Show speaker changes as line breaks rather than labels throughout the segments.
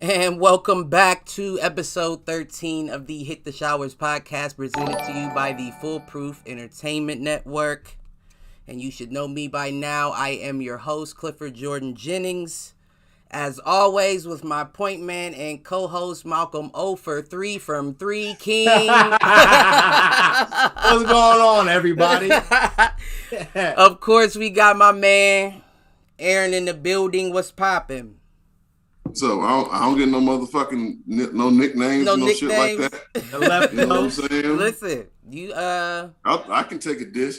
And welcome back to episode 13 of the Hit the Showers podcast, presented to you by the Foolproof Entertainment Network. And you should know me by now. I am your host, Clifford Jordan Jennings. As always, with my point man and co-host, Malcolm O for 3 from 3 King.
What's going on, everybody?
Of course, we got my man, Aaron, in the building. What's poppin'?
So I don't get no motherfucking no nicknames, no shit like that.
The left
You know what I'm
coast.
saying?
Listen, you
I can take a dish.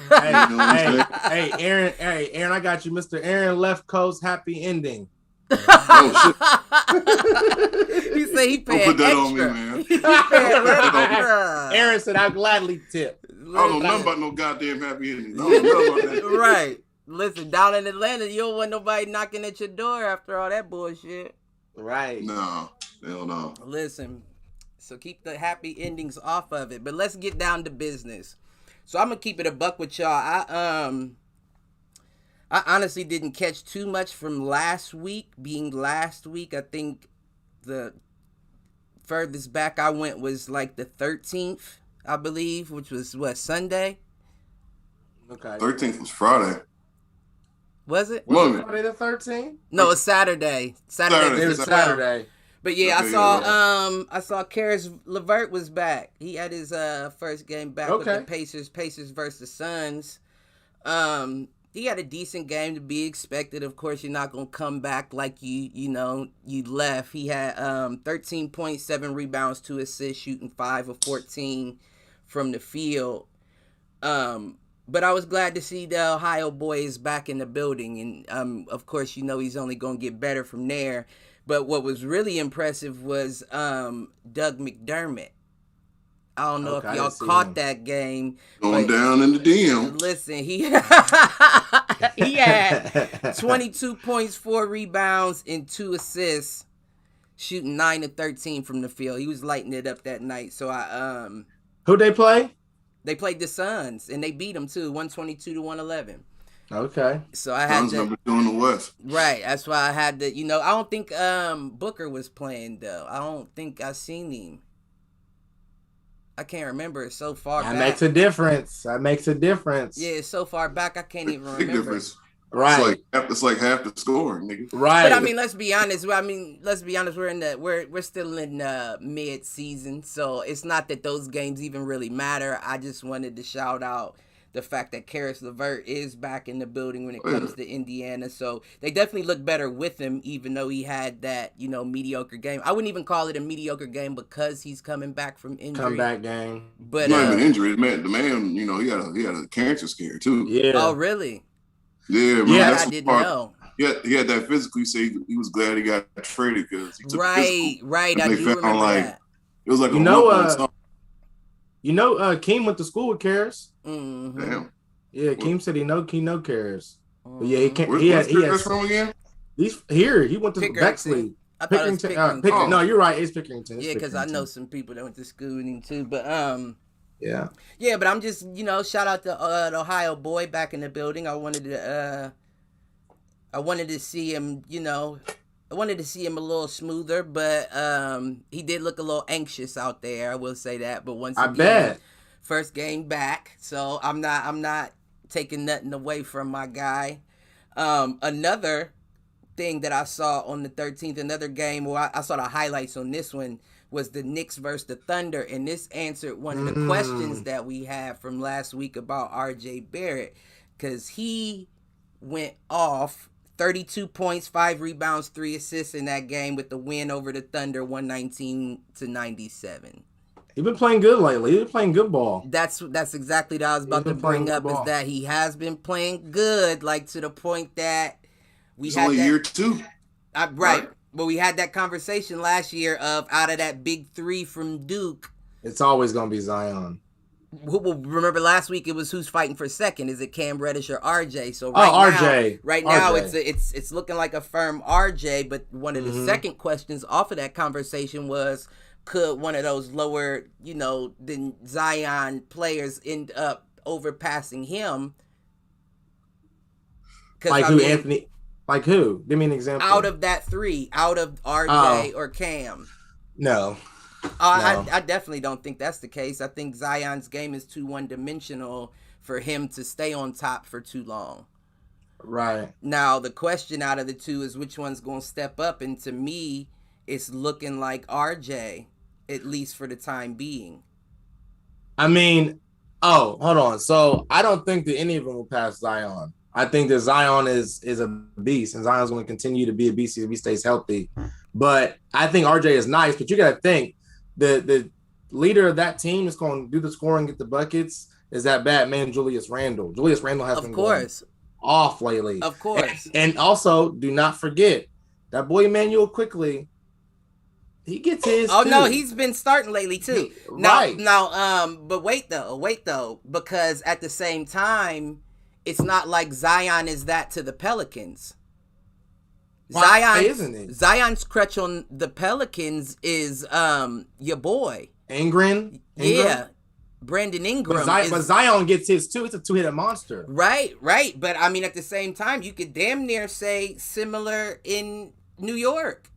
Hey, Aaron, I got you, Mr. Aaron Left Coast. Happy ending.
Oh shit!
he said he paid
Don't put that
extra.
on me, man.
He paid extra.
Aaron said I'll gladly tip.
I don't know nothing about no goddamn happy ending. I don't know nothing about that.
Right. Listen, down in Atlanta, you don't want nobody knocking at your door after all that bullshit.
Right.
No, hell no.
Listen, so keep the happy endings off of it. But let's get down to business. So I'm gonna keep it a buck with y'all. I honestly didn't catch too much from last week. Being last week, I think the furthest back I went was like the 13th, I believe, which was Sunday.
Okay.
13th was Friday.
Was it?
Was it Friday the 13th?
No, it's Saturday. Saturday.
It was Saturday.
But yeah,
Okay,
I saw Karis LeVert was back. He had his first game back with the Pacers versus Suns. He had a decent game to be expected. Of course, you're not gonna come back like you left. He had 13.7 rebounds, 2 assists, shooting 5 of 14 from the field. But I was glad to see the Ohio boy is back in the building, and of course, he's only gonna get better from there. But what was really impressive was Doug McDermott. I don't know if y'all caught that game.
Going down in the DM.
Listen, he had 22 points, 4 rebounds, and 2 assists, shooting 9 of 13 from the field. He was lighting it up that night. So
Who'd they play?
They played the Suns, and they beat them too, 122-111.
Okay.
So I had
Suns number 2 in the West.
Right, that's why I had to. I don't think Booker was playing though. I don't think I seen him. I can't remember. It's so far back.
That makes a difference.
Yeah, it's so far back I can't even remember.
Big difference.
Right.
It's like half the score, nigga.
Right.
But let's be honest. We're still in mid season, so it's not that those games even really matter. I just wanted to shout out the fact that Karis LeVert is back in the building when it comes to Indiana. So they definitely look better with him, even though he had that, mediocre game. I wouldn't even call it a mediocre game because he's coming back from injury.
Comeback game.
But
not even injury. The man, he had a cancer scare too.
Yeah. Oh, really?
Yeah, man.
Yeah, I didn't know.
He had that physically. Say he was glad he got traded because he took physical.
Right. I do remember that.
It was like
Keem went to school with Karis.
Mm-hmm.
Damn.
Yeah, Keem said he know Karis.
Mm-hmm.
But yeah, he can't.
Where's Karis from again?
He's here. He went to Bexley.
I thought it was Pickerington.
No, you're right. It's Pickerington.
Yeah, because I know some people that went to school with him too. But
yeah.
Yeah, but I'm just shout out to the Ohio boy back in the building. I wanted to see him. I wanted to see him a little smoother, but he did look a little anxious out there. I will say that. But once again,
bet.
First game back, so I'm not taking nothing away from my guy. Another thing that I saw on the 13th, another game where I saw the highlights on this one was the Knicks versus the Thunder, and this answered one of the questions that we had from last week about R.J. Barrett, because he went off 32 points, 5 rebounds, 3 assists in that game with the win over the Thunder, 119-97.
He's been playing good lately. He's been playing good ball.
That's exactly what I was about to bring up, is that he has been playing good, like to the point that
we had only year 2.
Right. But we had that conversation last year of out of that big 3 from Duke.
It's always going to be Zion.
Remember last week it was who's fighting for second? Is it Cam Reddish or RJ? So
RJ.
Now it's looking like a firm RJ. But one of the second questions off of that conversation was, could one of those lower, than Zion players end up overpassing him?
Anthony? Like who? Give me an example.
Out of that 3, out of RJ or Cam.
No.
I definitely don't think that's the case. I think Zion's game is too one-dimensional for him to stay on top for too long.
Right.
Now, the question out of the 2 is which one's going to step up, and to me, it's looking like RJ, at least for the time being.
I mean, hold on. So I don't think that any of them will pass Zion. I think that Zion is a beast, and Zion's going to continue to be a beast if he stays healthy. But I think RJ is nice, but you got to think, the leader of that team is going to do the scoring, get the buckets, is that bad man Julius Randle. Julius Randle has been going off lately.
Of course.
And also, do not forget, that boy Emmanuel Quickly, he gets his too.
No, he's been starting lately too.
Right.
But wait though, because at the same time, it's not like Zion is that to the Pelicans.
Why isn't it?
Zion's crutch on the Pelicans is your boy
Ingram.
Yeah, Brandon Ingram.
But Zion gets his too. It's a 2-hitter monster.
Right. But I mean, at the same time, you could damn near say similar in New York.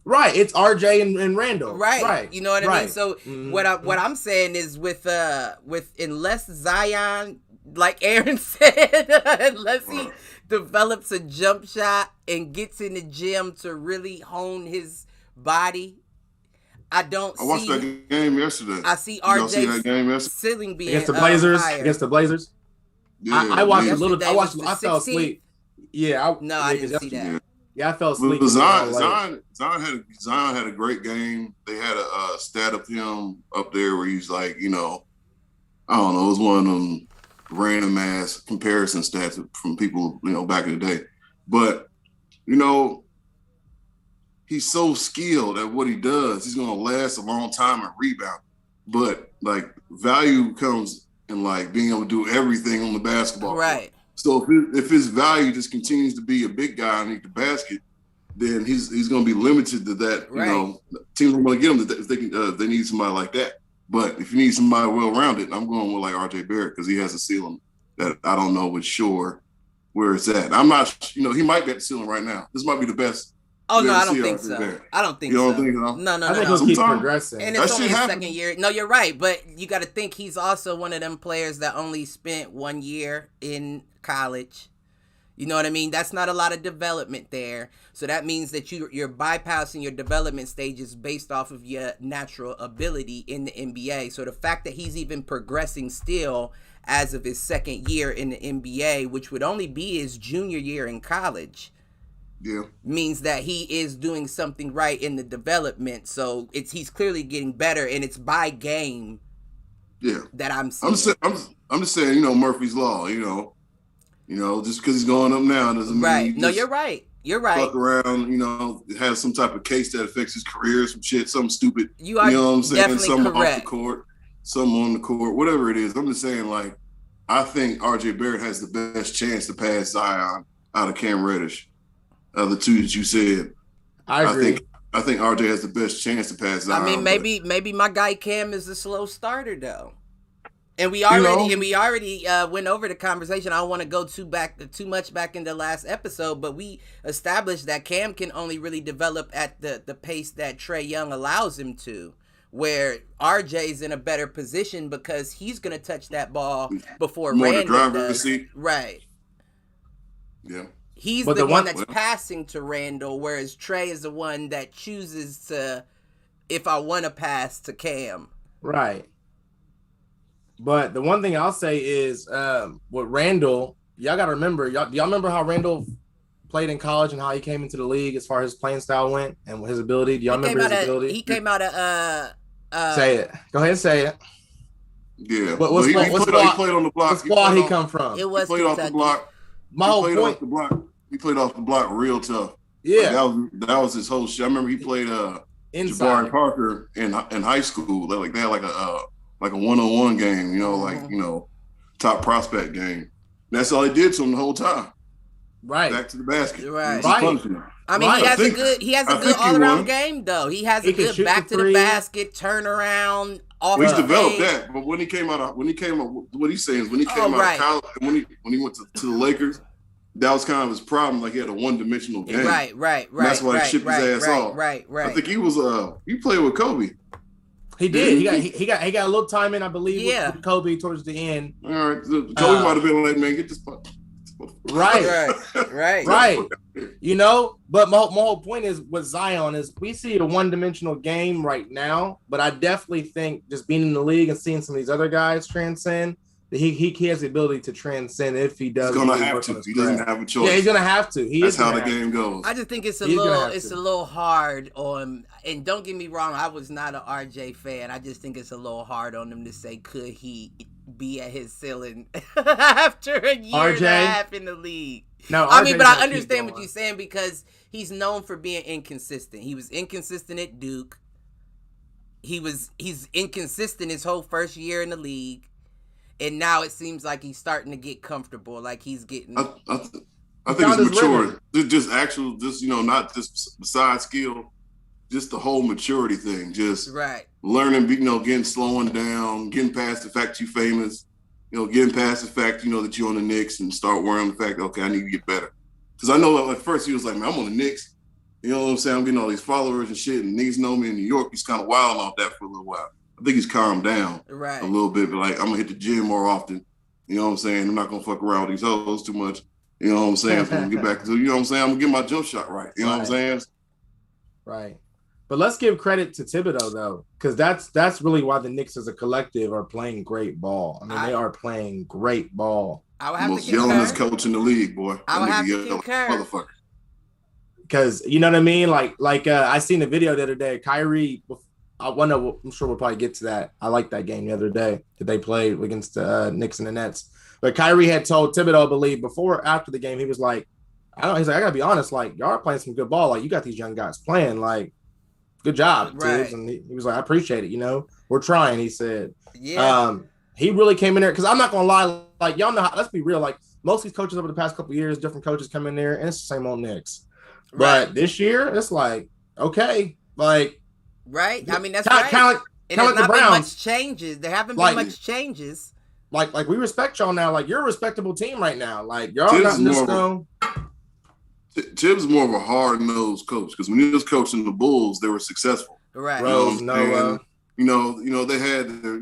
Right. It's RJ and Randall.
Right. You know what I mean? So what I'm saying is with unless Zion, like Aaron said, unless he develops a jump shot and gets in the gym to really hone his body, I watched
that game yesterday.
I see RJ's ceiling being
against the Blazers.
Higher.
Against the Blazers.
Yeah,
I watched a little. I fell asleep. Yeah.
I didn't see that.
Yeah, I fell asleep.
Zion had a great game. They had a stat of him up there where he's like, I don't know, it was one of them random ass comparison stats from people, back in the day. But, he's so skilled at what he does. He's going to last a long time and rebound. But, value comes in, being able to do everything on the basketball court.
Right.
So if his value just continues to be a big guy underneath the basket, then he's going to be limited to that.
Right.
Teams are going to get him if they need somebody like that. But if you need somebody well-rounded, I'm going with R.J. Barrett because he has a ceiling that I don't know with sure where it's at. I'm not, he might be at the ceiling right now. This might be the best.
Oh, no, I don't think so. I don't think so.
You don't think so?
No.
I think he'll keep progressing.
And it's only his second year. No, you're right. But you got to think he's also one of them players that only spent 1 year in college. You know what I mean? That's not a lot of development there. So that means that you're bypassing your development stages based off of your natural ability in the NBA. So the fact that he's even progressing still as of his second year in the NBA, which would only be his junior year in college, means that he is doing something right in the development. So he's clearly getting better, and it's by game.
Yeah,
that I'm seeing.
I'm just saying, Murphy's Law, just because he's going up now doesn't mean
No, you're right. You're right.
Fuck around, have some type of case that affects his career, some shit, something stupid.
You are
know what I'm saying?
definitely
Something
correct.
off the court, something on the court, whatever it is. I'm just saying, like, I think RJ Barrett has the best chance to pass Zion out of Cam Reddish. The two that you said.
I agree.
I think RJ has the best chance to pass Zion.
I mean, maybe my guy Cam is a slow starter though. And we already went over the conversation. I don't want to go too much back in the last episode, but we established that Cam can only really develop at the pace that Trae Young allows him to, where RJ's in a better position because he's going to touch that ball before Randall does. Right.
Yeah.
He's the one that's passing to Randall, whereas Trae is the one that chooses to, if I want to pass to Cam.
Right. But the one thing I'll say is with Randall, y'all got to remember, y'all remember how Randall played in college and how he came into the league as far as his playing style went and his ability? Do y'all remember his ability?
He came out of
say it. Go ahead and say it.
Yeah.
What
he played on the block.
What squad he come from?
It was
he played off the block. He played off the block real tough.
Yeah.
Like that was his whole shit. I remember he played Jabari Parker in high school. Like they had like a one-on-one game, top prospect game. That's all he did to him the whole time.
Right.
Back to the basket.
Right.
I
mean, he has a good all-around game though. He has a good back to the basket, turnaround, off.
He's developed that, but when he came out, what he's saying is when he came out of college, and when he went to the Lakers, that was kind of his problem. Like he had a one-dimensional game.
Right.
And that's why he shipped his ass off.
Right.
I think he played with Kobe.
He did. He got a little time in, I believe, with Kobe towards the end.
All right, Kobe might have been like, man, get this.
Right. But my whole point is with Zion is we see a one-dimensional game right now, but I definitely think just being in the league and seeing some of these other guys transcend, that he has the ability to transcend if he does.
He's gonna have to. He doesn't have a choice.
Yeah, he's gonna have to.
That's how the game goes.
I just think it's a little hard on. And don't get me wrong, I was not an RJ fan. I just think it's a little hard on him to say, could he be at his ceiling after a year and a half in the league?
No,
I mean, but I understand what you're saying because he's known for being inconsistent. He was inconsistent at Duke. He's inconsistent his whole first year in the league. And now it seems like he's starting to get comfortable, like he's getting.
I think it's mature. Not just besides skill, just the whole maturity thing. Just learning, getting slowing down, getting past the fact you're famous, getting past the fact that you're on the Knicks and start worrying the fact, okay, I need to get better. Because I know at first he was like, man, I'm on the Knicks. You know what I'm saying? I'm getting all these followers and shit, and niggas know me in New York. He's kind of wilding off that for a little while. I think he's calmed down a little bit, but like I'm gonna hit the gym more often. You know what I'm saying? I'm not gonna fuck around with these hoes too much. You know what I'm saying? So I'm gonna get back to, I'm gonna get my jump shot right. You know what I'm saying?
Right. But let's give credit to Thibodeau though, because that's really why the Knicks as a collective are playing great ball. I mean, they are playing great ball.
I would have
most yellingest coach in the league, boy.
I would have to concur.
Motherfucker.
Because you know what I mean? Like I seen the video the other day. Kyrie. I'm sure we'll probably get to that. I liked that game the other day that they played against the Knicks and the Nets. But Kyrie had told Thibodeau, I believe, after the game, he was like, I gotta be honest, like, y'all are playing some good ball. Like, you got these young guys playing, like, good job, Tibbs. And he was like, I appreciate it, we're trying, he said.
Yeah.
He really came in there, because I'm not gonna lie, like, y'all know let's be real, like, most of these coaches over the past couple of years, different coaches come in there, and it's the same old Knicks.
Right.
But this year, it's like, okay, like,
right? I mean, that's
kind of like the Browns.
Much changes. There haven't been much changes.
Like we respect y'all now. Like you're a respectable team right now. Like y'all not in this stone.
Tibbs is more of a hard-nosed coach because when he was coaching the Bulls, they were successful.
Right.
Rose, Noah.
they had their,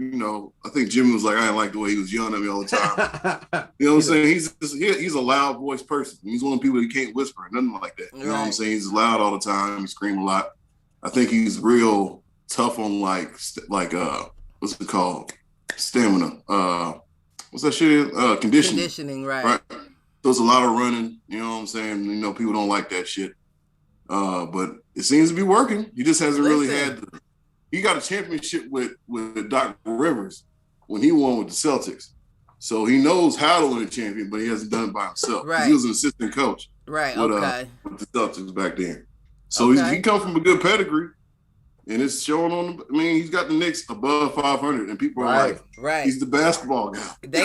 I think Jimmy was like, I didn't like the way he was yelling at me all the time. You know what I'm saying? He's a loud voice person. He's one of the people that can't whisper, nothing like that. You know what I'm saying? He's loud all the time. He screams a lot. I think he's real tough on like what's it called? Stamina. What's that shit? Conditioning.
Conditioning, right.
So it's a lot of running. You know what I'm saying? People don't like that shit. But it seems to be working. He just hasn't really had. He got a championship with Doc Rivers when he won with the Celtics. So he knows how to win a champion, but he hasn't done it by himself.
Right.
He was an assistant coach.
Right.
With the Celtics back then. So he come from a good pedigree. And it's showing on. He's got the Knicks above 500, and people are like, he's the basketball guy.
They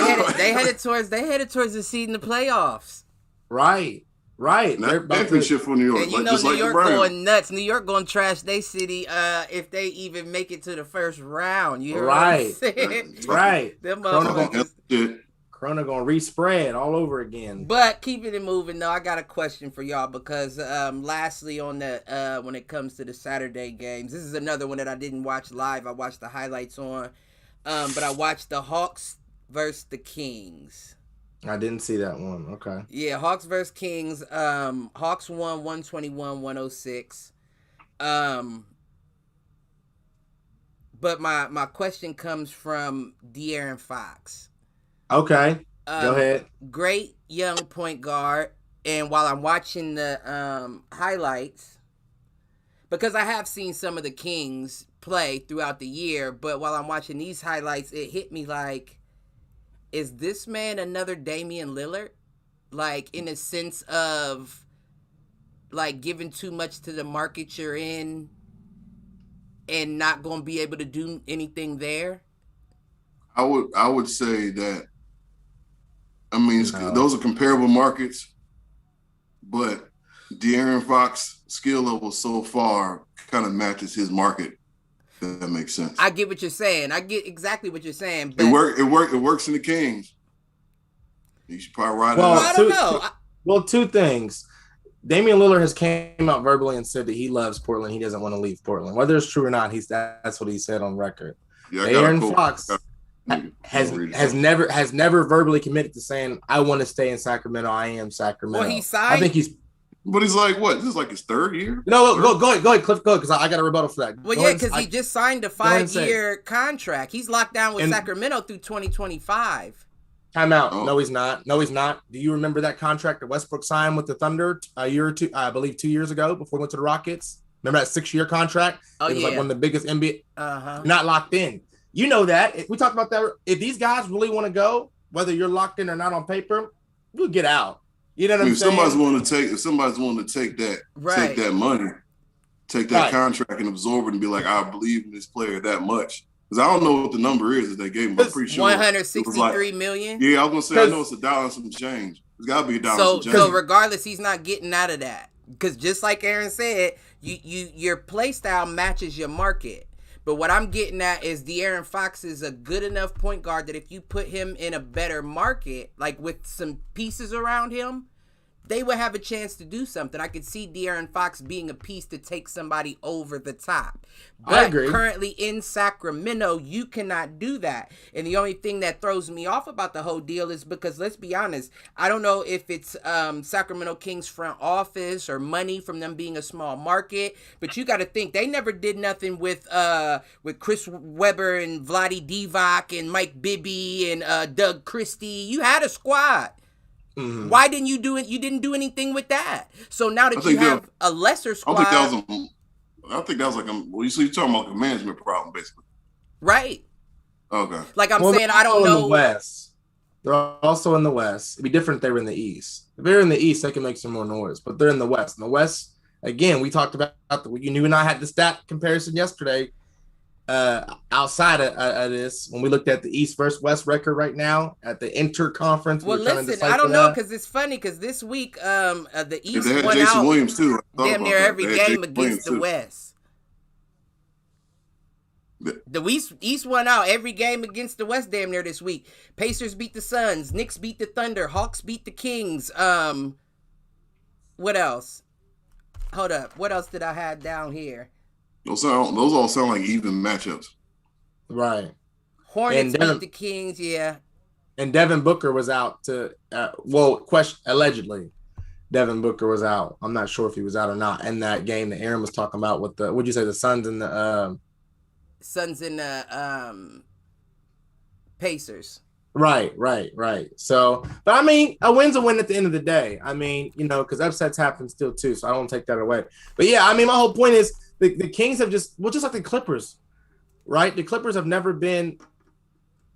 headed towards the seed in the playoffs.
Right.
They're championship for New York.
And New York going nuts. New York going to trash their city if they even make it to the first round. You hear what I'm saying?
Right.
Them motherfuckers.
Corona gonna respread all over again.
But keeping it moving though, I got a question for y'all because lastly on the when it comes to the Saturday games, this is another one that I didn't watch live. I watched the highlights on, but I watched the Hawks versus the Kings.
I didn't see that one. Okay.
Yeah, Hawks versus Kings. Hawks won 121-106. But my question comes from De'Aaron Fox.
Okay, go ahead.
Great young point guard, and while I'm watching the highlights, because I have seen some of the Kings play throughout the year, but while I'm watching these highlights, it hit me like, is this man another Damian Lillard? Like, in a sense of, like, giving too much to the market you're in and not going to be able to do anything there?
I would say that, those are comparable markets, but De'Aaron Fox skill level so far kind of matches his market. If that makes sense.
I get what you're saying. I get exactly what you're saying. But
it works in the Kings. You should probably ride it out.
I don't know.
Well, two things. Damian Lillard has came out verbally and said that he loves Portland. He doesn't want to leave Portland. Whether it's true or not, that's what he said on record.
Yeah,
De'Aaron Fox has never verbally committed to saying, I want to stay in Sacramento. I am Sacramento.
Well, he signed.
I think he's.
But he's like, what? This is like his third year?
No, go ahead, Cliff, go, because I got a rebuttal for that.
Well, yeah, because he just signed a 5-year contract. He's locked down with Sacramento through 2025.
Time out. Oh. No, he's not. Do you remember that contract that Westbrook signed with the Thunder a year or two, I believe 2 years ago before he went to the Rockets? Remember that 6-year contract?
Oh,
it was like one of the biggest NBA.
Uh-huh.
Not locked in. You know that. We talked about that. If these guys really want to go, whether you're locked in or not on paper, you'll get out. You know what I'm saying?
If somebody's willing to take that, take that money, take that contract and absorb it and be like, I believe in this player that much. Because I don't know what the number is that they gave him. I'm pretty sure
$163 million.
Yeah, I was gonna say I know it's $1 and some change. It's gotta be $1 and some change.
So regardless, he's not getting out of that. Because just like Aaron said, your play style matches your market. But what I'm getting at is De'Aaron Fox is a good enough point guard that if you put him in a better market, like with some pieces around him, they would have a chance to do something. I could see De'Aaron Fox being a piece to take somebody over the top. But
I agree.
Currently in Sacramento, you cannot do that. And the only thing that throws me off about the whole deal is because, let's be honest, I don't know if it's Sacramento Kings front office or money from them being a small market, but you got to think they never did nothing with Chris Webber and Vlade Divac and Mike Bibby and Doug Christie. You had a squad. Mm-hmm. Why didn't you do it? You didn't do anything with that. So now that you have a lesser squad,
I think that was like you're talking about a management problem, basically.
Right.
Okay.
Like I'm saying, I don't know.
In the West. They're also in the West. It'd be different if they were in the East. If they're in the East, they can make some more noise. But they're in the West. In the West, again, we talked about you and I had the stat comparison yesterday. Outside of this, when we looked at the East versus West record right now at the interconference.
Well, listen, I don't know because it's funny because this week the East won
Jason
out
Williams too.
Damn near every game against the West. The East won out every game against the West damn near this week. Pacers beat the Suns. Knicks beat the Thunder. Hawks beat the Kings. What else? Hold up. What else did I have down here?
Those all sound like even matchups.
Right.
Hornets beat the Kings, yeah.
And Devin Booker was out to allegedly. Devin Booker was out. I'm not sure if he was out or not in that game that Aaron was talking about with what'd you say, the Suns and the
Pacers.
Right. So, but I mean, a win's a win at the end of the day. I mean, because upsets happen still too, so I don't take that away. But yeah, I mean, my whole point is the Kings have just like the Clippers, right? The Clippers have never been.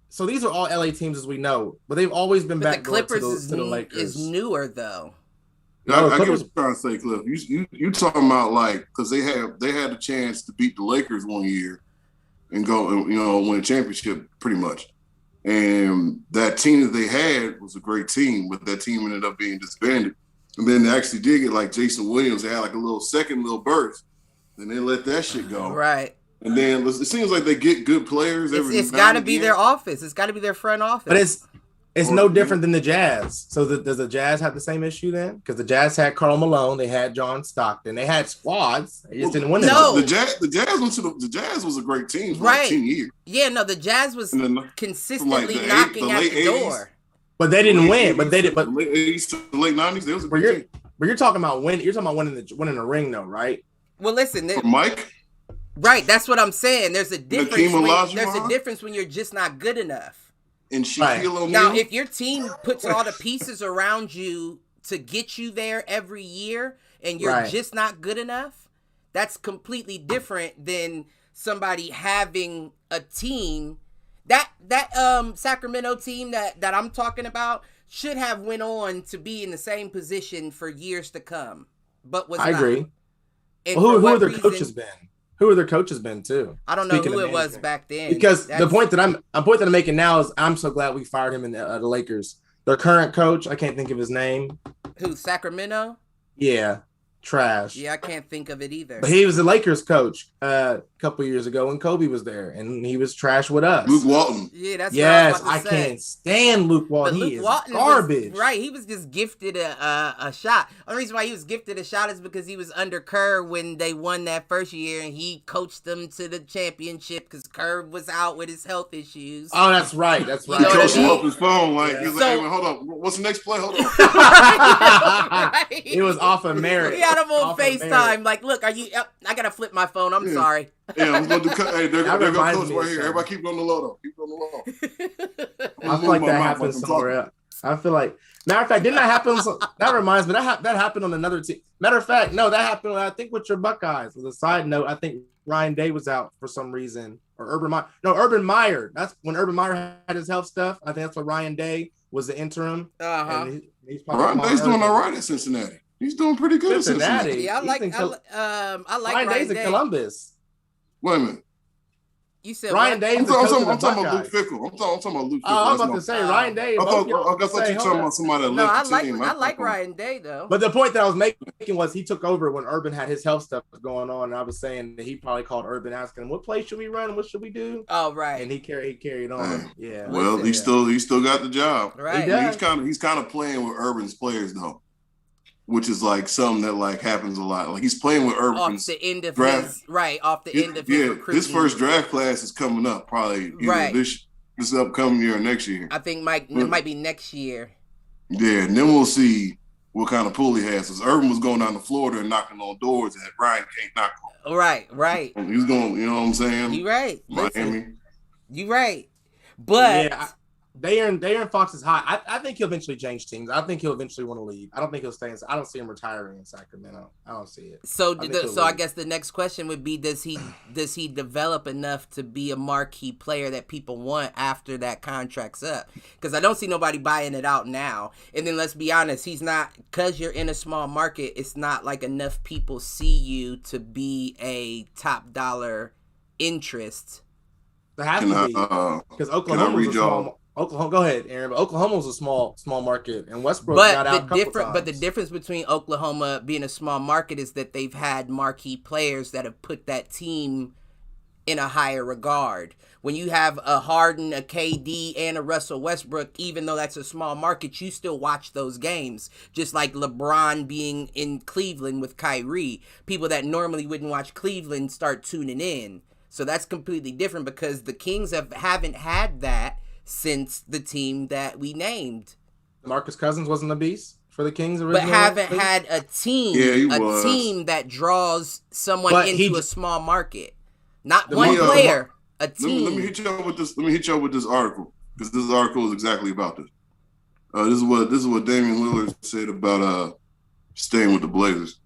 So these are all LA teams as we know, but they've always been back to the Lakers.
Is newer though.
No, I get what you're trying to say, Cliff. You talking about like because they had a chance to beat the Lakers one year and go win a championship pretty much, and that team that they had was a great team, but that team ended up being disbanded. And then they actually did get like Jason Williams. They had like a little burst, and they let that shit go.
Right.
And then it seems like they get good players.
It's got to be their office. It's got to be their front office.
But it's no different than the Jazz. So does the Jazz have the same issue then? Because the Jazz had Karl Malone, they had John Stockton, they had squads. They just didn't win.
No, the Jazz was a great team for like 10 years.
Yeah, no, the Jazz was consistently knocking at the door.
But they didn't win. But they did. But
late 80s to the late 90s, they was a great team.
But you're talking about winning. You're talking about winning the ring, though, right?
Well, listen,
Mike.
Right, that's what I'm saying. There's a difference when you're just not good enough.
And Shaquille O'Neal.
Now, if your team puts all the pieces around you to get you there every year, and you're just not good enough, that's completely different than somebody having a team. That Sacramento team that I'm talking about should have went on to be in the same position for years to come, but was not. I agree. And
who are their coaches been? Who are their coaches been too?
I don't know who it was back then.
Because the point that I'm making now is I'm so glad we fired him in the Lakers. Their current coach, I can't think of his name.
Who, Sacramento?
Yeah. Trash.
Yeah, I can't think of it either.
But he was the Lakers coach a couple years ago when Kobe was there, and he was trash with us.
Luke Walton.
Yeah, that's what I was about to say.
Can't stand Luke Walton. He is garbage.
He was just gifted a shot. The only reason why he was gifted a shot is because he was under Kerr when they won that first year, and he coached them to the championship because Kerr was out with his health issues.
Oh, that's right. That's right.
He coached him off his phone. He's like, hey, man, hold up. What's the next play? Hold on.
Right. It was off of merit.
He had him on FaceTime. Like, look, I got to flip my phone. I'm sorry.
Yeah, I'm going to do. Hey, they're going to coach right here. Everybody keep on the low, though. Keep on the low.
I feel like that happened somewhere else. I feel like, matter of fact, didn't that happen? That reminds me, that happened on another team. Matter of fact, no, that happened, I think, with your Buckeyes. As a side note, I think Ryan Day was out for some reason. Or Urban Meyer. That's when Urban Meyer had his health stuff. I think that's when Ryan Day was the interim.
Ryan Day's doing all right at Cincinnati. He's doing pretty good at Cincinnati.
Yeah, I like
Ryan Day's in Columbus.
Wait a minute.
You said
Ryan Day.
I'm talking about Luke Fickell. I'm talking about Luke Fickell.
I was about to say Ryan Day.
I thought you were talking about somebody that left the team.
I like Ryan Day though.
But the point that I was making was he took over when Urban had his health stuff going on, and I was saying that he probably called Urban asking him, "What play should we run? What should we do?"
Oh, right.
And he carried on. Yeah.
Well, he still got the job.
Right.
He's kind of playing with Urban's players though, which is like something that like happens a lot. Like he's playing with Urban's
off the end of draft. Off the end of his recruitment.
His first draft class is coming up probably this upcoming year or next year.
I think it might be next year.
Yeah, and then we'll see what kind of pool he has. Because Urban was going down to Florida and knocking on doors that Ryan can't knock on.
Right.
He's going, you know what I'm saying?
You right.
Miami.
You right. But
De'Aaron Fox is hot. I think he'll eventually change teams. I think he'll eventually want to leave. I don't think he'll stay. I don't see him retiring in Sacramento. I don't see it.
So I guess the next question would be: Does he develop enough to be a marquee player that people want after that contract's up? Because I don't see nobody buying it out now. And then let's be honest, he's not, because you're in a small market. It's not like enough people see you to be a top dollar interest.
There has to be because Oklahoma's a small. Oklahoma, go ahead, Aaron. But Oklahoma was a small market, and Westbrook got out a couple times.
But the difference between Oklahoma being a small market is that they've had marquee players that have put that team in a higher regard. When you have a Harden, a KD, and a Russell Westbrook, even though that's a small market, you still watch those games. Just like LeBron being in Cleveland with Kyrie. People that normally wouldn't watch Cleveland start tuning in. So that's completely different because the Kings haven't had that since the team that we named.
Marcus Cousins wasn't a beast for the Kings originally,
but haven't had a team, team that draws someone into a small market. Not one player, a team.
Let me hit you up with this. Let me hit you up with this article because this article is exactly about this. This is what Damian Lillard said about staying with the Blazers.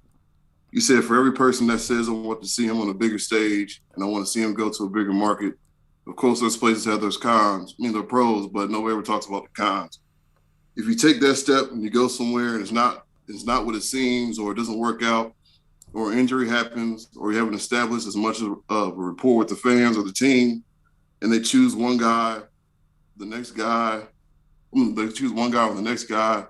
He said, for every person that says I want to see him on a bigger stage and I want to see him go to a bigger market, of course, those places have those cons. I mean, they're pros, but nobody ever talks about the cons. If you take that step and you go somewhere and it's not what it seems, or it doesn't work out, or injury happens, or you haven't established as much of a rapport with the fans or the team, and they choose one guy, the next guy, they choose one guy or the next guy,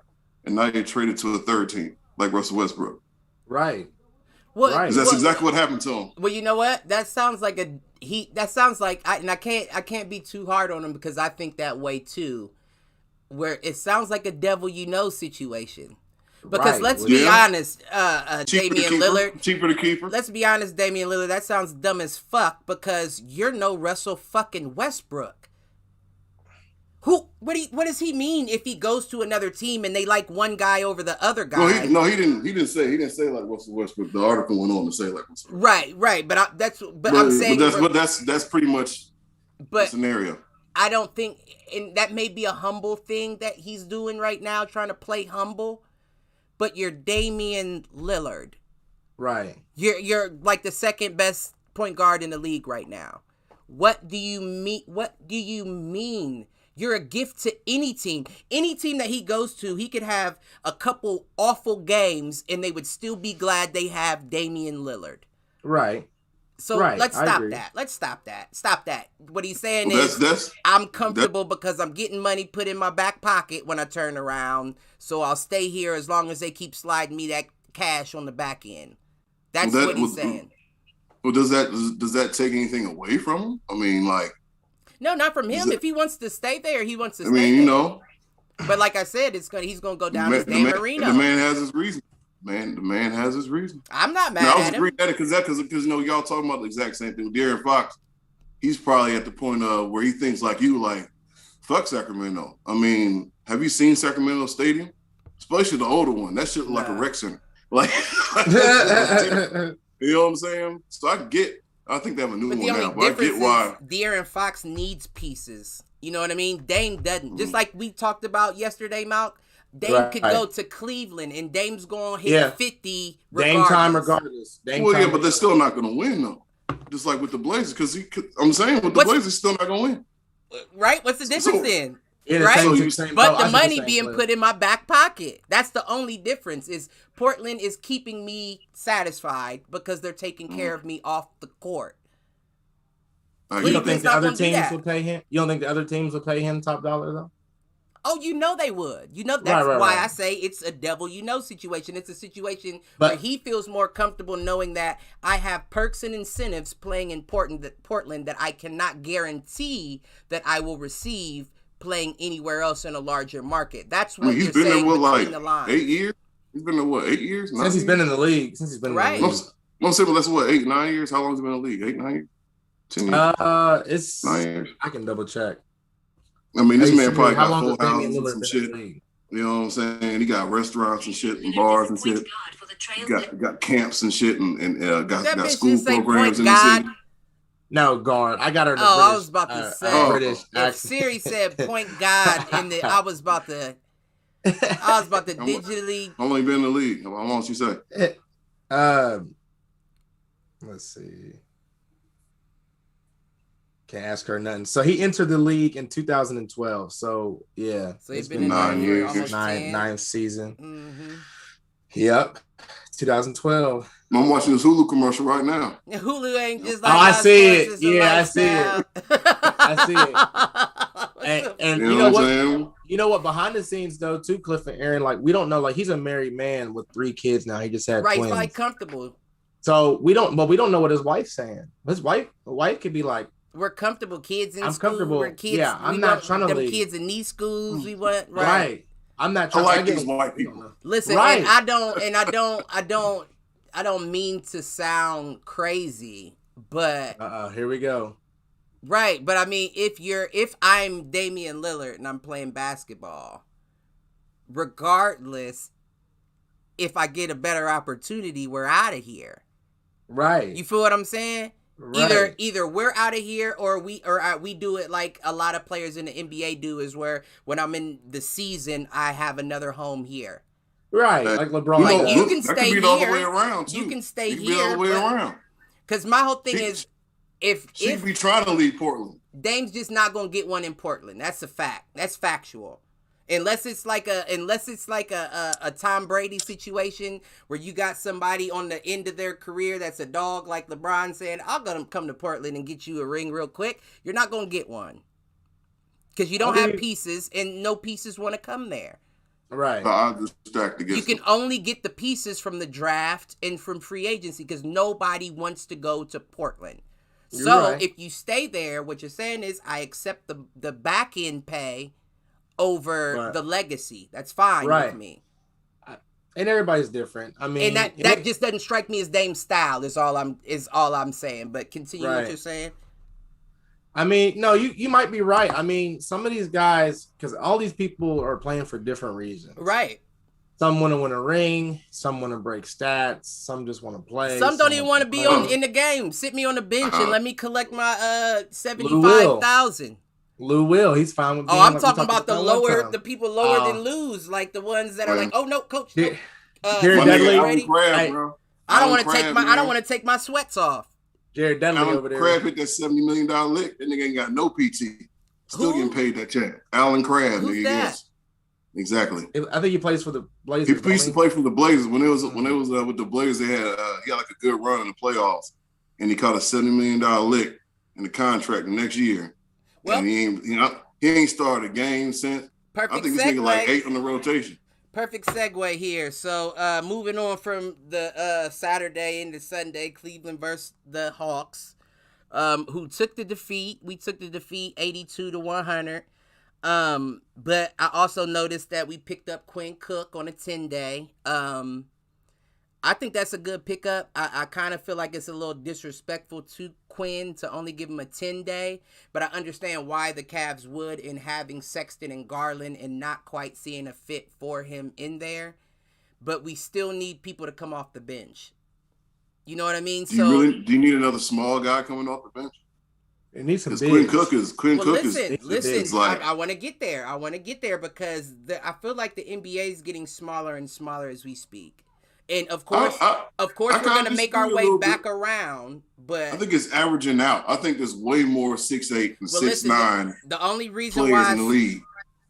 and now you're traded to a third team, like Russell Westbrook.
Right.
Well,
right.
That's exactly what happened to him.
Well, you know what? That sounds like I can't be too hard on him because I think that way too. Where it sounds like a devil you know situation. Because let's be honest, Damian Lillard.
Cheaper to keep her.
Let's be honest, Damian Lillard, that sounds dumb as fuck because you're no Russell fucking Westbrook. What does he mean if he goes to another team and they like one guy over the other guy?
He didn't say like Russell Westbrook. The article went on to say like Russell
Right.
Westbrook.
But I'm saying
that's pretty much the scenario.
I don't think, and that may be a humble thing that he's doing right now, trying to play humble, but you're Damian Lillard.
Right.
You're like the second best point guard in the league right now. What do you mean? You're a gift to any team. Any team that he goes to, he could have a couple awful games and they would still be glad they have Damian Lillard.
Right.
So let's stop that. Let's stop that. Stop that. What he's saying is, I'm comfortable because I'm getting money put in my back pocket when I turn around. So I'll stay here as long as they keep sliding me that cash on the back end. That's what he's saying.
Well, does that take anything away from him? I mean, like.
No, not from him. If he wants to stay there, he wants to stay
there. I mean, you know.
But like I said, he's gonna go down as Dan Marino.
The man has his reason. The man has his reason.
I'm not mad at him.
I was agreeing at it because y'all talking about the exact same thing with De'Aaron Fox. He's probably at the point of where he thinks like you, like, fuck Sacramento. I mean, have you seen Sacramento Stadium? Especially the older one. That shit look like a rec center. Like, you know what I'm saying? So I think they have a new one now, but I get why.
De'Aaron Fox needs pieces. You know what I mean? Dame doesn't. Just like we talked about yesterday, Malk. Dame could go to Cleveland, and Dame's going to hit 50 regardless.
Dame time regardless.
But they're still not going to win, though. Just like with the Blazers, because I'm saying with the Blazers, still not going to win.
Right? What's the difference then?
Yeah,
right?
But
the money being put in my back pocket. That's the only difference is Portland is keeping me satisfied because they're taking care of me off the court.
You don't think the other teams will pay him? You don't think the other teams will pay him top dollar, though?
Oh, you know they would. You know that's why I say it's a devil you know situation. It's a situation where he feels more comfortable knowing that I have perks and incentives playing in Portland that I cannot guarantee that I will receive playing anywhere else in a larger market. That's what
he's been there between the lines. 8 years. He's been there 8 years?
Since he's been in the league.
I'm saying, that's 8, 9 years. How long has he been in the league? 8, 9 years? 10 years?
It's
9 years.
I can double check.
I mean, this man probably got full houses and some shit. You know what I'm saying? He got restaurants and shit and bars and shit. He got camps and shit and got school programs in the city.
No, guard. I got her.
I was about to say. British. If Siri said point guard, I was about to digitally.
How long you been in the league? How long she say?
Let's see. Can't ask her nothing. So he entered the league in 2012. So yeah.
So he's been in 9 years.
Ninth season. Mm-hmm. Yep. 2012.
I'm watching this Hulu commercial right now.
Hulu ain't just like
I see it. Yeah, I see it. I see it. And you know what? You know what? Behind the scenes though, too, Cliff and Aaron, like we don't know. Like he's a married man with 3 kids now. He just had twins.
He's like comfortable.
So we don't know what his wife's saying. His wife could be like,
we're comfortable. Kids in
I'm
school.
comfortable.
We're kids.
Yeah, I'm not trying to leave.
Kids in these schools. We want
right. I'm not trying.
I like these white people.
Listen, and I don't mean to sound crazy, But
here we go.
Right, but I mean, if I'm Damian Lillard and I'm playing basketball, regardless, if I get a better opportunity, we're out of here.
Right.
You feel what I'm saying?
Right.
Either we're out of here or we do it like a lot of players in the NBA do, is where when I'm in the season I have another home here.
Right, like LeBron.
Like you can stay here.
All the way around too.
You can stay
here.
Be all the way around. Because my whole thing is, if
be trying to leave Portland,
Dame's just not gonna get one in Portland. That's a fact. That's factual. Unless it's like a Tom Brady situation where you got somebody on the end of their career that's a dog, like LeBron saying, "I'll gonna come to Portland and get you a ring real quick." You're not gonna get one because you don't have pieces, and no pieces want to come there.
Right.
I'll just stack together.
You can only get the pieces from the draft and from free agency because nobody wants to go to Portland. So if you stay there, what you're saying is, I accept the back end pay over the legacy. That's fine with me.
And everybody's different. I mean,
and that just doesn't strike me as Dame's style. Is all I'm saying. But continue what you're saying.
I mean, no, you might be right. I mean, some of these guys, because all these people are playing for different reasons.
Right.
Some want to win a ring. Some want to break stats. Some just want to play.
Some don't even want to be in the game. Sit me on the bench and let me collect my $75,000.
Lou Will, he's fine with.
I'm talking about the people lower than Lou's, like the ones that are like, oh no, coach, no.
Jared Dudley,
I don't want to take my sweats off.
Jared Dudley over there.
Crab hit that $70 million lick. That nigga ain't got no PT. Still getting paid that check. Alan Crab,
Who's
nigga. Yes. Exactly.
I think he plays for the Blazers.
He used to play for the Blazers when it was with the Blazers. They had he got like a good run in the playoffs, and he caught a $70 million lick in the contract the next year. Well, and he ain't started a game since.
Perfect.
I think this nigga like 8 on the rotation.
Perfect segue here. So moving on from the Saturday into Sunday, Cleveland versus the Hawks, who took the defeat. We took the defeat 82-100. But I also noticed that we picked up Quinn Cook on a 10-day. I think that's a good pickup. I kind of feel like it's a little disrespectful to Quinn to only give him a 10-day, but I understand why the Cavs would in having Sexton and Garland and not quite seeing a fit for him in there. But we still need people to come off the bench. You know what I mean?
Do you need another small guy coming off the bench?
It needs some
Quinn Cook is.
Listen. I want to get there. I want to get there because I feel like the NBA is getting smaller and smaller as we speak. And of course, we're going to make our way back around. But
I think it's averaging out. I think there's way more 6'8" and 6'9"
the only reason
players
why
in the league.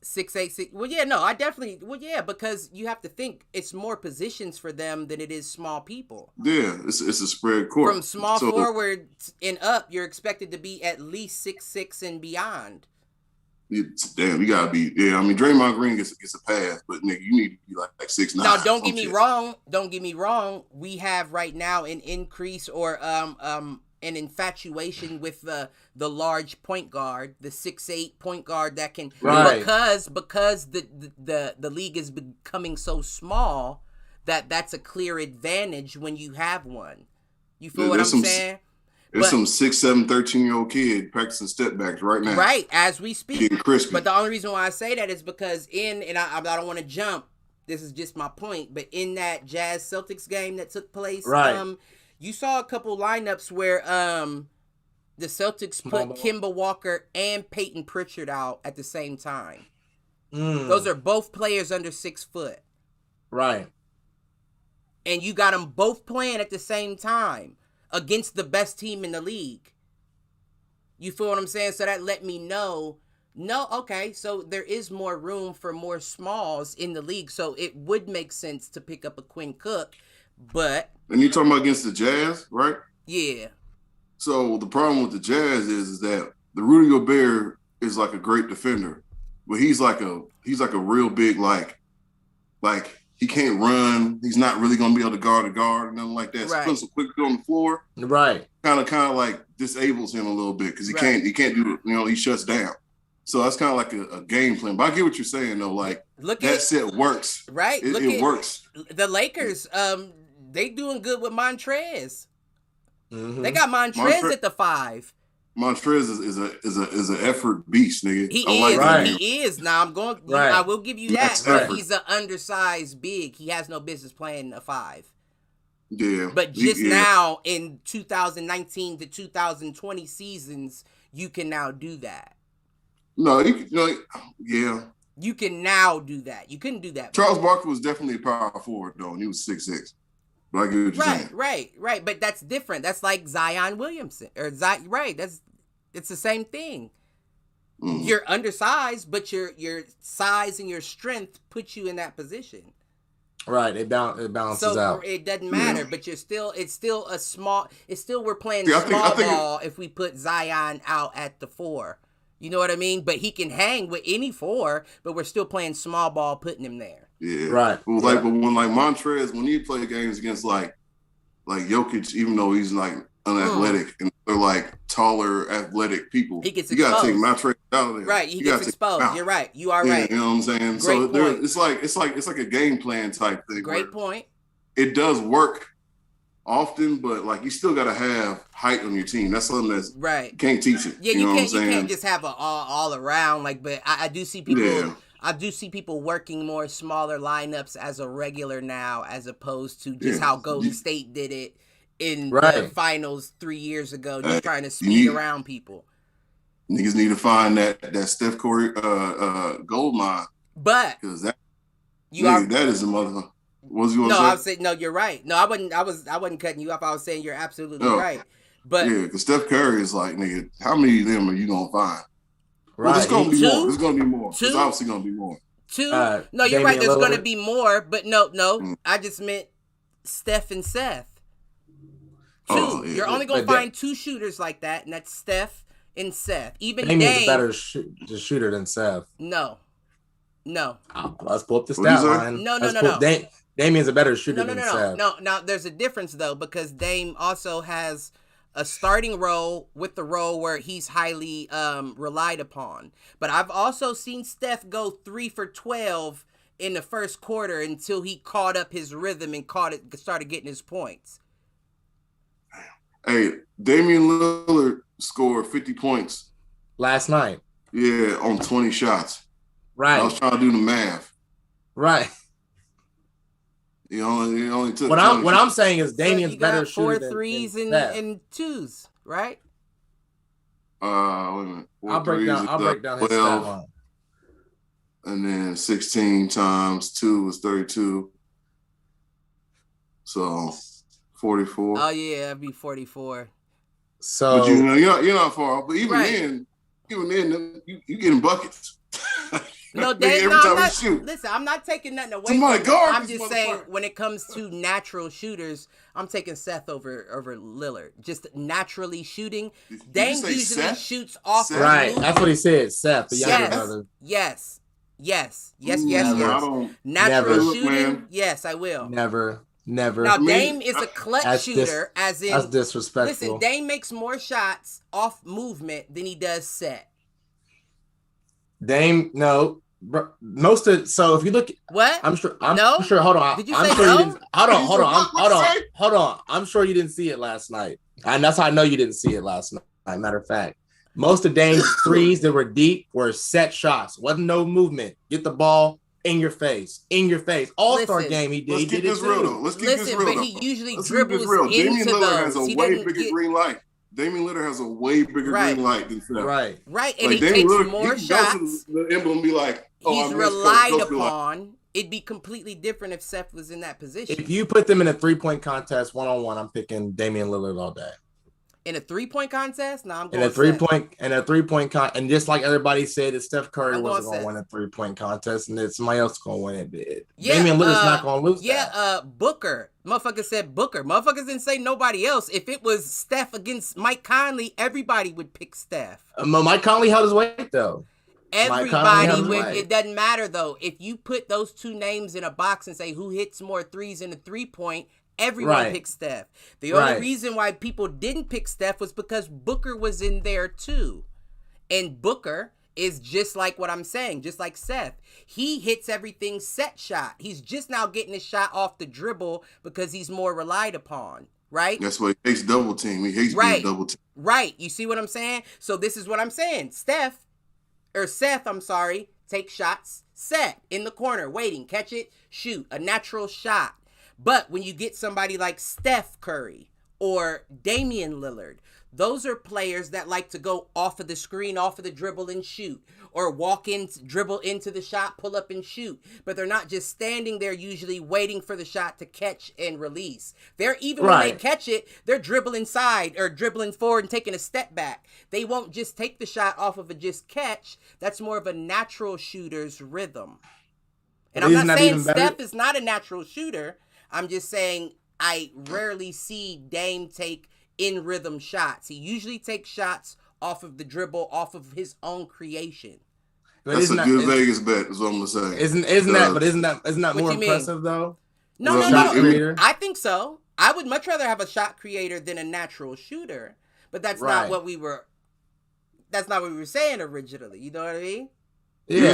6'8". Well, yeah, no, I definitely. Well, yeah, because you have to think it's more positions for them than it is small people.
Yeah, it's a spread court.
From small forward and up, you're expected to be at least 6'6" and beyond.
Damn, you gotta be. Yeah, I mean, Draymond Green gets a pass, but nigga, you need to be like 6'9".
Now, don't get me wrong. Don't get me wrong. We have right now an increase or an infatuation with the large point guard, the 6'8" point guard that can because the league is becoming so small that's a clear advantage when you have one. You feel what I'm saying?
There's some 6'7", 13-year-old kid practicing step backs right now.
Right, as we speak.
Getting crispy.
But the only reason why I say that is because I don't want to jump. This is just my point. But in that Jazz Celtics game that took place, you saw a couple lineups where the Celtics put Kemba Walker and Peyton Pritchard out at the same time. Those are both players under 6 foot.
Right.
And you got them both playing at the same time against the best team in the league. You feel what I'm saying? So that let me know, so there is more room for more smalls in the league. So it would make sense to pick up a Quinn Cook, but...
And you're talking about against the Jazz, right?
Yeah.
So the problem with the Jazz is that the Rudy Gobert is like a great defender, but he's like a real big, like he can't run. He's not really going to be able to guard a guard or nothing like that. So putting some quickly on the floor, kind of like disables him a little bit because he can't do it. He shuts down. So that's kind of like a game plan. But I get what you're saying though. Like that set works.
Right.
It works.
The Lakers, they doing good with Montrez.
Mm-hmm.
They got Montrez at the 5.
Montrez is an effort beast, nigga.
He
I
is.
like that
He is. Now I'm going.
Right.
I will give you that.
That's
But
effort.
he's an undersized big. He has no business playing a 5.
Yeah.
But just now in 2019 to 2020 seasons, you can now do that.
No, yeah.
You can now do that. You couldn't do that.
Charles Barkley was definitely a power forward though, and he was 6'6". But I get what you're saying.
Right. But that's different. That's like Zion Williamson or right. It's the same thing. Mm. You're undersized, but your size and your strength puts you in that position.
Right, it balances out.
It doesn't matter, but it's still we're playing small ball if we put Zion out at the 4. You know what I mean? But he can hang with any 4, but we're still playing small ball, putting him there.
Yeah.
Right.
But but when Montrez, when you play games against like Jokic, even though he's like unathletic and they're like taller, athletic people,
he gets
you gotta take Montrez out of there.
Right, he gets exposed. You're right. You are right.
You know what I'm saying?
Great point.
It's like a game plan type thing.
Great point.
It does work often, but like you still gotta have height on your team. That's something that's
right.
You can't teach it.
Yeah, you can't just have an all around like. But I do see people. Yeah. I do see people working more smaller lineups as a regular now, as opposed to just how Golden State did it in the finals 3 years ago, just trying to speed around people.
Niggas need to find that Steph Curry gold mine.
But
because that is a mother. What was you gonna say?
I was saying no. You're right. No, I wasn't cutting you off. I was saying you're absolutely right. But
yeah, because Steph Curry is like, nigga, how many of them are you gonna find?
Right.
Well, there's gonna be more. There's gonna be more.
Two?
There's obviously gonna be more.
2. No, you're right. There's gonna be more, but no. I just meant Steph and Seth. 2. You're only gonna find 2 shooters like that, and that's Steph and Seth. Even
Damian's a better shooter than Seth.
No.
Let's pull up the stat line.
No.
Damian's a better shooter than Seth.
No. Now there's a difference though, because Dame also has a starting role with the role where he's highly relied upon. But I've also seen Steph go 3 for 12 in the first quarter until he caught up his rhythm and started getting his points.
Hey, Damian Lillard scored 50 points
last night.
Yeah, on 20 shots.
Right.
I was trying to do the math.
Right.
He only took.
What I'm saying is Damian's better shooter
4 threes
than
and 2s, right?
Wait a minute.
I'll break down his stat line.
And then 16 times 2 is 32. So 44.
Oh yeah, that'd be 44.
So
but you're not far off. But even then, you getting buckets.
No, listen, I'm not taking nothing away from him. I'm just saying when it comes to natural shooters, I'm taking Seth over Lillard. Just naturally shooting. Dame usually shoots off.
Right, that's what he said, Seth, the younger brother.
Yes. Natural shooting,
man.
yes, I will.
Never.
Now, Dame is a clutch shooter, as in...
That's disrespectful.
Listen, Dame makes more shots off movement than he does set.
Dame, no. So if you look...
What?
I'm sure, hold on.
Did you say no?
Hold on. I'm sure you didn't see it last night. And that's how I know you didn't see it last night. Matter of fact. Most of Dame's threes that were deep were set shots. Wasn't no movement. Get the ball in your face. All-star game he did.
Let's keep this real though. Let's keep this real.
But he usually dribbles into
Damian Lillard has a
those.
way bigger green light. Damian Lillard has a way bigger green light than Seth.
Right, and he takes more shots.
The emblem be like,
he's relied upon. It'd be completely different if Seth was in that position.
If you put them in a 3-point contest one-on-one, I'm picking Damian Lillard all day.
In a 3-point contest? No, I'm going
in a 3-point and just like everybody said that Steph Curry wasn't going to win a 3-point contest and that somebody else going to win it.
Yeah,
Damian Lillard's not going to lose
that. Booker. Motherfuckers said Booker. Motherfuckers didn't say nobody else. If it was Steph against Mike Conley, everybody would pick Steph.
Mike Conley held his weight, though.
Everybody would. It doesn't matter, though. If you put those two names in a box and say who hits more threes in a 3-point, everyone picked Steph. The only reason why people didn't pick Steph was because Booker was in there too. And Booker is just like what I'm saying, just like Seth. He hits everything set shot. He's just now getting his shot off the dribble because he's more relied upon. right?
That's why he hates double team. He hates being double team.
Right. You see what I'm saying? So this is what I'm saying. Seth, take shots, set in the corner, waiting, catch it, shoot, a natural shot. But when you get somebody like Steph Curry or Damian Lillard, those are players that like to go off of the screen, off of the dribble and shoot, or walk in, dribble into the shot, pull up and shoot. But they're not just standing there usually waiting for the shot to catch and release. They're even when they catch it, they're dribbling side or dribbling forward and taking a step back. They won't just take the shot off of a just catch. That's more of a natural shooter's rhythm. And I'm not saying Steph is not a natural shooter. I'm just saying I rarely see Dame take in rhythm shots. He usually takes shots off of the dribble, off of his own creation.
But that's a good Vegas bet, is what I'm gonna say.
Isn't that more impressive though?
No. I think so. I would much rather have a shot creator than a natural shooter. But that's not what we were saying originally. You know what I mean?
Yeah. You're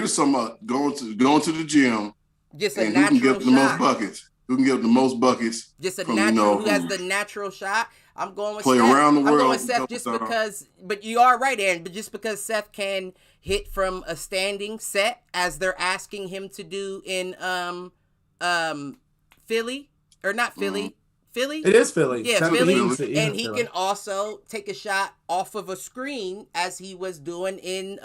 just talking about going to the gym.
Just a natural
who can get
shot.
The most buckets. Who can get the most buckets?
Just a natural who has the natural shot. I'm going with
Seth.
Around the world. I'm going with Seth just because, but you are right, Aaron, but just because Seth can hit from a standing set as they're asking him to do in Philly, or not Philly. Philly?
It is Philly.
Yeah, Philly. And he can also take a shot off of a screen as he was doing in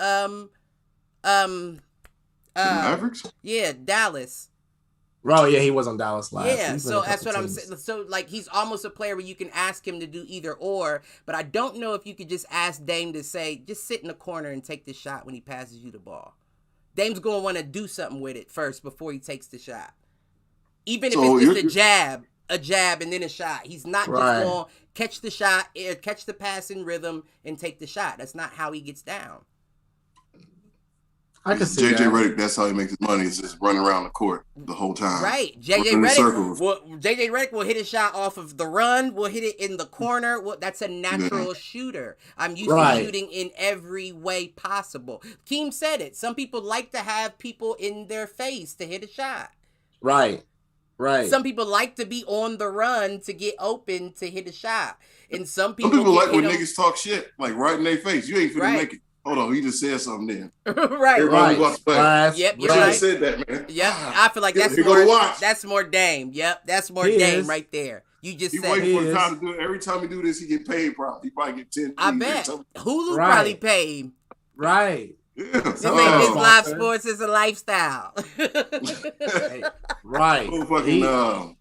Mavericks?
Yeah, Dallas.
Oh, yeah, he was on Dallas last.
Yeah, so that's what I'm saying. So, like, he's almost a player where you can ask him to do either or, but I don't know if you could just ask Dame to say, just sit in the corner and take the shot when he passes you the ball. Dame's going to want to do something with it first before he takes the shot. Even if it's just a jab and then a shot. He's not just going to catch the shot, catch the pass in rhythm and take the shot. That's not how he gets down.
I can see
JJ Redick, that's how he makes his money, is just running around the court the whole time.
Right. JJ Redick will hit a shot off of the run, will hit it in the corner. That's a natural shooter. I'm used to shooting in every way possible. Keem said it. Some people like to have people in their face to hit a shot.
Right.
Some people like to be on the run to get open to hit a shot. And some people
like when niggas talk shit, like right in their face. You ain't finna make it. Hold on, he just said something then.
Right. Yep, you're right.
Said that, man.
Yep, I feel like that's more Dame. Yep, that's more Dame right there. You just said
waiting for the time to do it. Every time he do this, he get paid probably. He probably get 10.
I bet. Hulu probably paid.
Right.
Yeah.
This live sports is a lifestyle.
Right.
Oh, fucking, the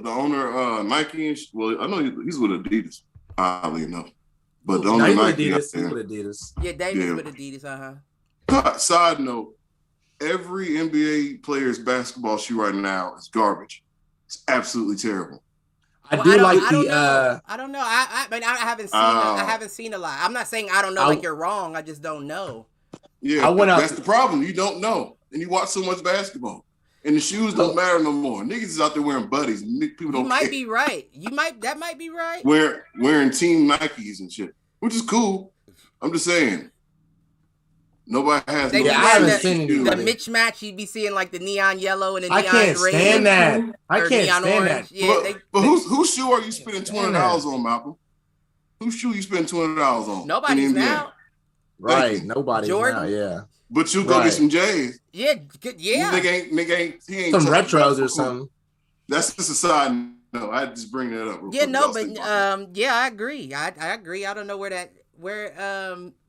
owner Nike. Well, I know he's with Adidas. Oddly enough. But the only Nike
Adidas.
Yeah, Davis with Adidas,
Side note, every NBA player's basketball shoe right now is garbage. It's absolutely terrible.
I don't know. I haven't seen a lot. I'm not saying I don't know like you're wrong. I just don't know.
Yeah, that's the problem. You don't know. And you watch so much basketball. And the shoes don't matter no more. Niggas is out there wearing buddies. People don't care.
Be right. That might be right.
Wearing team Nikes and shit, which is cool. I'm just saying. Nobody has.
I haven't seen the mismatch. You'd be seeing like the neon yellow and the neon red. I can't stand that.
Yeah,
but whose shoe are you spending $200 on, Malcolm? Whose shoe you spending $200 on?
Nobody's now.
Right, nobody's now. Yeah.
But you go get some J's.
Yeah.
Nigga ain't
some retros or something.
That's just a side note. I just bring that up.
I agree. I agree. I don't know where the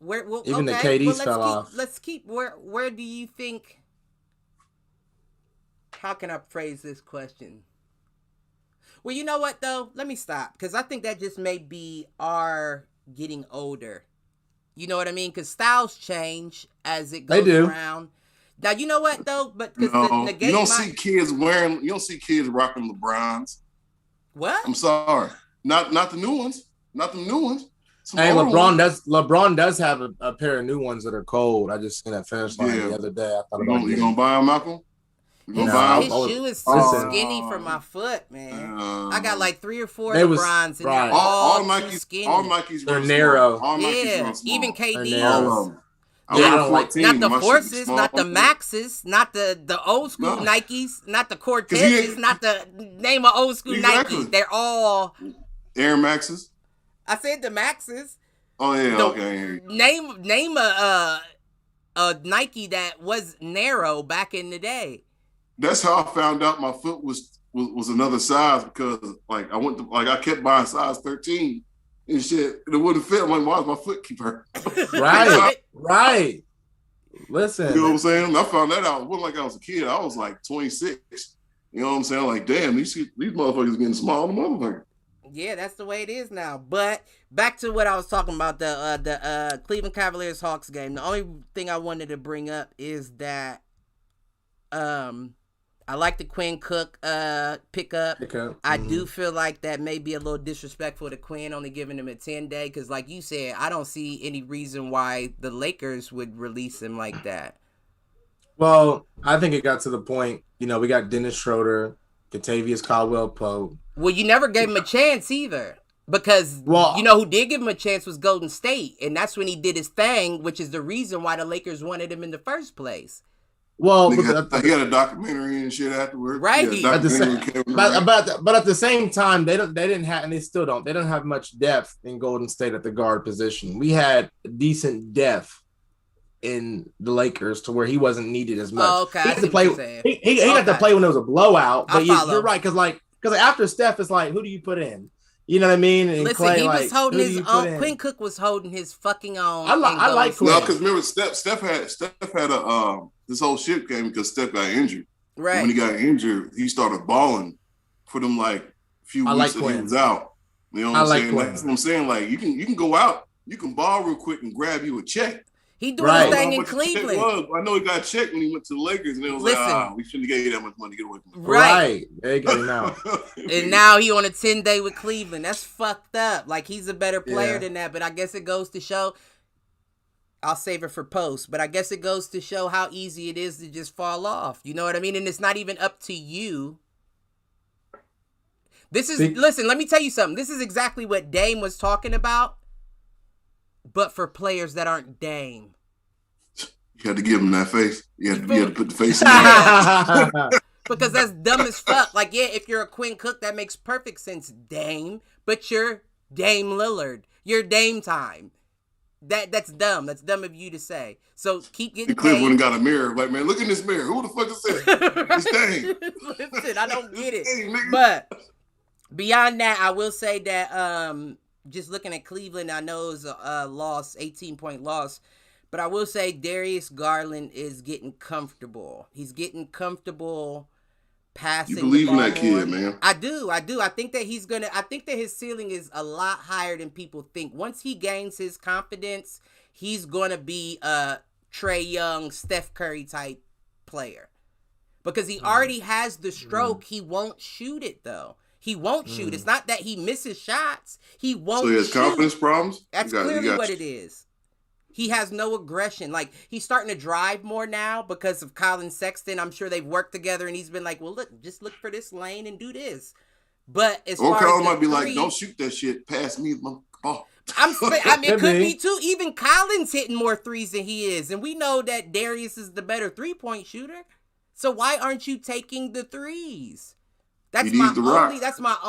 KDs fell off.
Let's keep where do you think? How can I phrase this question? Well, you know what though? Let me stop because I think that just may be our getting older. You know what I mean? Because styles change as it goes around. Now you know what though, but
you don't see kids rocking LeBrons.
What?
I'm sorry, not the new ones, not the new ones.
Hey, LeBron does have a pair of new ones that are cold. I just seen that finish line the other day. I thought
you gonna buy them, Malcolm?
His shoe is so skinny for my foot, man. I got like 3 or 4 LeBrons and they're all Nikes, skinny.
All Nikes
they're narrow.
All Nikes
even KD.
All of them.
I don't like
not the Forces, not the Maxes, not the old school Nikes, not the Cortezes, not the name of old school Nikes. They're all
Air Maxes.
I said the Maxes.
Oh yeah, okay.
Name a Nike that was narrow back in the day.
That's how I found out my foot was another size, because like I kept buying size 13 and shit. And it wouldn't fit. I'm like, why does my foot keep hurting?
Right. Listen.
You know what I'm saying? I found that out. It wasn't like I was a kid. I was like 26. You know what I'm saying? Like, damn, these motherfuckers getting small, motherfucker.
Yeah, that's the way it is now. But back to what I was talking about, the Cleveland Cavaliers Hawks game. The only thing I wanted to bring up is that I like the Quinn Cook pickup. I do feel like that may be a little disrespectful to Quinn, only giving him a 10-day, because like you said, I don't see any reason why the Lakers would release him like that.
Well, I think it got to the point, we got Dennis Schroeder, Kentavious Caldwell-Pope.
Well, you never gave him a chance either, because who did give him a chance was Golden State, and that's when he did his thing, which is the reason why the Lakers wanted him in the first place.
Well,
he had a documentary and shit afterwards,
right?
But at the same time, they didn't have, and they still don't. They don't have much depth in Golden State at the guard position. We had decent depth in the Lakers to where he wasn't needed as much.
Oh, okay,
he had to play. He had to play when it was a blowout. But you're right, because after Steph, it's like, who do you put in? You know what I mean? And
listen,
Clay,
he was holding his own. Quinn Cook was holding his fucking own.
I like Quinn.
No, because remember, Steph had a this whole shit game because Steph got injured.
Right.
And when he got injured, he started balling for them like few weeks that he was out. You know what I'm saying? That's what I'm saying. Like you can go out, you can ball real quick and grab you a check.
He doing his thing in Cleveland.
I know he got checked when he went to the Lakers, and it was like, we shouldn't have gave you that much money to get away from him.
Right.
There you go now.
And now he on a 10-day with Cleveland. That's fucked up. Like, he's a better player than that, but I guess it goes to show. I'll save it for post, but I guess it goes to show how easy it is to just fall off. You know what I mean? And it's not even up to you. Listen, let me tell you something. This is exactly what Dame was talking about, but for players that aren't Dame.
You had to give him that face. You had to put the face in there.
Because that's dumb as fuck. Like, yeah, if you're a Quinn Cook, that makes perfect sense, Dame. But you're Dame Lillard. You're Dame time. That's dumb. That's dumb of you to say. So keep getting paid.
Cliff went and got a mirror. Like, man, look in this mirror. Who the fuck is this? It's Dame.
Listen, I don't get it. But beyond that, I will say that just looking at Cleveland, I know it was a loss, 18-point loss. But I will say Darius Garland is getting comfortable. He's getting comfortable passing.
You believe
the
in
ball
that kid,
more.
man.
I do. I think that I think that his ceiling is a lot higher than people think. Once he gains his confidence, he's going to be a Trae Young, Steph Curry type player. Because he already has the stroke. He won't shoot it, though. He won't shoot. It's not that he misses shots. He won't shoot.
So he has confidence problems?
That's clearly what it is. He has no aggression. Like, he's starting to drive more now because of Colin Sexton. I'm sure they've worked together, and he's been like, well, look, just look for this lane and do this. But as far
Colin
as
might be like, don't shoot that shit past me. Oh.
It could be, too. Even Colin's hitting more threes than he is. And we know that Darius is the better three-point shooter. So why aren't you taking the threes? That's my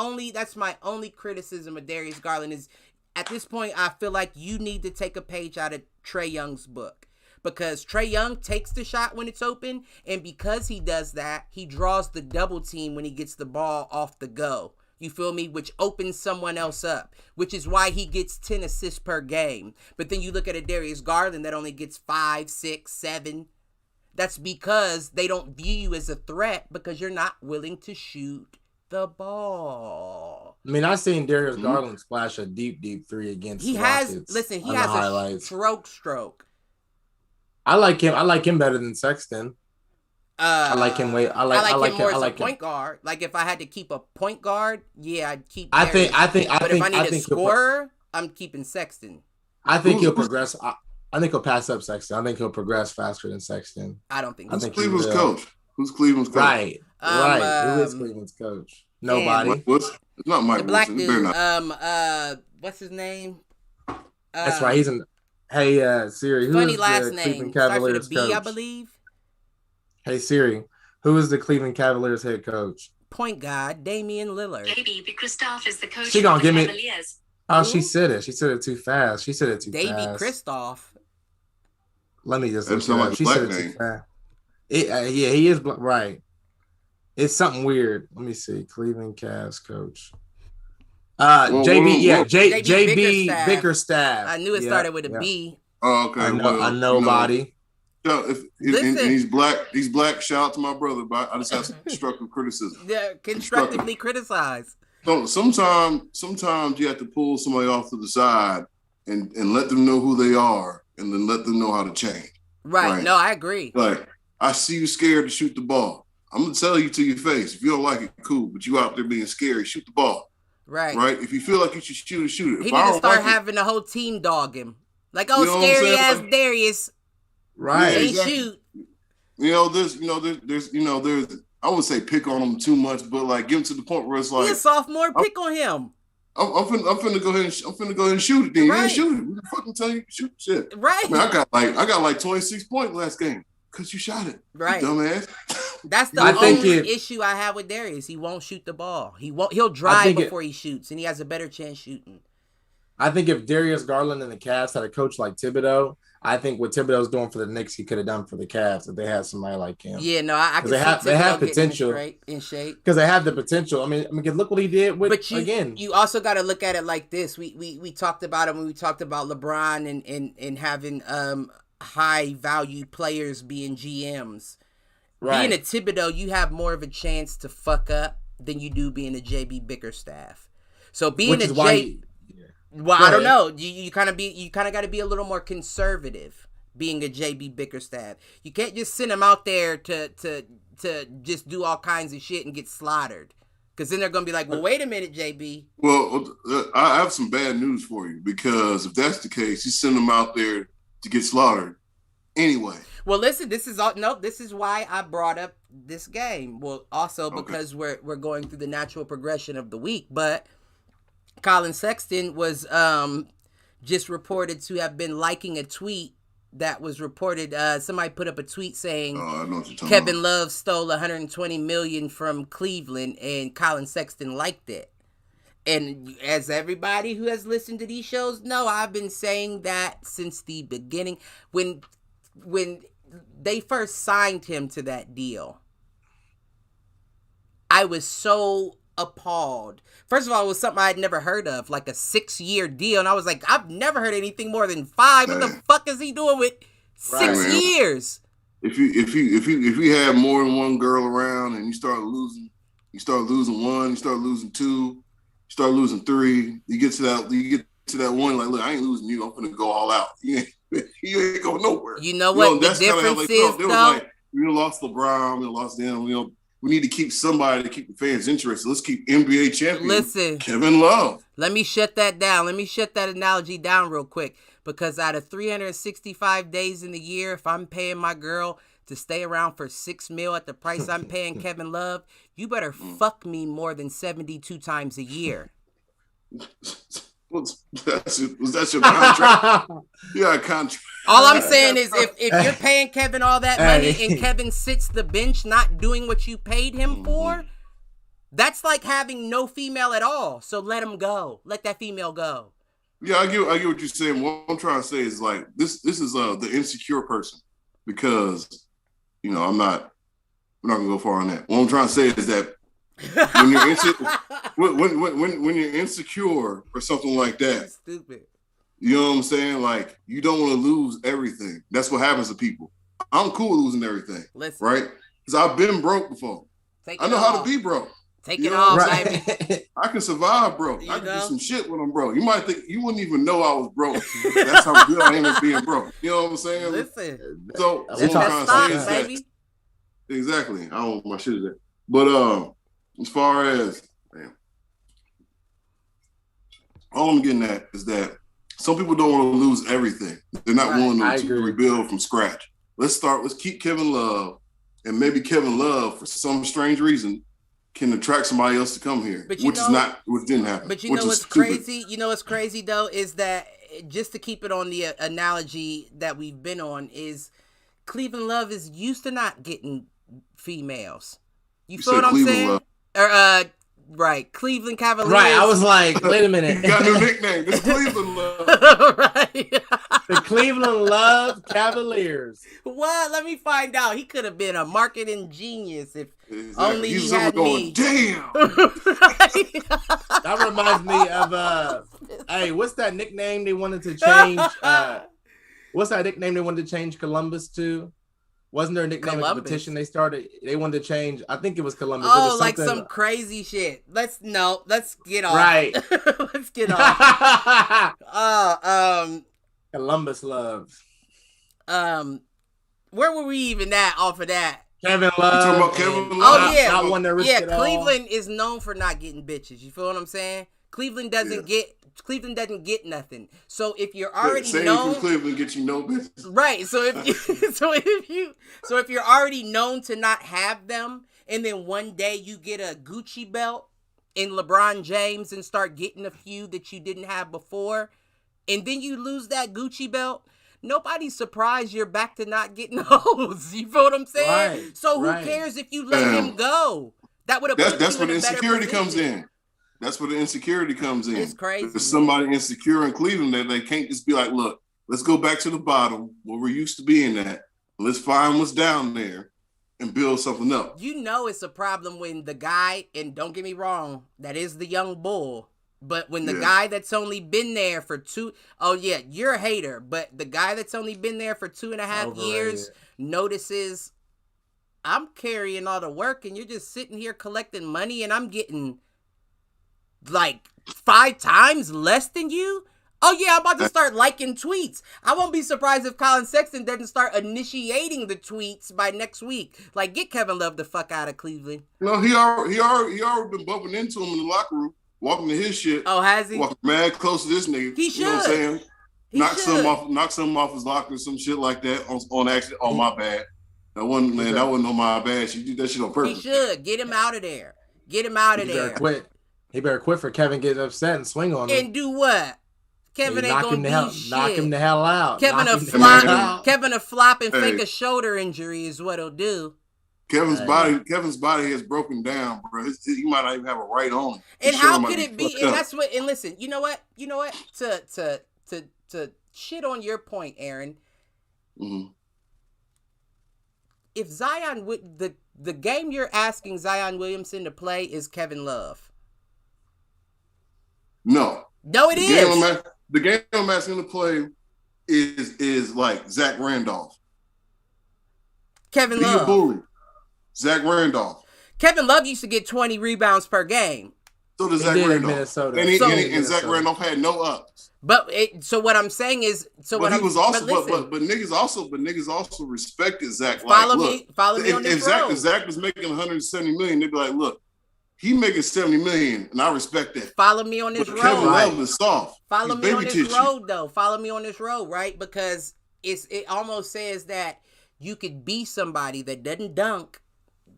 only criticism of Darius Garland is, at this point, I feel like you need to take a page out of Trae Young's book, because Trae Young takes the shot when it's open, and because he does that, he draws the double team when he gets the ball off the go. You feel me? Which opens someone else up, which is why he gets 10 assists per game. But then you look at a Darius Garland that only gets 5, 6, 7. That's because they don't view you as a threat because you're not willing to shoot the ball.
I mean, I've seen Darius Garland splash a deep three against the Rockets.
Listen, he has a stroke.
I like him better than Sexton. I like him more as a
point guard. Like, if I had to keep a point guard, yeah, I'd keep
I
Darius.
think
if I need a scorer, I'm keeping Sexton.
I think he'll progress. I think he'll pass up Sexton. I think he'll progress faster than Sexton.
I don't think.
Who's Cleveland's coach? Who's Cleveland's coach?
Right. Who is Cleveland's coach? Nobody.
It's not Mike
the black
Wilson.
dude. What's his name?
That's right. Hey, Siri, who
Funny
is
last
the
name.
Cleveland
Starts with a
Cavaliers
B, I
coach?
believe.
Hey Siri, who is the Cleveland Cavaliers head coach?
Point guard, Damian Lillard.
JB Bickerstaff is the coach
She
of
gonna
the
give me.
Cavaliers.
Oh,
Who?
she said it. She said it too fast. She said it too
Davy
fast.
Kristoff.
Let me just
That
look it
sound
up.
like a
She said
black
it too
name.
fast. Yeah, he is right. It's something weird. Let me see. Cleveland Cavs coach. JB Bickerstaff.
I knew it started with a B.
Oh, okay.
A nobody.
And he's black. He's black. Shout out to my brother, but I just have some constructive criticism.
Yeah, constructively criticize.
So sometimes you have to pull somebody off to the side and let them know who they are, and then let them know how to change.
Right. No, I agree.
Like, I see you scared to shoot the ball. I'm gonna tell you to your face. If you don't like it, cool. But you out there being scary, shoot the ball.
Right.
Right. If you feel like you should shoot it, shoot it.
He need to start having the whole team dog him. Like, oh, scary ass Darius.
Right.
Ain't shoot.
There's I wouldn't say pick on him too much, but like give him to the point where it's like
He a sophomore, pick on him.
I'm finna go ahead and shoot it. Then you didn't shoot it. We fucking tell you to shoot shit.
Right.
I mean, I got like 26 points last game because you shot it.
Right.
You dumbass.
That's the only issue I have with Darius. He won't shoot the ball. He'll drive before he shoots, and he has a better chance shooting.
I think if Darius Garland and the Cavs had a coach like Thibodeau, I think what Thibodeau's doing for the Knicks, he could have done for the Cavs if they had somebody like him.
Yeah, no, I can see
they have potential
in shape
because they have the potential. I mean, look what he did with.
But
again,
you also got to look at it like this. We talked about it when we talked about LeBron and having high value players being GMs.
Right.
Being a Thibodeau, you have more of a chance to fuck up than you do being a JB Bickerstaff. So being I don't know. You kind of got to be a little more conservative being a JB Bickerstaff. You can't just send him out there to just do all kinds of shit and get slaughtered. Because then they're going to be like, well, wait a minute, JB.
Well, I have some bad news for you, because if that's the case, you send him out there to get slaughtered anyway.
Well, listen, this is why I brought up this game. Well, also because we're going through the natural progression of the week, but Colin Sexton was just reported to have been liking a tweet that was reported. Somebody put up a tweet saying Kevin Love stole $120 million from Cleveland, and Colin Sexton liked it. And as everybody who has listened to these shows know, I've been saying that since the beginning. When they first signed him to that deal, I was so appalled. First of all, it was something I had never heard of, like a 6-year deal, and I was like, I've never heard anything more than 5. What the fuck is he doing with 6 years?
If you have more than one girl around and you start losing one, you start losing 2, you start losing 3, you get to that one, like, look, I ain't losing you, I'm gonna go all out. You ain't going nowhere.
You know what the difference is, though?
Like, we lost LeBron, we lost them, we need to keep somebody to keep the fans interested. Let's keep NBA champion Kevin Love.
Let me shut that down. Let me shut that analogy down real quick. Because out of 365 days in the year, if I'm paying my girl to stay around for $6 million at the price I'm paying Kevin Love, you better fuck me more than 72 times a year.
Was that your contract? Yeah, contract.
All I'm saying is if you're paying Kevin all that money and Kevin sits the bench not doing what you paid him for, that's like having no female at all. So let him go. Let that female go.
Yeah, I get what you're saying. What I'm trying to say is, like, this is the insecure person, because we're not gonna go far on that. What I'm trying to say is that when you're insecure or something like that,
stupid.
You know what I'm saying? Like, you don't want to lose everything. That's what happens to people. I'm cool with losing everything, right? Because I've been broke before. I know how to be broke.
Take it off, baby.
I can survive broke. I can do some shit when I'm broke. You might think, you wouldn't even know I was broke. That's how good I am at being broke. You know what I'm saying?
Listen.
So what I'm trying to say is that, exactly. I don't know what my shit is at. But as far as, all I'm getting at is that some people don't want to lose everything. They're not willing to rebuild from scratch. Let's keep Kevin Love, and maybe Kevin Love, for some strange reason, can attract somebody else to come here, which didn't happen.
But you know what's crazy? You know what's crazy though is that just to keep it on the analogy that we've been on, is Cleveland Love is used to not getting females. You feel what I'm saying? Love. Or right, Cleveland Cavaliers.
Right, I was like, wait a minute.
You got a nickname. It's Cleveland Love.
Right. The Cleveland Love Cavaliers.
What? Let me find out. He could have been a marketing genius if only he had me.
Damn.
That reminds me of hey, what's that nickname they wanted to change? What's that nickname they wanted to change Columbus to? Wasn't there a nickname at the petition they started? They wanted to change. I think it was Columbus.
Oh,
it was
like some crazy shit. Let's get off.
Right.
Let's get off.
Columbus Love.
Where were we even at off of that?
Kevin Love.
About Kevin Love?
Oh yeah,
not one to risk it
Cleveland
all.
is known for not getting bitches. You feel what I'm saying? Cleveland doesn't get nothing. So if you're already known,
Cleveland get you no bitches.
Right. So if you're already known to not have them, and then one day you get a Gucci belt in LeBron James and start getting a few that you didn't have before, and then you lose that Gucci belt, nobody's surprised you're back to not getting hoes. You feel what I'm saying?
Right,
so who cares if you let him go? That would have.
That's where the insecurity comes in. That's where the insecurity comes in.
It's crazy.
There's somebody insecure in Cleveland that they can't just be like, look, let's go back to the bottom where we're used to being at. Let's find what's down there and build something up.
You know it's a problem when the guy, and don't get me wrong, that is the young bull, but when the guy that's only been there for you're a hater, but the guy that's only been there for 2.5 years notices, I'm carrying all the work and you're just sitting here collecting money and I'm getting like 5 times less than you? Oh yeah, I'm about to start liking tweets. I won't be surprised if Colin Sexton doesn't start initiating the tweets by next week. Like, get Kevin Love the fuck out of Cleveland.
No, he already been bumping into him in the locker room, walking to his shit.
Oh, has he?
Walking mad close to this nigga.
He should.
You know what I'm saying? Knock something off his locker, some shit like that on accident. On my bad. That wasn't on my bad. She did that shit on purpose.
He should. Get him out of there. Get him out of there.
Quit. He better quit for Kevin getting upset and swing on him.
And do what? Kevin ain't gonna do shit.
Knock him the hell out.
Kevin a flop and fake a shoulder injury is what he'll do.
Kevin's body has broken down, bro. He might not even have a right on.
And how could it be? And that's what. And listen, you know what? To shit on your point, Aaron.
Mm-hmm.
If Zion would the game you're asking Zion Williamson to play is Kevin Love.
No,
it is.
The game I'm asking him to play is like Zach Randolph.
Kevin
Be
Love.
a bully. Zach Randolph.
Kevin Love used to get 20 rebounds per game.
So does Zach Randolph. And Zach Randolph had no ups.
But so what I'm saying is, but
niggas also respected Zach.
Follow me on this road.
If Zach was making 170 million, they'd be like, look, he making 70 million, and I respect that.
Follow me on this road.
Kevin Love is soft.
Follow me on this road, though. Follow me on this road, right? Because it almost says that you could be somebody that doesn't dunk,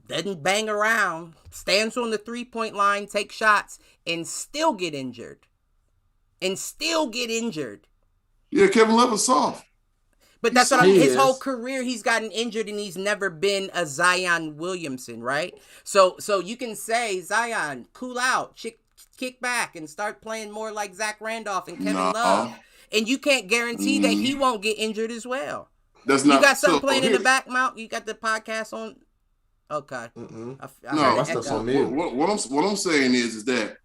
doesn't bang around, stands on the 3-point line, take shots, and still get injured.
Yeah, Kevin Love is soft.
But that's what his whole career, he's gotten injured and he's never been a Zion Williamson, right? So you can say, Zion, cool out, kick back, and start playing more like Zach Randolph and Kevin Love. And you can't guarantee that he won't get injured as well.
That's not.
You got something playing in the back, Mount? You got the podcast on? Okay.
What I'm saying is that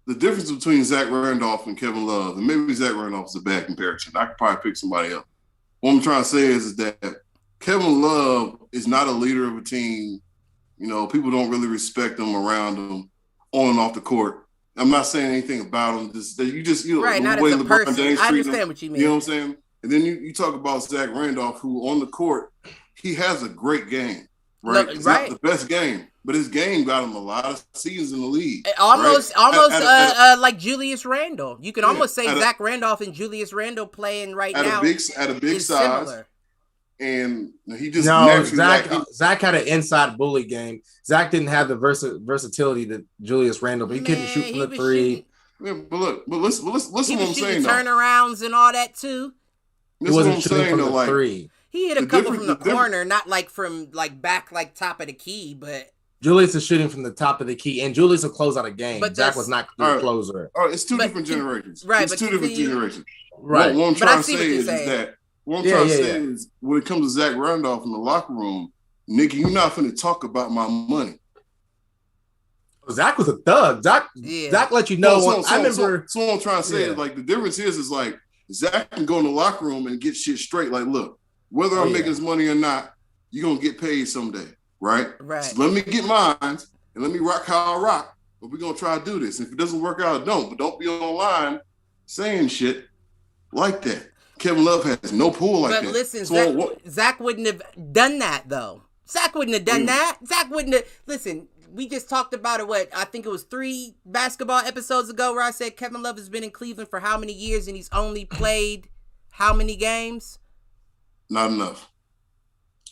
the difference between Zach Randolph and Kevin Love, and maybe Zach Randolph is a bad comparison. I could probably pick somebody else. What I'm trying to say is that Kevin Love is not a leader of a team. You know, people don't really respect him around him on and off the court. I'm not saying anything about him.
Right, not as a person. I understand what you mean.
You know what I'm saying? And then you talk about Zach Randolph, who on the court, he has a great game. Right? It's not the best game, but his game got him a lot of seasons in the league.
Almost like Julius Randle. You can almost say Zach Randolph and Julius Randle playing right now
at a big size. Similar. And he just
Zach had an inside bully game. Zach didn't have the versatility that Julius Randle, but he couldn't shoot from the three.
Yeah, but listen what I'm saying.
Turnarounds and all that too.
He wasn't shooting from the three.
He hit a couple from the corner, not like from like back, like top of the key, but
Julius is shooting from the top of the key, and Julius will close out a game. But Zach was not the closer.
All right, it's two different generations.
Right,
it's two different generations.
Right.
What I'm trying to say is that when it comes to Zach Randolph in the locker room, nigga, you're not finna talk about my money.
Zach was a thug. Zach let you know. I remember.
So what I'm trying to say is like the difference is like Zach can go in the locker room and get shit straight. Like, look, whether I'm making this money or not, you're gonna get paid someday. Right. So let me get mine and let me rock how I rock. But we're gonna try to do this. If it doesn't work out, don't. But don't be online saying shit like that. Kevin Love has no pull like that.
But listen, Zach wouldn't have done that though. Zach wouldn't have done that. Zach wouldn't have. Listen, we just talked about it. I think it was 3 basketball episodes ago where I said Kevin Love has been in Cleveland for how many years and he's only played how many games?
Not enough.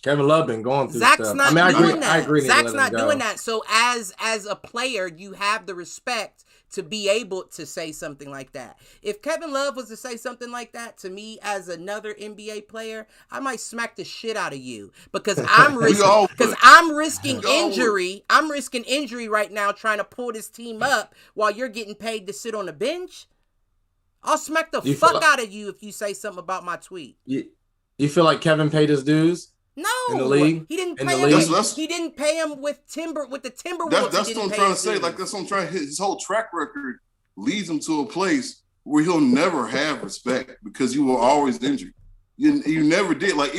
Kevin Love been going through
Zach's
stuff.
not doing that.
I agree.
Zach's not doing that. So as a player, you have the respect to be able to say something like that. If Kevin Love was to say something like that to me as another NBA player, I might smack the shit out of you because I'm risking injury. I'm risking injury right now trying to pull this team up while you're getting paid to sit on the bench. I'll smack the fuck out of you if you say something about my tweet.
You feel like Kevin paid his dues?
No,
in the league?
He didn't pay him. He didn't pay him with the Timberwolves.
That's what I'm trying to say. Like that's what I'm trying to hit. His whole track record leads him to a place where he'll never have respect because you were always injured. You never did. Like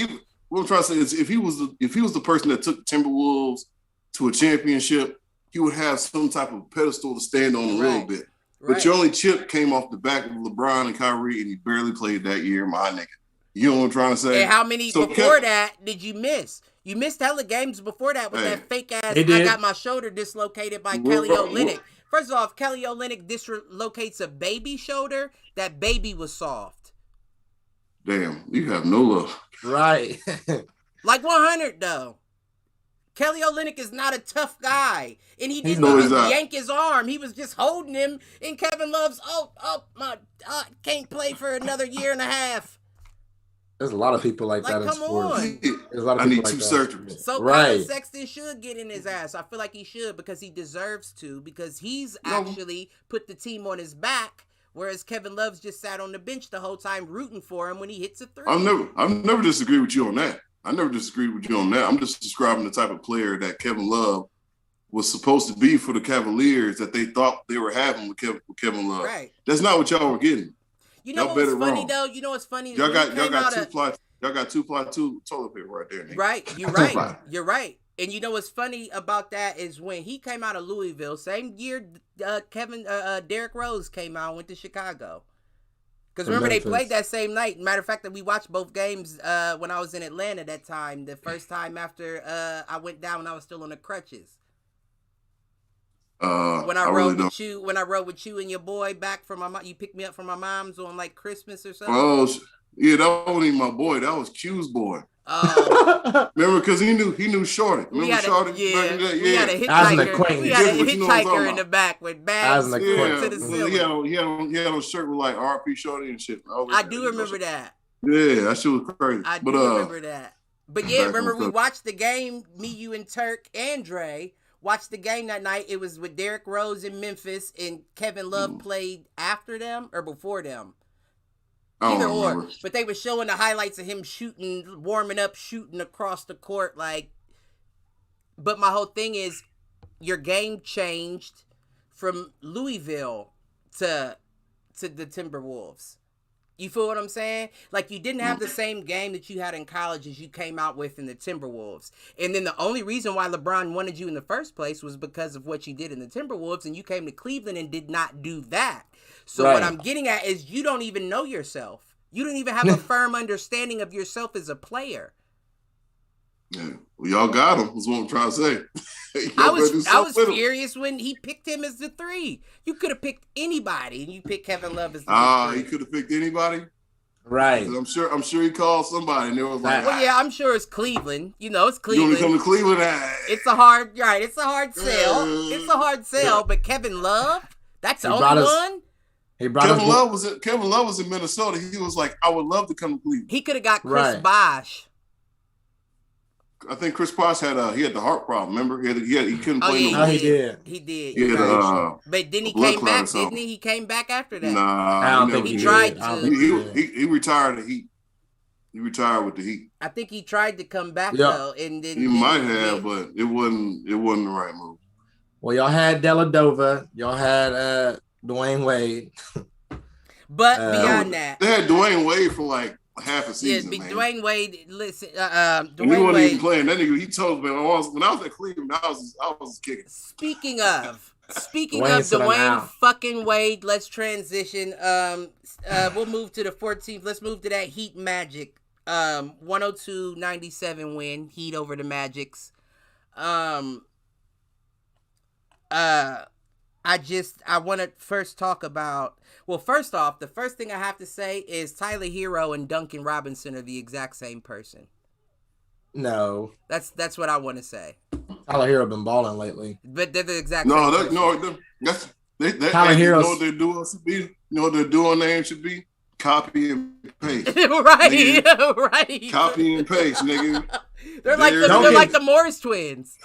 what I'm trying to say is if he was the person that took the Timberwolves to a championship, he would have some type of pedestal to stand on a little bit. But your only chip came off the back of LeBron and Kyrie, and he barely played that year, my nigga. You know what I'm trying to say?
And how many before that did you miss? You missed hella games before that with that fake ass. I got my shoulder dislocated by Kelly Olynyk. First off, Kelly Olynyk dislocates a baby shoulder. That baby was soft.
Damn, you have no love.
Right.
Like 100 though. Kelly Olynyk is not a tough guy, and he didn't even yank his arm. He was just holding him. And Kevin Love's can't play for another year and a half.
There's a lot of people like that in sports. There's a lot of
I
people
need 2 surgeries.
So Colin Sexton should get in his ass. I feel like he should because he deserves to because he's actually put the team on his back, whereas Kevin Love's just sat on the bench the whole time rooting for him when he hits a 3.
I've never disagreed with you on that. I'm just describing the type of player that Kevin Love was supposed to be for the Cavaliers that they thought they were having with Kevin Love.
Right.
That's not what y'all were getting.
You know what's funny though? You know what's funny?
Y'all got 2-ply toilet paper right there. Nigga.
Right. You're right. You're right. And you know what's funny about that is when he came out of Louisville, same year Derrick Rose came out and went to Chicago. Because remember, they played that same night. Matter of fact, that we watched both games when I was in Atlanta that time. The first time after I went down when I was still on the crutches. When I rode with you and your boy back from my mom, you picked me up from my mom's on like Christmas or something.
Oh yeah, that wasn't even my boy. That was Q's boy. Oh, remember because he knew Shorty. Remember Shorty back in the day?
We had a hitchhiker in the back with bags to the ceiling.
He had on a shirt with like RP Shorty and shit.
I do remember that.
Yeah, that shit was crazy.
I do remember that. But yeah, remember we watched the game. Me, you, and Turk and Dre watched the game that night. It was with Derrick Rose in Memphis, and Kevin Love played after them or before them. Either or. But they were showing the highlights of him warming up, shooting across the court. But my whole thing is, your game changed from Louisville to the Timberwolves. You feel what I'm saying? Like, you didn't have the same game that you had in college as you came out with in the Timberwolves. And then the only reason why LeBron wanted you in the first place was because of what you did in the Timberwolves, and you came to Cleveland and did not do that. So what I'm getting at is you don't even know yourself. You don't even have a firm understanding of yourself as a player.
Yeah, well, y'all got him. That's what I'm trying to say.
I was furious when he picked him as the 3. You could have picked anybody, and you picked Kevin Love as the 3.
He could have picked anybody.
Right.
I'm sure he called somebody, and they was like,
"Well, yeah, I'm sure it's Cleveland. You know, it's Cleveland.
You want to come to Cleveland?
It's a hard sell. It's a hard sell. But Kevin Love, that's the only one.
Kevin Love was in Minnesota. He was like, I would love to come to Cleveland.
He could have got Chris Bosh.
I think Chris Bosh had the heart problem. Remember, he couldn't play.
He did. But then he came back, didn't he? He came back after that.
Nah,
I don't think
he tried to.
He retired the Heat. He retired with the Heat.
I think he tried to come back though, and then
he might have, but it wasn't the right move.
Well, y'all had Deladova, y'all had Dwayne Wade,
but beyond that,
they had Dwayne Wade for like half a season.
Yeah, Dwayne Wade. Listen,
Dwayne he wasn't even playing. That nigga, he told me when I was at Cleveland, I was kicking.
Speaking of Dwayne fucking Wade, let's transition. We'll move to the 14th. Let's move to that Heat Magic. 102-97 win. Heat over the Magics. I want to first talk about. Well, first off, the first thing I have to say is Tyler Hero and Duncan Robinson are the exact same person.
No,
that's
what I want to say.
Tyler Hero been balling lately,
but they're the exact same person.
Tyler Hero.
You know what their duo should be? You know what their duo name should be? Copy and paste.
Right.
Copy and paste, nigga.
They're like the Morris twins.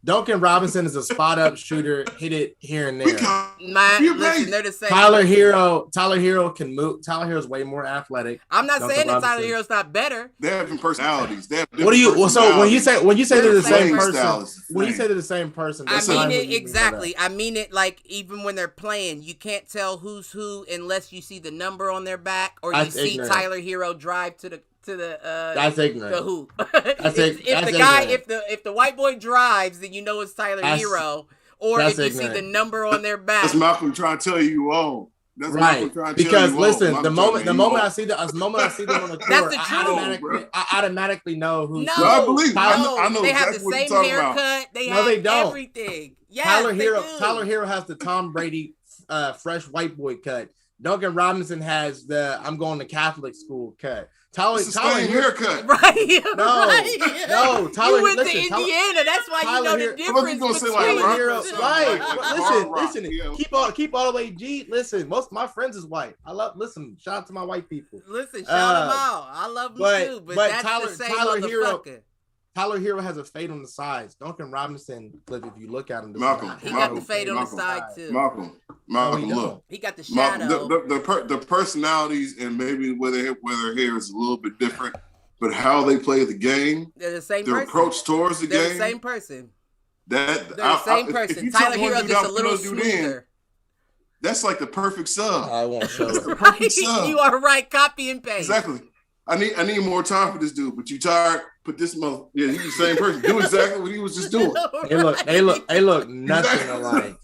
Duncan
Robinson is a spot up shooter, hit it here and there.
Listen, they're the same.
Tyler Hero can move. Tyler Hero's way more athletic.
I'm not saying that Tyler Hero's not better.
They have different personalities.
What do you? So when you say they're the same person, when you say they're the same person,
I mean it exactly. I mean it like even when they're playing, you can't tell who's who unless you see the number on their back or you see Tyler Hero drive to the
that's ignorant.
The hoop. If the white boy drives, then you know it's Tyler Hero. Or if you see the number on their back.
That's Malcolm trying to tell you all. That's
right. Because listen, the moment I see them on the court, I automatically know who's.
No, I believe. I know
they have the same haircut. They have everything. Yes,
Tyler Hero has the Tom Brady fresh white boy cut. Duncan Robinson has the I'm going to Catholic school cut. Tyler
haircut.
Right.
No. Tyler,
you went to Indiana. That's why you know the difference between
Tyler Hero. Right. Listen. Keep all the way G. Listen, most of my friends is white. Shout out to my white people.
Listen, shout them out. I love them too. But that's the same motherfucker.
Tyler Hero has a fade on the sides. Duncan Robinson, if you look at him,
he got the fade on the side too.
Malcolm, look.
He got the shadow.
The personalities and maybe where their hair is a little bit different, but how they play the game,
they're the same.
Their approach towards the game,
they're the same person.
They're the same
person. Tyler Hero just a little smoother.
That's like the perfect sub.
I won't show it.
The perfect sub.
You are right. Copy and paste.
Exactly. I need more time for this dude, but you tired. Put this mother. Yeah, he's the same person. Do exactly what he was just doing.
They look nothing alike.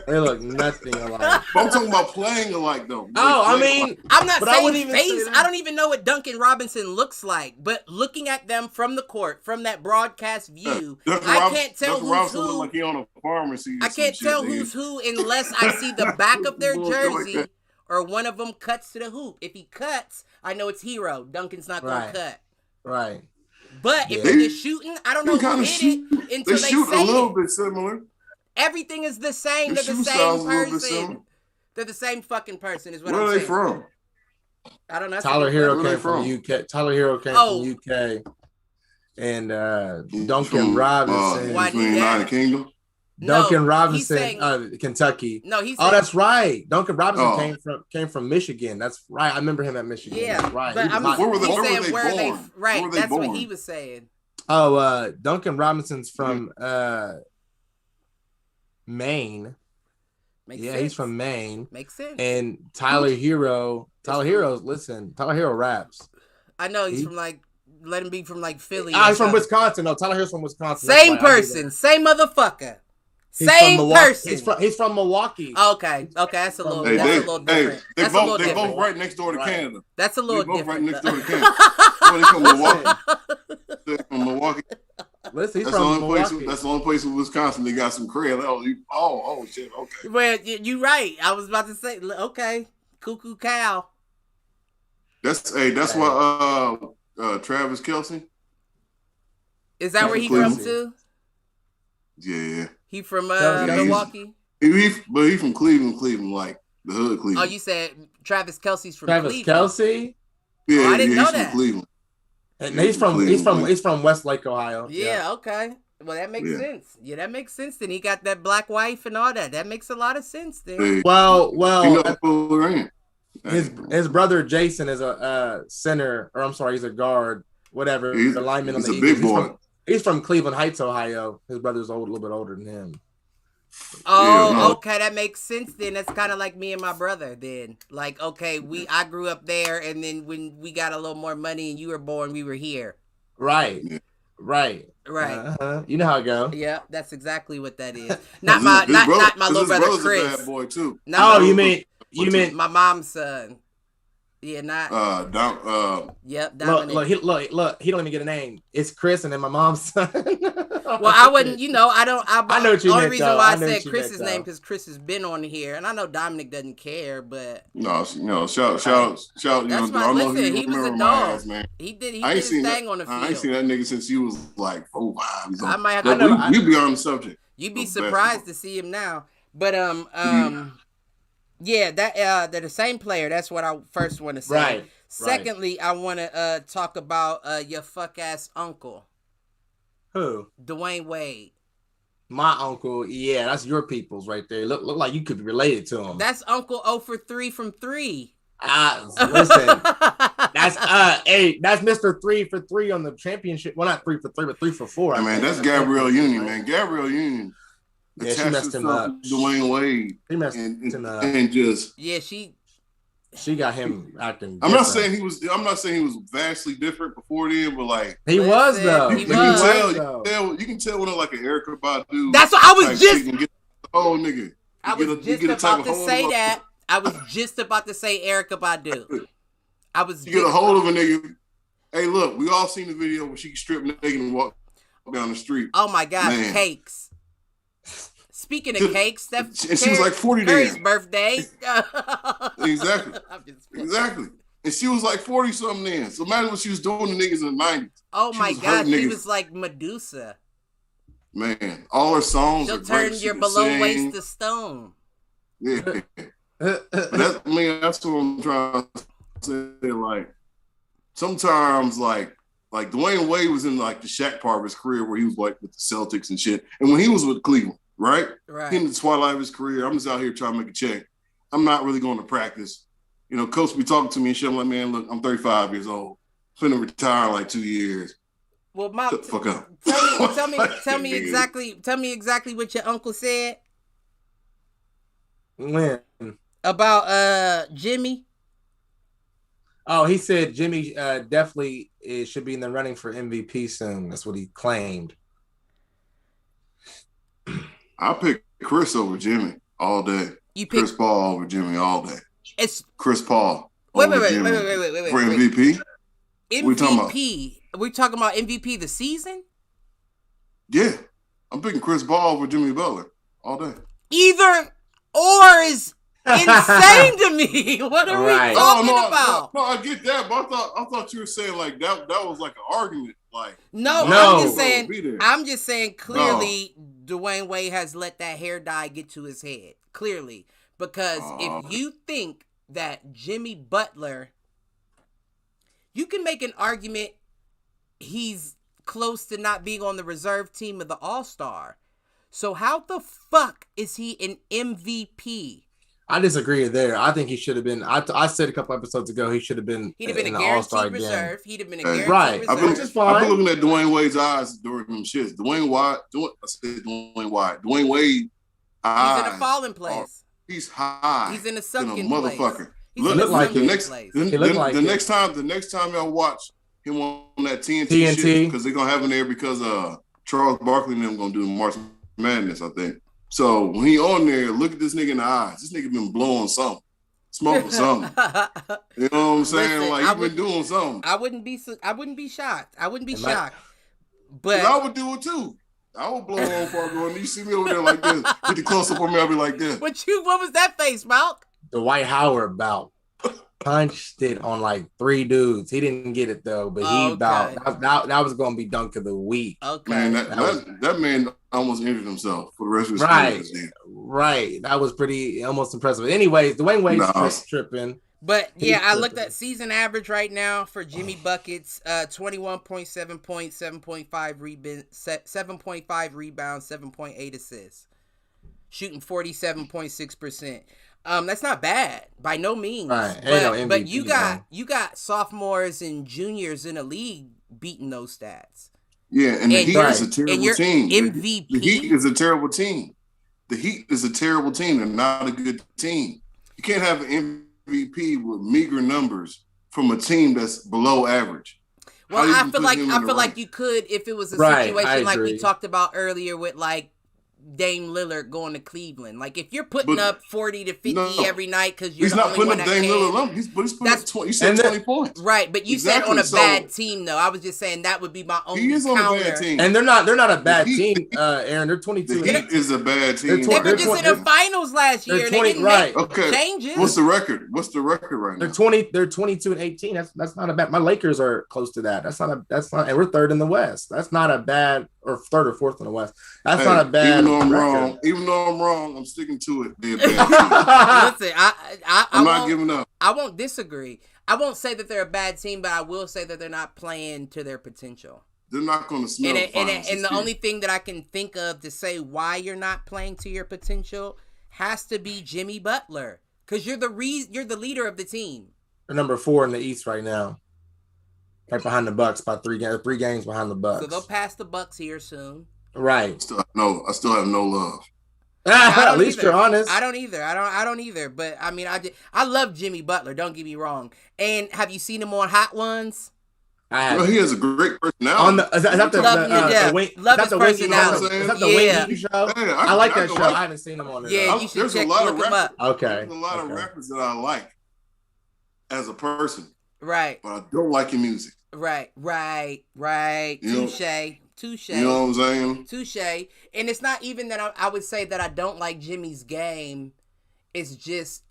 They look nothing alike.
But I'm talking about playing alike though.
I'm not saying face. I don't even know what Duncan Robinson looks like. But looking at them from the court, from that broadcast view, I can't tell who's who.
Like he on a pharmacy.
I can't tell who's who unless I see the back of their jersey or one of them cuts to the hoop. If he cuts, I know it's Hero. Duncan's not going to cut.
Right.
But if they're shooting, I don't know who hit it until they
shoot
say
a little bit similar.
Everything is the same. They're the same person. They're the same fucking person is what I'm saying.
Where are they from?
I don't know.
Tyler Hero came from UK. Tyler Hero came from UK. And Duncan Robinson.
United Kingdom?
Duncan Robinson, Kentucky.
No, he's.
That's right. Duncan Robinson came from Michigan. That's right. I remember him at Michigan.
Yeah,
that's right.
But
where were they born?
Right. That's what he was saying.
Oh, Duncan Robinson's from Maine.
Makes sense.
He's from Maine.
Makes sense.
And Tyler Hero raps.
I know he's from let him be from Philly.
He's from Wisconsin. No, Tyler Hero's from Wisconsin.
Same person, same motherfucker. Same person.
He's from Milwaukee.
Okay, that's a little different.
They both right next door to Canada.
That's a little different.
Right next door to Canada. They from Milwaukee. They're from Milwaukee.
Listen, that's
the only place in Wisconsin they got some cred. Oh shit. Okay.
Well, you're right. I was about to say, okay, cuckoo cow.
That's why Travis Kelce.
Is that where he from too?
Yeah.
He from Milwaukee?
He from Cleveland, like the hood Cleveland.
Oh, you said Travis Kelce's from
Travis
Cleveland.
Kelce?
Yeah,
I didn't know
he's
that.
from Cleveland.
And he's from Westlake, Ohio.
Yeah, okay. Well, that makes sense. Yeah, that makes sense. Then he got that black wife and all that. That makes a lot of sense then.
Hey,
well, his brother Jason is a center, or I'm sorry, he's a guard, whatever.
He's
the lineman on the
a
Eagles.
big boy.
He's from Cleveland Heights, Ohio. His brother's a little bit older than him.
Oh, okay, that makes sense then. That's kind of like me and my brother then. Like, okay, I grew up there, and then when we got a little more money and you were born, we were here.
Right.
Yeah.
Right.
You know how it goes.
Yeah, that's exactly what that is. Not my little brother Chris.
A bad boy too.
You mean
my mom's son? Yeah, not. Yep.
Dominic. Look. He don't even get a name. It's Chris, and then my mom's son.
Well, I wouldn't. I don't. I know what you meant. The only reason why I said Chris's name because Chris has been on here, and I know Dominic doesn't care, but
no, shout. That's
why. Listen, he was a dog. Ass, man. He did his thing on the field.
I ain't seen that nigga since he was like 4, 5.
I might have to.
You be on the subject.
You'd be surprised to see him now, but yeah, they're the same player. That's what I first want to say.
Right.
Secondly, I want to talk about your fuck ass uncle.
Who?
Dwayne Wade.
My uncle, yeah, that's your people's right there. Look like you could be related to him.
That's Uncle 0 for 3 from 3.
Listen, that's Mr. 3 for 3 on the championship. Well, not 3 for 3, but 3 for 4.
Man, that's Gabrielle Union, man. Gabrielle Union.
Yeah, she messed him up.
Dwayne Wade.
She messed him up.
And just
she got him acting.
I'm not saying he was vastly different before then, but like
he was though.
You can tell when like an Erykah Badu.
That's what I was just.
Oh nigga.
I was just about to say that. I was just about to say Erykah Badu.
You get a hold of a nigga. Hey, look, we all seen the video where she stripped naked and walked down the street.
Oh my God, man. Cakes. Speaking of cakes,
and she was like 40 days.
Birthday.
Exactly. And she was like 40 something then. So imagine what she was doing to niggas in the 90s.
Oh my God, she was like Medusa.
Man, all her songs.
She'll turn your below waist to stone.
Yeah. But that's what I'm trying to say. Like sometimes, like Dwayne Wade was in like the Shaq part of his career where he was like with the Celtics and shit, and when he was with Cleveland, right? In the twilight of his career, I'm just out here trying to make a check. I'm not really going to practice. Coach be talking to me and shit. I'm like, man, look, I'm 35 years old. Finna retire in like 2 years.
Well, Mom,
shut the fuck up.
Tell me exactly what your uncle said.
When?
About Jimmy.
Oh, he said Jimmy definitely should be in the running for MVP soon. That's what he claimed.
I pick Chris over Jimmy all day. Chris Paul over Jimmy all day. It's Chris Paul.
Wait.
For MVP?
MVP. We're talking about MVP the season?
Yeah. I'm picking Chris Paul over Jimmy Butler all day.
Either or is insane to me. What are we talking about?
No, I get that, but I thought you were saying like that was like an argument. Like
no. I'm just saying clearly Dwayne Wade has let that hair dye get to his head. Clearly. Because if you think that Jimmy Butler, you can make an argument he's close to not being on the reserve team of the All-Star. So how the fuck is he an MVP?
I disagree there. I think he should have been. I said a couple episodes ago he should have been.
He'd have been a guaranteed reserve. He'd have been a guaranteed reserve.
I've been looking at Dwayne Wade's eyes during them shits. Dwayne Wade eyes.
He's in a falling place.
He's high.
He's in a sunken
motherfucker.
Look like
the next time y'all watch him on that TNT shit, because they're gonna have him there because Charles Barkley and them gonna do March Madness, I think. So when he on there, look at this nigga in the eyes. This nigga been blowing something, smoking something. You know what I'm saying? Listen, like he been doing something.
I wouldn't be shocked. But
I would do it too. I would blow on Fargo, and you see me over there like this. Get the close up on me, I'll be like this.
What was that face, Malk?
The Dwight Howard bout. punched it on like 3 dudes. He didn't get it though, but that was going to be dunk of the week.
Okay,
man, that man almost injured himself for the rest of his
career. Right, that was pretty almost impressive. Anyways, Dwayne Wade's tripping.
But yeah, I looked at season average right now for Jimmy Buckets, 21.7 points, 7.5 rebounds, 7.8 assists, shooting 47.6%. That's not bad by no means.
Right.
But you got sophomores and juniors in the league beating those stats.
Yeah, and the Heat is a terrible team.
MVP.
The Heat is a terrible team. The Heat is a terrible team. They're not a good team. You can't have an MVP with meager numbers from a team that's below average.
Well, I feel like you could if it was a situation like we talked about earlier with like Dame Lillard going to Cleveland. Like if you're putting up 40 to 50 every night because you're the only one that can. He's not putting up Dame Lillard. He's putting up 20. You said 20 points. Right, but you said on a bad team though. I was just saying that would be my only counter. He is on a bad team.
And they're not a bad team, Aaron. They're 22.
The Heat is a bad team.
They were just in the finals last year. They didn't make changes.
What's the record? What's the record right now?
They're 22 and 18. That's not a bad. My Lakers are close to that. That's not. And we're third in the West. That's not a bad, or third or fourth in the West. That's not a bad.
Even though I'm wrong, I'm sticking to it.
Listen, I'm not giving up. I won't disagree. I won't say that they're a bad team, but I will say that they're not playing to their potential.
They're not going to smell
and the only thing that I can think of to say why you're not playing to your potential has to be Jimmy Butler, because you're the leader of the team.
They're number 4 in the East right now, right behind the Bucks by 3 games behind the Bucks.
So they'll pass the Bucks here soon.
Right.
I still have no love.
At least you're honest.
I don't either. But I mean, I love Jimmy Butler. Don't get me wrong. And have you seen him on Hot Ones?
Well, he has a great personality.
Is that the Wayne show? Hey, I like that show. I haven't seen him on it.
Yeah, you should look him up.
Okay.
There's a lot of rappers that I like as a person.
Right.
But I don't like your music.
Right. Touche.
You know what I'm saying?
Touche. And it's not even that I would say that I don't like Jimmy's game. It's just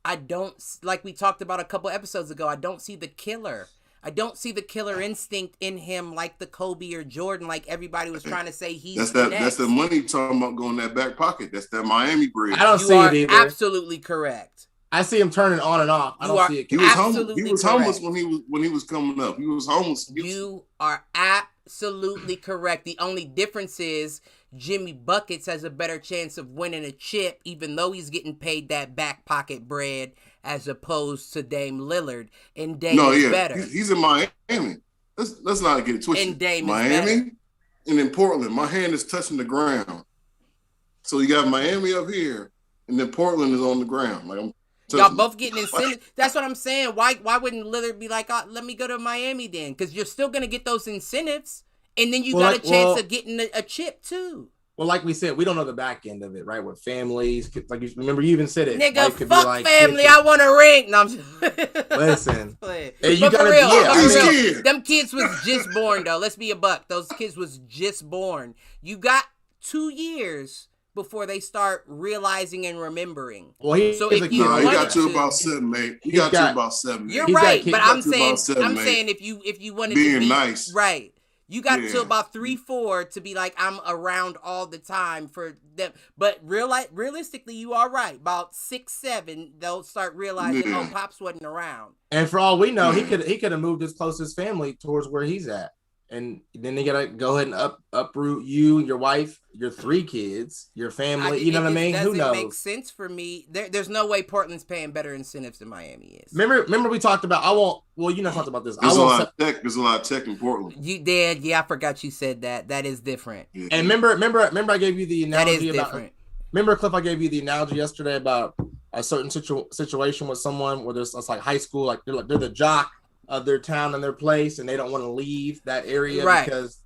I don't, like we talked about a couple episodes ago, I don't see the killer. I don't see the killer instinct in him like the Kobe or Jordan, like everybody was trying to say he's
That's the money talking about going in that back pocket. That's that Miami bread.
I don't see it either.
Absolutely correct.
I see him turning on and off. I don't see it.
He was homeless when he was coming up. He was homeless.
You are absolutely correct. The only difference is Jimmy Buckets has a better chance of winning a chip, even though he's getting paid that back pocket bread, as opposed to Dame Lillard. And Dame is better.
He's in Miami. Let's not get it twisted.
And Dame
Miami
is better.
And in Portland, my hand is touching the ground. So you got Miami up here, and then Portland is on the ground. Like
y'all both getting incentives. That's what I'm saying. Why wouldn't Lillard be like, let me go to Miami then? Because you're still going to get those incentives. And then you got a chance of getting a chip too.
Well, like we said, we don't know the back end of it, right? With families. Like remember, you even said it.
Nigga, fuck family. I want a ring. No, I'm just...
Listen.
Hey, but for real, them kids was just born, though. Let's be a buck. Those kids was just born. You got 2 years before they start realizing and remembering.
Well,
he got to about 7, mate. He got to about 7.
You're right, but I'm saying if you wanted to be
nice,
right. You got to about 3, 4 to be like, I'm around all the time for them. But realistically, you are right. About 6, 7, they'll start realizing, oh, Pops wasn't around.
And for all we know, he could have moved his closest family towards where he's at. And then they gotta go ahead and uproot you, your wife, your 3 kids, your family. You know what I mean? Who knows?
It makes sense for me. There's no way Portland's paying better incentives than Miami is.
Remember we talked about. You not talked about this.
There's a lot of tech in Portland.
You did, yeah. I forgot you said that. That is different.
Yeah. And remember, I gave you the analogy
about. Different.
Remember, Cliff, I gave you the analogy yesterday about a certain situation with someone where it's like high school, like they're the jock of their town and their place, and they don't want to leave that area, right? Because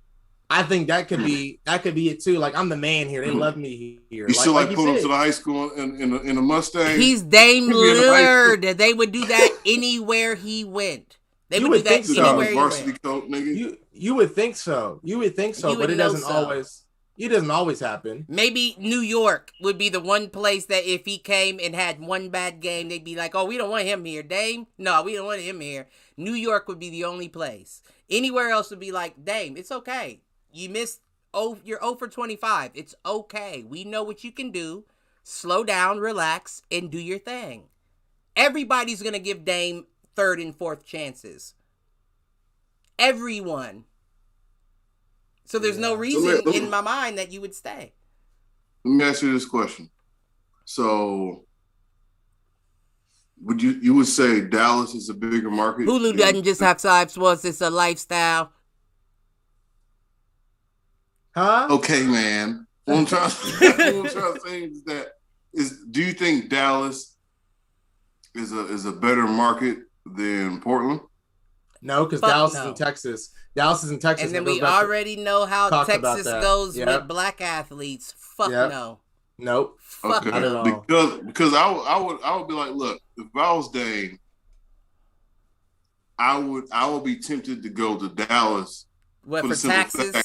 I think that could be it too. Like, I'm the man here; they love me here.
You still like pull up to the high school in a Mustang?
He's Dame Lillard. They would do that anywhere he went. They would do that anywhere he went.
Coat, nigga.
You would think so. But it doesn't always. It doesn't always happen.
Maybe New York would be the one place that if he came and had one bad game, they'd be like, oh, we don't want him here. Dame? No, we don't want him here. New York would be the only place. Anywhere else would be like, Dame, it's okay. You missed, you're 0 for 25. It's okay. We know what you can do. Slow down, relax, and do your thing. Everybody's going to give Dame third and fourth chances. Everyone. So there's no reason in my mind that you would stay.
Let me ask you this question. So you would say Dallas is a bigger market?
Hulu doesn't just have side sports, it's a lifestyle.
Huh?
Okay, man. What I'm trying to say is do you think Dallas is a better market than Portland?
No, because Dallas is in Texas. Dallas is in Texas.
And then we already know how Texas goes with black athletes. Fuck no.
Nope.
Fuck no.
Because I would be like, look, if I was Dame, I would be tempted to go to Dallas.
What, for taxes?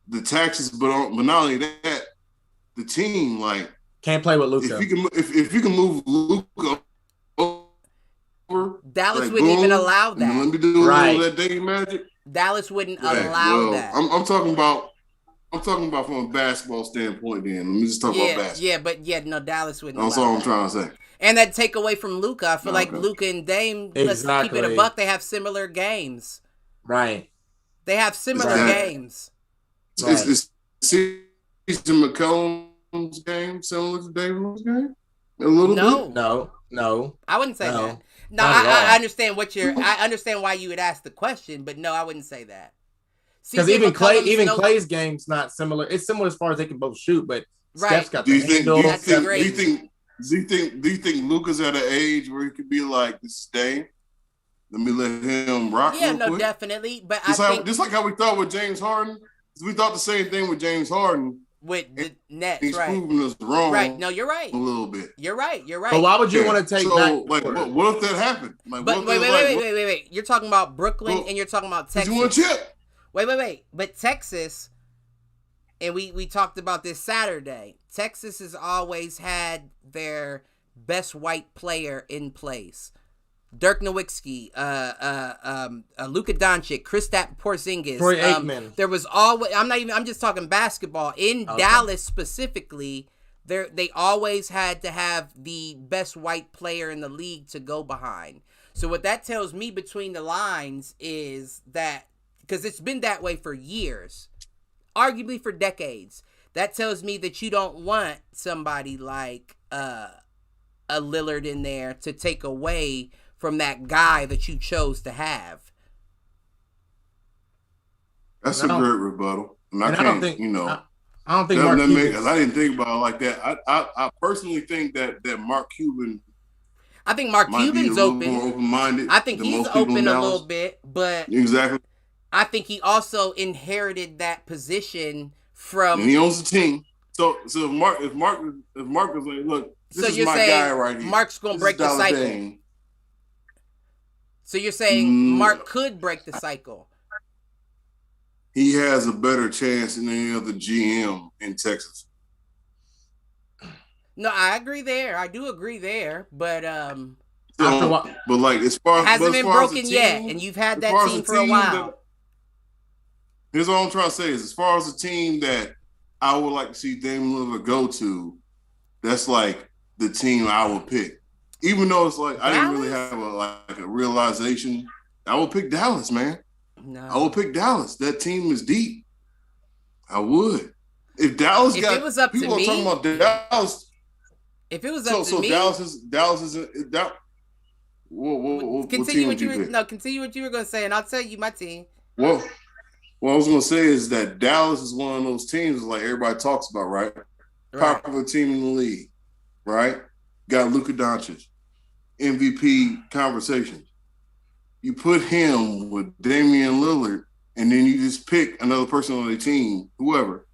The taxes, but not only that, the team
can't play with Luka.
If you can move Luka over,
Dallas wouldn't even allow that.
Let me do that Dame magic.
Dallas wouldn't allow that.
I'm talking about from a basketball standpoint. Then let me just talk about basketball.
No, Dallas wouldn't.
That's all I'm trying to say.
And that take away from Luka. I feel like Luka and Dame. Let's keep it a buck. They have similar games.
Right.
They have similar games.
Right. Is CJ McCollum's game similar to Dame's game? A little bit.
No.
I wouldn't say that. No, I understand I understand why you would ask the question, but no, I wouldn't say that.
Because even Clay's game's not similar. It's similar as far as they can both shoot, but Steph's got
do you think Luka's at an age where he could be like, this is Dame? Let me let him rock.
Yeah, no, definitely. But
just like how we thought with James Harden. We thought the same thing with James Harden.
With the Nets,
he's proving us wrong.
Right. No, you're right.
A little bit.
You're right.
But why would you want to take back?
What if that happened?
Wait. You're talking about Brooklyn and you're talking about Texas.
You want a chip?
Wait. But Texas, and we talked about this Saturday. Texas has always had their best white player in place. Dirk Nowitzki, Luka Doncic, Kristaps Porzingis,
Troy Aikman.
There was always. I'm just talking basketball in Dallas specifically. They always had to have the best white player in the league to go behind. So what that tells me between the lines is that, because it's been that way for years, arguably for decades, that tells me that you don't want somebody like a Lillard in there to take away from that guy that you chose to have.
That's a great rebuttal. And I don't think
Mark Cuban.
I didn't think about it like that. I personally think that Mark Cuban.
I think Mark Cuban's open.
More open-minded.
I think he's open a little bit, but
exactly.
I think he also inherited that position from.
And he owns the team. So if Mark is like, look, this is my guy right here.
Mark's gonna break the cycle. Dane. So you're saying Mark could break the cycle?
He has a better chance than any other GM in Texas.
No, I agree there. I do agree there, but
but like as far
it hasn't been broken yet, and you've had that team for a while.
Here's what I'm trying to say: is as far as the team that I would like to see Damian Lillard go to, that's like the team I would pick. Even though it's like Dallas? I didn't really have a realization, I would pick Dallas, man.
No.
I would pick Dallas. That team is deep. I would. If Dallas got,
it was up
people
to me,
are talking about Dallas.
If it was up to me,
Dallas is that.
Continue what you were continue what you were going to say, and I'll tell you my team.
Well, what I was going to say is that Dallas is one of those teams like everybody talks about, right? Popular team in the league, right? Got Luka Doncic, MVP conversations. You put him with Damian Lillard, and then you just pick another person on the team, whoever.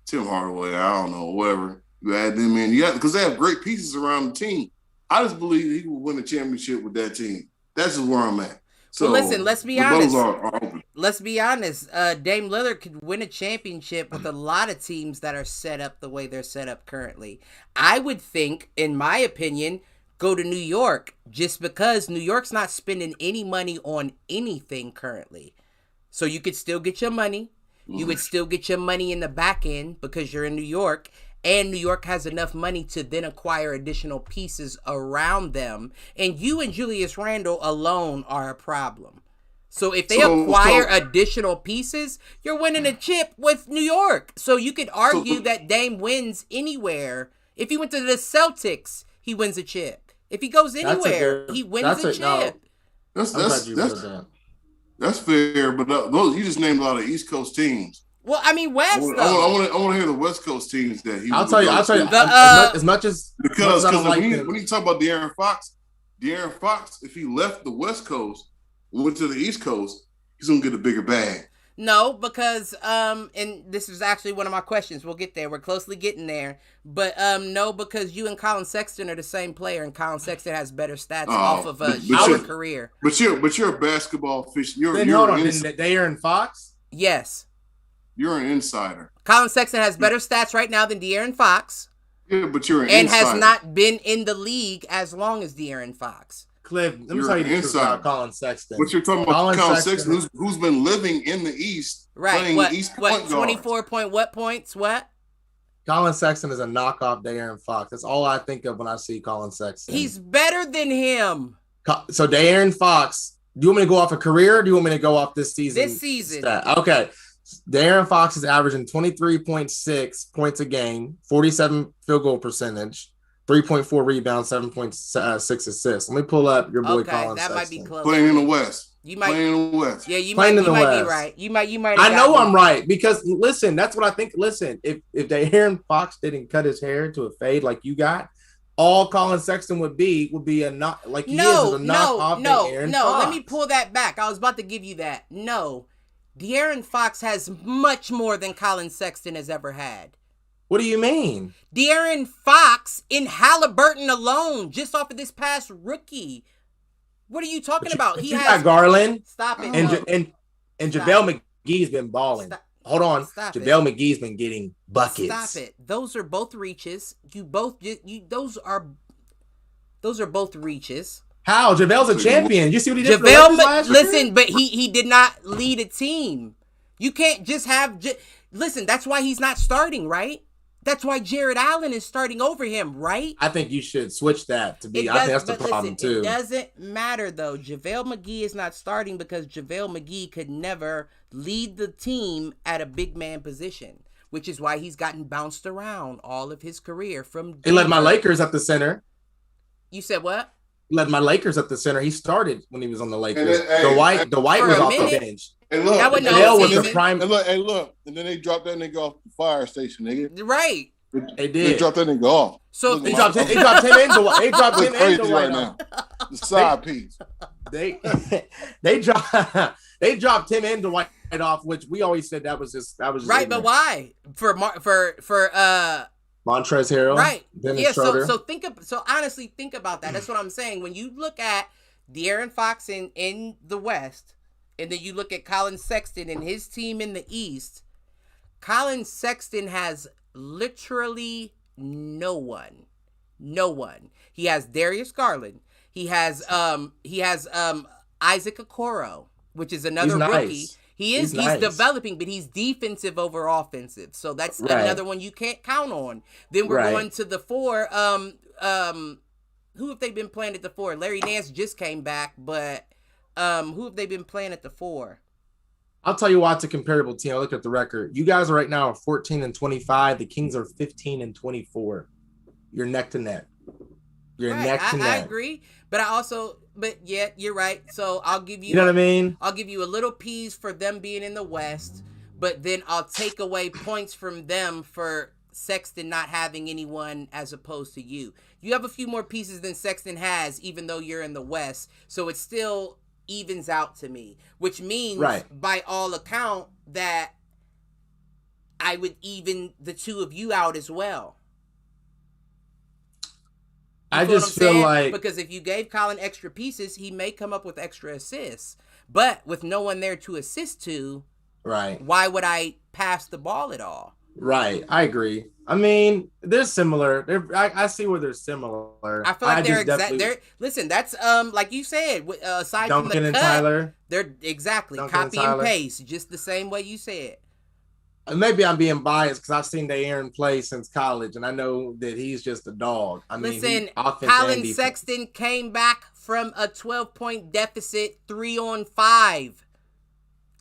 Tim Hardaway, I don't know, whatever. You add them in. Because they have great pieces around the team. I just believe he will win a championship with that team. That's just where I'm at. So
listen, let's be honest.
Those are open.
Let's be honest. Dame Lillard could win a championship with a lot of teams that are set up the way they're set up currently. I would think, in my opinion, go to New York just because New York's not spending any money on anything currently. So you could still get your money. You would still get your money in the back end because you're in New York. And New York has enough money to then acquire additional pieces around them. And you and Julius Randle alone are a problem. So if they acquire additional pieces, you're winning a chip with New York. So you could argue that Dame wins anywhere. If he went to the Celtics, he wins a chip. If he goes anywhere, he wins a chip.
That's fair, but those you just named a lot of East Coast teams.
Well, I mean, West.
I want to hear the West Coast teams that he.
I'll tell you. As much as
because when you talk about De'Aaron Fox, if he left the West Coast, went to the East Coast, he's gonna get a bigger bag.
No, because and this is actually one of my questions. We'll get there. We're closely getting there, but no, because you and Colin Sexton are the same player, and Colin Sexton has better stats off of a shorter career.
But you're a basketball fish. Hold on,
De'Aaron Fox.
Yes.
You're an insider.
Colin Sexton has better stats right now than De'Aaron Fox.
Yeah, but you're an
insider. And
insider.
has not been in the league as long as De'Aaron Fox.
Cliff, let me tell you the truth about Colin Sexton.
What you're talking about Colin Sexton, who's been living in the East,
right?
Playing East point
24 point what points? What?
Colin Sexton is a knockoff De'Aaron Fox. That's all I think of when I see Colin Sexton.
He's better than him.
So De'Aaron Fox, do you want me to go off a career or do you want me to go off this season?
This season.
Stat? Okay. De'Aaron Fox is averaging 23.6 points a game, 47 field goal percentage, 3.4 rebounds, 7.6 assists. Let me pull up your boy Colin Sexton.
That might be close.
Playing in the West.
Playing
in the West.
Yeah, you might be right. You might.
I know I'm right because listen, that's what I think. Listen, if De'Aaron Fox didn't cut his hair to a fade like you got, all Colin Sexton would be a not like he is a knockoff De'Aaron Fox.
Let me pull that back. I was about to give you that. No. De'Aaron Fox has much more than Colin Sexton has ever had.
What do you mean?
De'Aaron Fox in Halliburton alone, just off of this past rookie. What are you talking about?
He has Garland.
Stop it.
And JaVale McGee's been balling. Hold on. JaVale McGee's been getting buckets.
Stop it. Those are both reaches. Those are both reaches.
How? JaVale's a champion. You see what he did for the Lakers last year?
Listen, but he did not lead a team. You can't just have... Listen, that's why he's not starting, right? That's why Jared Allen is starting over him, right?
I think you should switch that to be... I think that's the problem, too.
It doesn't matter, though. JaVale McGee is not starting because JaVale McGee could never lead the team at a big man position, which is why he's gotten bounced around all of his career from Denver.
He led my Lakers at the center.
You said what?
Led my Lakers at the center. He started when he was on the Lakers. Dwight was off the bench.
And look,
that was
the prime.
And look, and then they dropped that nigga off the fire station, nigga.
Right.
They did.
They dropped that nigga off.
So
they dropped him in Dwight. They dropped him in Dwight
right now. The side piece.
They dropped him in Dwight off, which we always said that was just
right.
Ignorant.
But why? For
Montrezl Harrell,
right?
Dennis
Schroeder. So honestly, think about that. That's what I'm saying. When you look at De'Aaron Fox in the West, and then you look at Colin Sexton and his team in the East, Colin Sexton has literally no one. He has Darius Garland. He has Isaac Okoro, which is another rookie.
Nice.
He's developing, but he's defensive over offensive. So that's another one you can't count on. Then we're going to the four. Who have they been playing at the four? Larry Nance just came back, but who have they been playing at the four?
I'll tell you why it's a comparable team. I look at the record. You guys right now are 14-25. The Kings are 15-24. You're neck to neck.
I agree, but yeah, you're right. So I'll give you.
You know what I mean?
I'll give you a little piece for them being in the West, but then I'll take away points from them for Sexton not having anyone as opposed to you. You have a few more pieces than Sexton has, even though you're in the West. So it still evens out to me, which means by all account that I would even the two of you out as well.
I just feel like
because if you gave Colin extra pieces, he may come up with extra assists. But with no one there to assist to,
right?
Why would I pass the ball at all?
Right, I agree. I mean, they're similar. I see where they're similar.
I feel like they're listen. That's like you said. Aside
Duncan
from the
and
cut,
Tyler,
they're exactly
Duncan
copy and paste, just the same way you said.
Maybe I'm being biased because I've seen Aaron play since college, and I know that he's just a dog. I mean,
listen, Colin Sexton came back from a 12-point deficit, 3-on-5.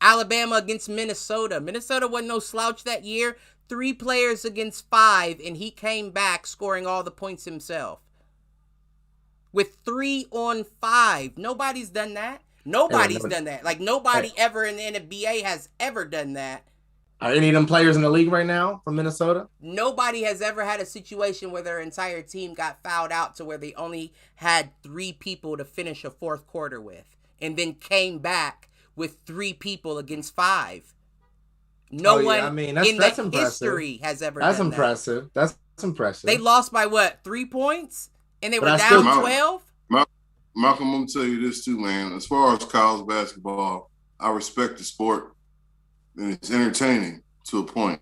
Alabama against Minnesota. Minnesota wasn't no slouch that year. 3 players against 5, and he came back scoring all the points himself. With 3-on-5. Nobody's done that. Nobody's done that. Like, nobody ever in the NBA has ever done that.
Are any of them players in the league right now from Minnesota?
Nobody has ever had a situation where their entire team got fouled out to where they only had 3 people to finish a fourth quarter with, and then came back with 3 people against 5. No one in the history has ever done that.
That's impressive. That's impressive.
They lost by what, 3 points? And they were down 12?
Malcolm, I'm going to tell you this too, man. As far as college basketball, I respect the sport, and it's entertaining to a point.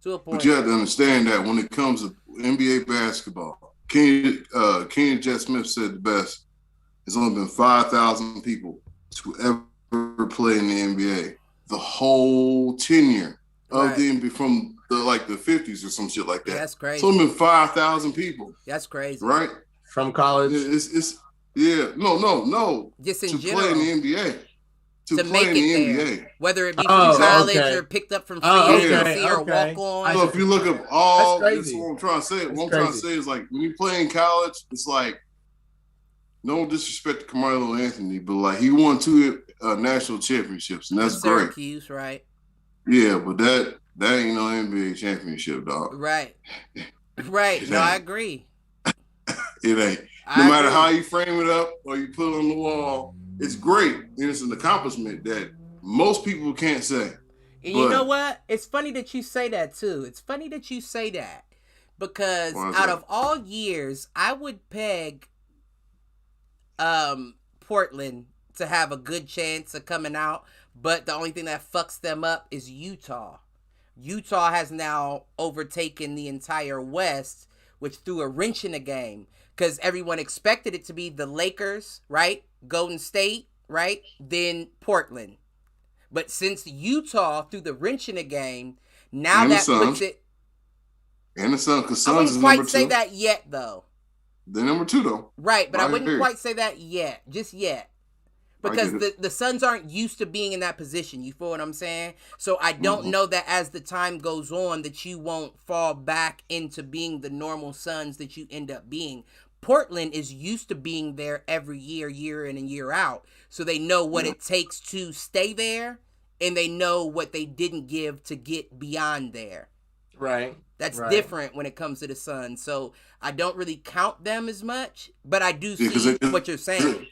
But you have to understand that when it comes to NBA basketball, Kenny Jet Smith said the best. There's only been 5,000 people to ever play in the NBA. The whole tenure of the NBA from the 50s or some shit like that.
That's crazy.
It's only been 5,000 people.
That's crazy.
Right?
From college?
No.
Just in
to
general.
Play in the NBA. To play
make
in the
it there.
NBA.
Whether it be from college or picked up from free agency or walk on.
So if you look up all, that's what I'm trying to say. What I'm trying to say is, like, when you play in college, it's like, no disrespect to Carmelo Anthony, but like he won 2 national championships, and that's great.
Syracuse, right?
Yeah, but that ain't no NBA championship, dog.
Right. No, I agree.
It ain't. No matter how you frame it up or you put it on the wall, it's great. And it's an accomplishment that most people can't say.
And you know what? It's funny that you say that too. It's funny that you say that because out of all years, I would peg Portland to have a good chance of coming out, but the only thing that fucks them up is Utah. Utah has now overtaken the entire West, which threw a wrench in the game because everyone expected it to be the Lakers, right? Golden State, right? Then Portland. But since Utah threw the wrench in the game, now that puts it.
And the Suns, because
I
Suns is number 2.
wouldn't quite say that yet, though.
They're number 2, though.
Right, but I wouldn't quite say that yet. Just yet. Because the Suns aren't used to being in that position. You feel what I'm saying? So I don't know that as the time goes on that you won't fall back into being the normal Suns that you end up being. Portland is used to being there every year in and year out. So they know what it takes to stay there, and they know what they didn't give to get beyond there.
Right.
That's different when it comes to the Suns. So I don't really count them as much, but I do see what you're saying.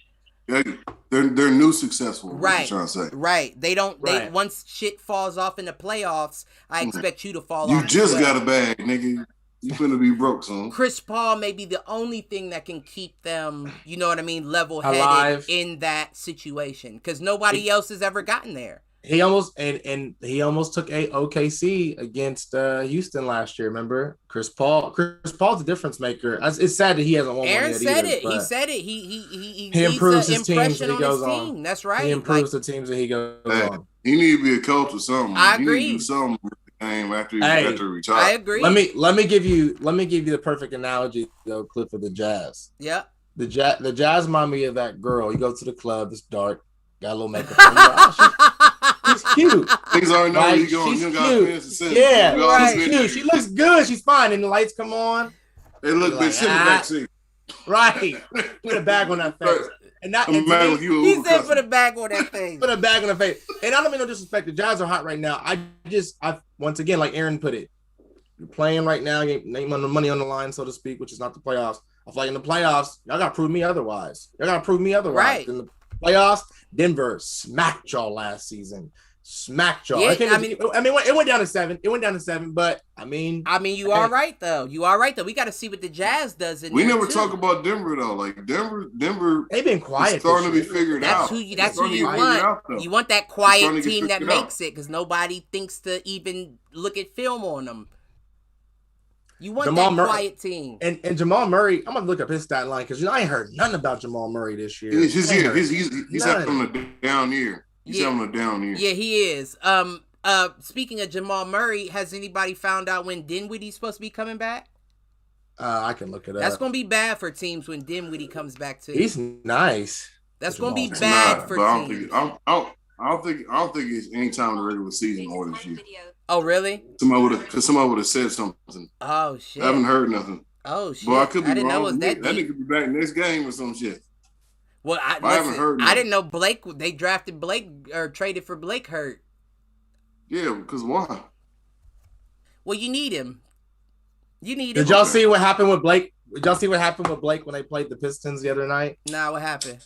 They're new successful.
Right.
What you're trying to say.
Right. They don't. They once shit falls off in the playoffs, I expect you to fall off.
You just got a bag, nigga. You finna be broke soon.
Chris Paul may be the only thing that can keep them, you know what I mean, level-headed in that situation, because nobody else has ever gotten there.
He almost took a OKC against Houston last year. Remember, Chris Paul's a difference maker. It's sad that he hasn't won
Aaron
one yet
said
either,
He said it. He
improves his teams as he goes
on. That's right.
He improves the teams that he goes on.
He need to be a coach or something.
I agree.
He need to do something with the game after he retires.
I agree.
Let me give you the perfect analogy though, Cliff, of the Jazz.
Yeah.
The Jazz remind me of that girl. You go to the club, it's dark, got a little makeup on. She's cute.
Things already know
she's cute. Yeah, right. She's cute. She looks good. She's fine. And the lights come on.
They look good. Sit in the backseat.
Right. Put a bag on that face. And not.
He said put a bag on that face.
Put a bag on the face. And I don't mean no disrespect. The Jazz are hot right now. I once again, like Aaron put it, you're playing right now. You ain't money on the line, so to speak, which is not the playoffs. I feel like in the playoffs, y'all got to prove me otherwise.
Right.
In the playoffs, Denver smacked y'all last season. smacked y'all.
Yeah,
it went down to 7. It went down to 7, but I mean,
you are right though. You are right though. We got to see what the Jazz does in
we
there
never
too.
talk about Denver though. Like Denver,
they've been quiet.
Starting to be figured
That's
out.
That's who you want. You want that quiet team that makes it because nobody thinks to even look at film on them. You want that quiet team.
And Jamal Murray, I'm gonna look up his stat line because I ain't heard nothing about Jamal Murray this year.
He's having a down year. He's having a down year.
Yeah, he is. Speaking of Jamal Murray, has anybody found out when Dinwiddie's supposed to be coming back?
I can look it up.
That's gonna be bad for teams when Dinwiddie comes back too.
He's nice.
That's gonna be bad for teams.
I don't think it's any time in the regular season or this year.
Oh really?
Somebody would have said something.
Oh shit!
I haven't heard nothing.
Oh shit!
Well, I could be
didn't
wrong.
know it was that
nigga could be back next game or some shit.
Well, I haven't heard. I didn't know Blake. They drafted Blake or traded for Blake hurt.
Yeah, because why?
Well, you need him.
Did y'all see what happened with Blake? Did y'all see what happened with Blake when they played the Pistons the other night?
Nah, what happened?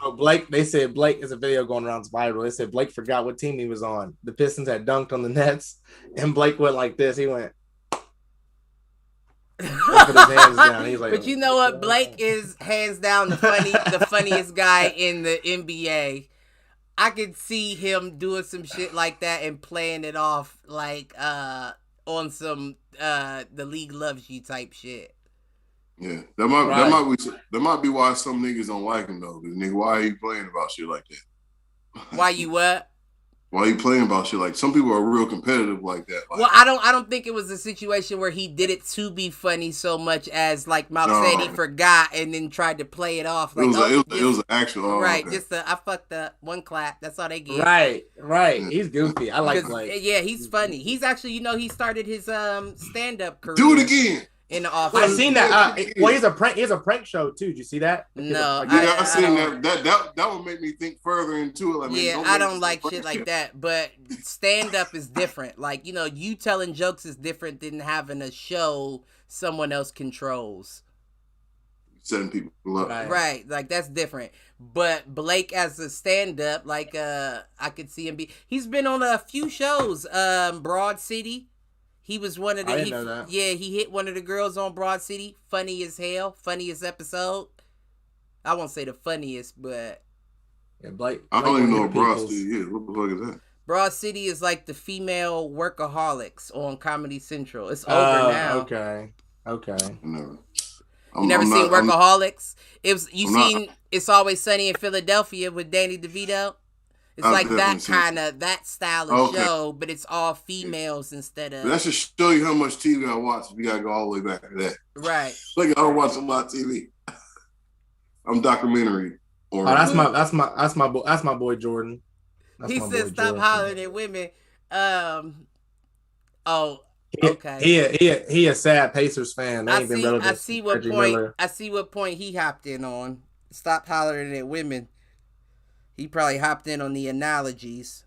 So they said Blake is a video going around viral. They said Blake forgot what team he was on. The Pistons had dunked on the Nets, and Blake went like this. He went. Put his hands down. He's like,
but you know what? Blake is hands down the funniest guy in the NBA. I could see him doing some shit like that and playing it off like on some the league loves you type shit.
Yeah, that might be why some niggas don't like him though. Cause nigga, why are you playing about shit like that?
Why you what?
Why you playing about shit like some people are real competitive like that? Like,
well, I don't think it was a situation where he did it to be funny so much as like Malk said he forgot and then tried to play it off. Like,
it was an actual
right.
Okay.
Just I fucked up, one clap. That's all they get.
Right. Yeah. He's goofy. I like Blake.
Yeah, he's funny. He's actually he started his stand up career.
Do it again.
In the office.
I've seen that. He's a prank show too. Did you see that?
No.
I seen that. That would make me think further into it. Like,
I don't like shit like that. But stand up is different. Like, you telling jokes is different than having a show someone else controls.
Setting people up.
Right. Like that's different. But Blake as a stand up, like I could see him he's been on a few shows. Broad City. He was one of the.
I didn't know that.
Yeah, he hit one of the girls on Broad City. Funny as hell. Funniest episode. I won't say the funniest, but.
Yeah, Blake
I don't even know what Broad City is. What the fuck is that?
Broad City is like the female workaholics on Comedy Central. It's over now.
Okay.
Never.
You never seen Workaholics? It's Always Sunny in Philadelphia with Danny DeVito. It's like that style of show, but it's all females instead of.
That should show you how much TV I watch. If you gotta go all the way back to that,
right?
Like I don't watch a lot of TV. I'm documentary.
That's my boy Jordan.
He said, "Stop hollering at women." Okay.
He a sad Pacers fan.
I see what point he hopped in on. Stop hollering at women. He probably hopped in on the analogies.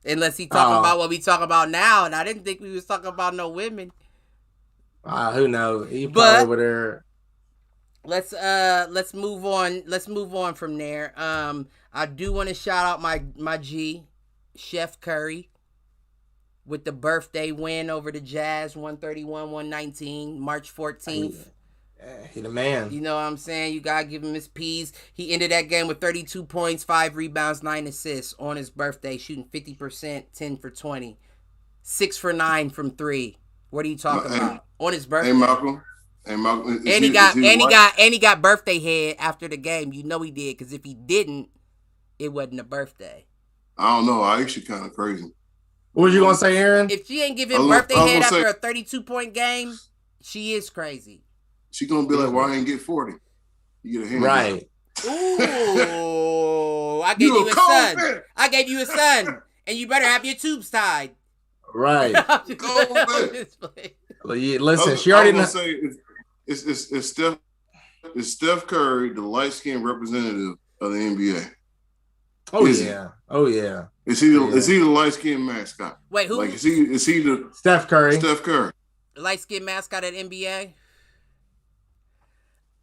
Unless he talking about what we talk about now, and I didn't think we was talking about no women.
Who knows? He probably over there.
Let's move on. Let's move on from there. I do want to shout out my G, Chef Curry, with the birthday win over the Jazz, 131-119, March 14th.
He the man.
You know what I'm saying? You gotta give him his P's. He ended that game with 32 points, 5 rebounds, 9 assists on his birthday, shooting 50%, 10 for 20, 6 for 9 from 3. What are you talking about? On his birthday.
Hey Malcolm.
And he got birthday head after the game. You know he did, because if he didn't, it wasn't a birthday.
I don't know. I actually kind of crazy.
What was you gonna say, Aaron?
If she ain't giving birthday head after a 32-point game, she is crazy.
She gonna be like, "Why I ain't get 40?" You get a hand.
Right.
Ooh, I gave you a son. Man. I gave you a son, and you better have your tubes tied.
Right. Listen, she already knows.
It's Steph Curry, the light skinned representative of the NBA.
Oh yeah.
Is he the light skinned mascot?
Wait, who?
Like is he the
Steph Curry?
Steph Curry.
Light skinned mascot at NBA?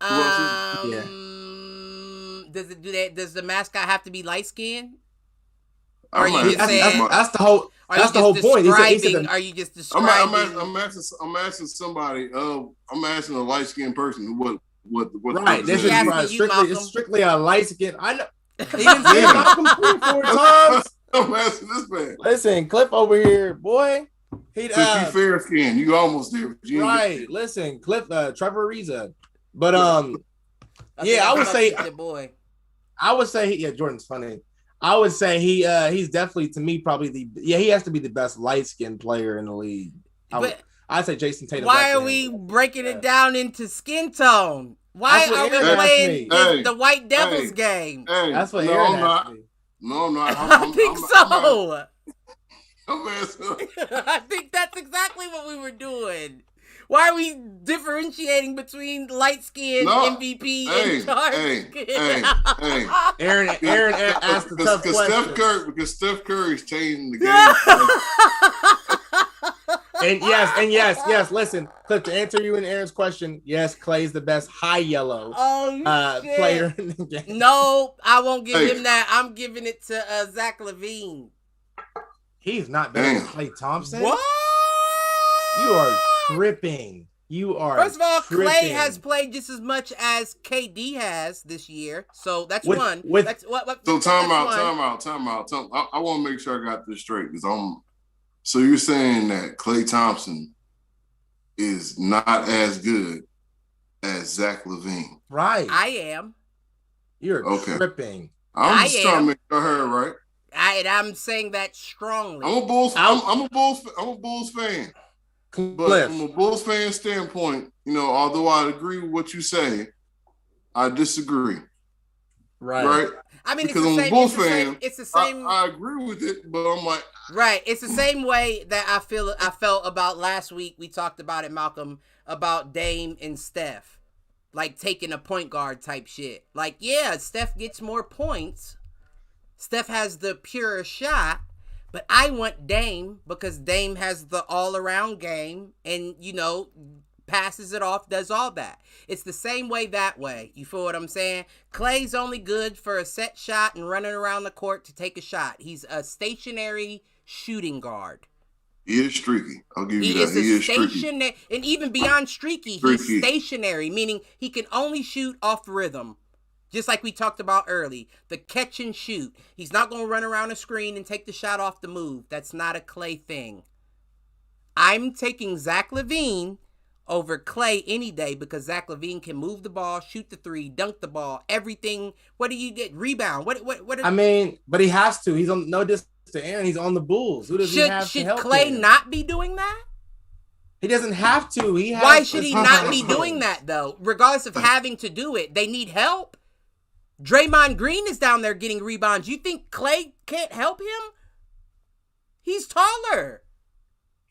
Yeah.
Does the mascot have to be light skinned? Are you just saying?
That's the whole. That's the whole point.
He said are you just describing?
I'm asking somebody. I'm asking a light skinned person what.
Right. This is strictly a light skin. I know.
He didn't say
Malcolm 3-4 times.
I'm asking this man.
Listen, Cliff over here, boy.
He fair skin. You almost there.
Right. Listen, Cliff, Trevor Ariza. But yeah, I would say Jordan's funny. I would say he's definitely to me probably he has to be the best light skinned player in the league. I'd say Jason Tatum.
Why are we breaking it down into skin tone? Why are we playing the White Devils game?
That's what Aaron asked me.
No, I'm not.
I think so.
I'm
I think that's exactly what we were doing. Why are we differentiating between light skin MVP and dark skin?
Aaron asked the tough question.
Because Steph Curry's changing the game.
And yes. Listen, Cliff, to answer you and Aaron's question, yes, Clay's the best high yellow player in the game.
No, I won't give him that. I'm giving it to Zach LaVine.
He's not better than Klay Thompson.
What?
You are tripping.
First of all, Klay has played just as much as KD has this year, so that's one.
So time out. I want to make sure I got this straight because So you're saying that Klay Thompson is not as good as Zach LaVine?
Right.
I am.
You're tripping.
I'm just trying to make sure I heard it right.
I'm saying that strongly.
I'm a Bulls fan. But from a Bulls fan standpoint, although I agree with what you say, I disagree. Right?
I mean,
because
it's the same. It's the same.
I agree with it, but I'm like,
right. It's the same way that I felt about last week. We talked about it, Malcolm, about Dame and Steph, like taking a point guard type shit. Like, yeah, Steph gets more points. Steph has the pure shot, but I want Dame because Dame has the all-around game and, passes it off, does all that. It's the same way that way. You feel what I'm saying? Klay's only good for a set shot and running around the court to take a shot. He's a stationary shooting guard.
He is streaky. I'll give you that. He is streaky.
And even beyond streaky, he's stationary, meaning he can only shoot off rhythm. Just like we talked about early, the catch and shoot. He's not going to run around a screen and take the shot off the move. That's not a Klay thing. I'm taking Zach LaVine over Klay any day because Zach LaVine can move the ball, shoot the three, dunk the ball, everything. What do you get? Rebound. What?
But he has to. He's on no distance to Aaron. He's on the Bulls. Who does he have to help?
Should Klay not be doing that?
He doesn't have to.
Why should he not be doing that though? Regardless of having to do it, they need help. Draymond Green is down there getting rebounds. You think Klay can't help him? He's taller.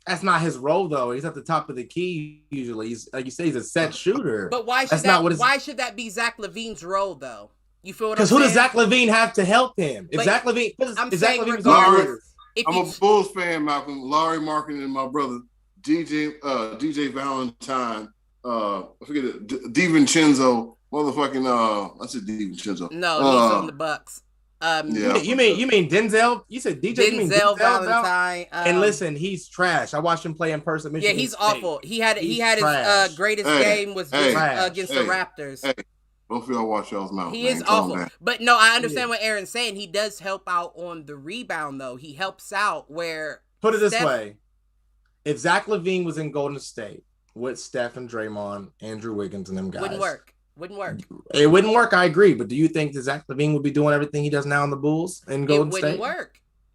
That's not his role, though. He's at the top of the key usually. He's like you say, he's a set shooter.
But why should that be Zach LaVine's role, though? You feel what I'm saying?
Because who does Zach LaVine have to help him? If Zach LaVine,
I'm a Bulls fan, Malcolm. Larry Markin and my brother DJ Valentine. I forget it. DiVincenzo. Motherfucking I said DiVincenzo.
No, he's on the Bucks.
You mean Denzel? You said Denzel
Valentine.
And listen, he's trash. I watched him play in person.
Yeah, he's awful. He had his greatest game was against the Raptors.
Hey, both of y'all watch y'all's mouth.
He is awful. But no, I understand what Aaron's saying. He does help out on the rebound, though. He helps out where.
Put it this way: if Zach LaVine was in Golden State with Steph and Draymond, Andrew Wiggins, and them guys,
wouldn't work.
It wouldn't work. I agree. But do you think that Zach LaVine would be doing everything he does now in the Bulls in Golden State?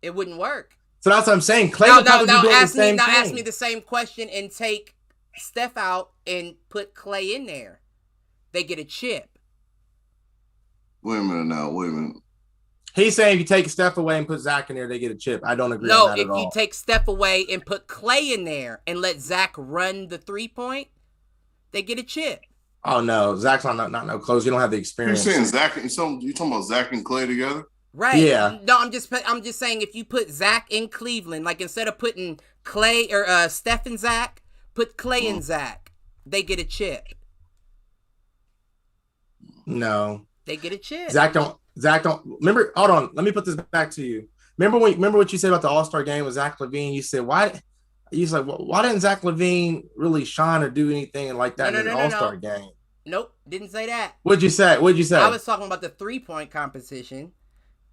It wouldn't work.
So that's what I'm saying. Klay would probably be doing the same thing.
Now ask me the same question and take Steph out and put Klay in there. They get a chip.
Wait a minute.
He's saying if you take Steph away and put Zach in there, they get a chip. I don't agree on that at all.
No, if you take Steph away and put Klay in there and let Zach run the 3-point, they get a chip.
Oh no, Zach's not no close. You don't have the experience.
You're saying Zach? You talking about Zach and Klay together?
Right.
Yeah.
No, I'm just saying if you put Zach in Cleveland, like instead of putting Klay or Steph and Zach, put Klay and Zach, they get a chip.
No.
They get a chip.
Zach don't remember. Hold on. Let me put this back to you. remember what you said about the All-Star game with Zach LaVine? You said why didn't Zach LaVine really shine or do anything like that in the All-Star game?
Nope, didn't say that.
What'd you say?
I was talking about the 3-point competition,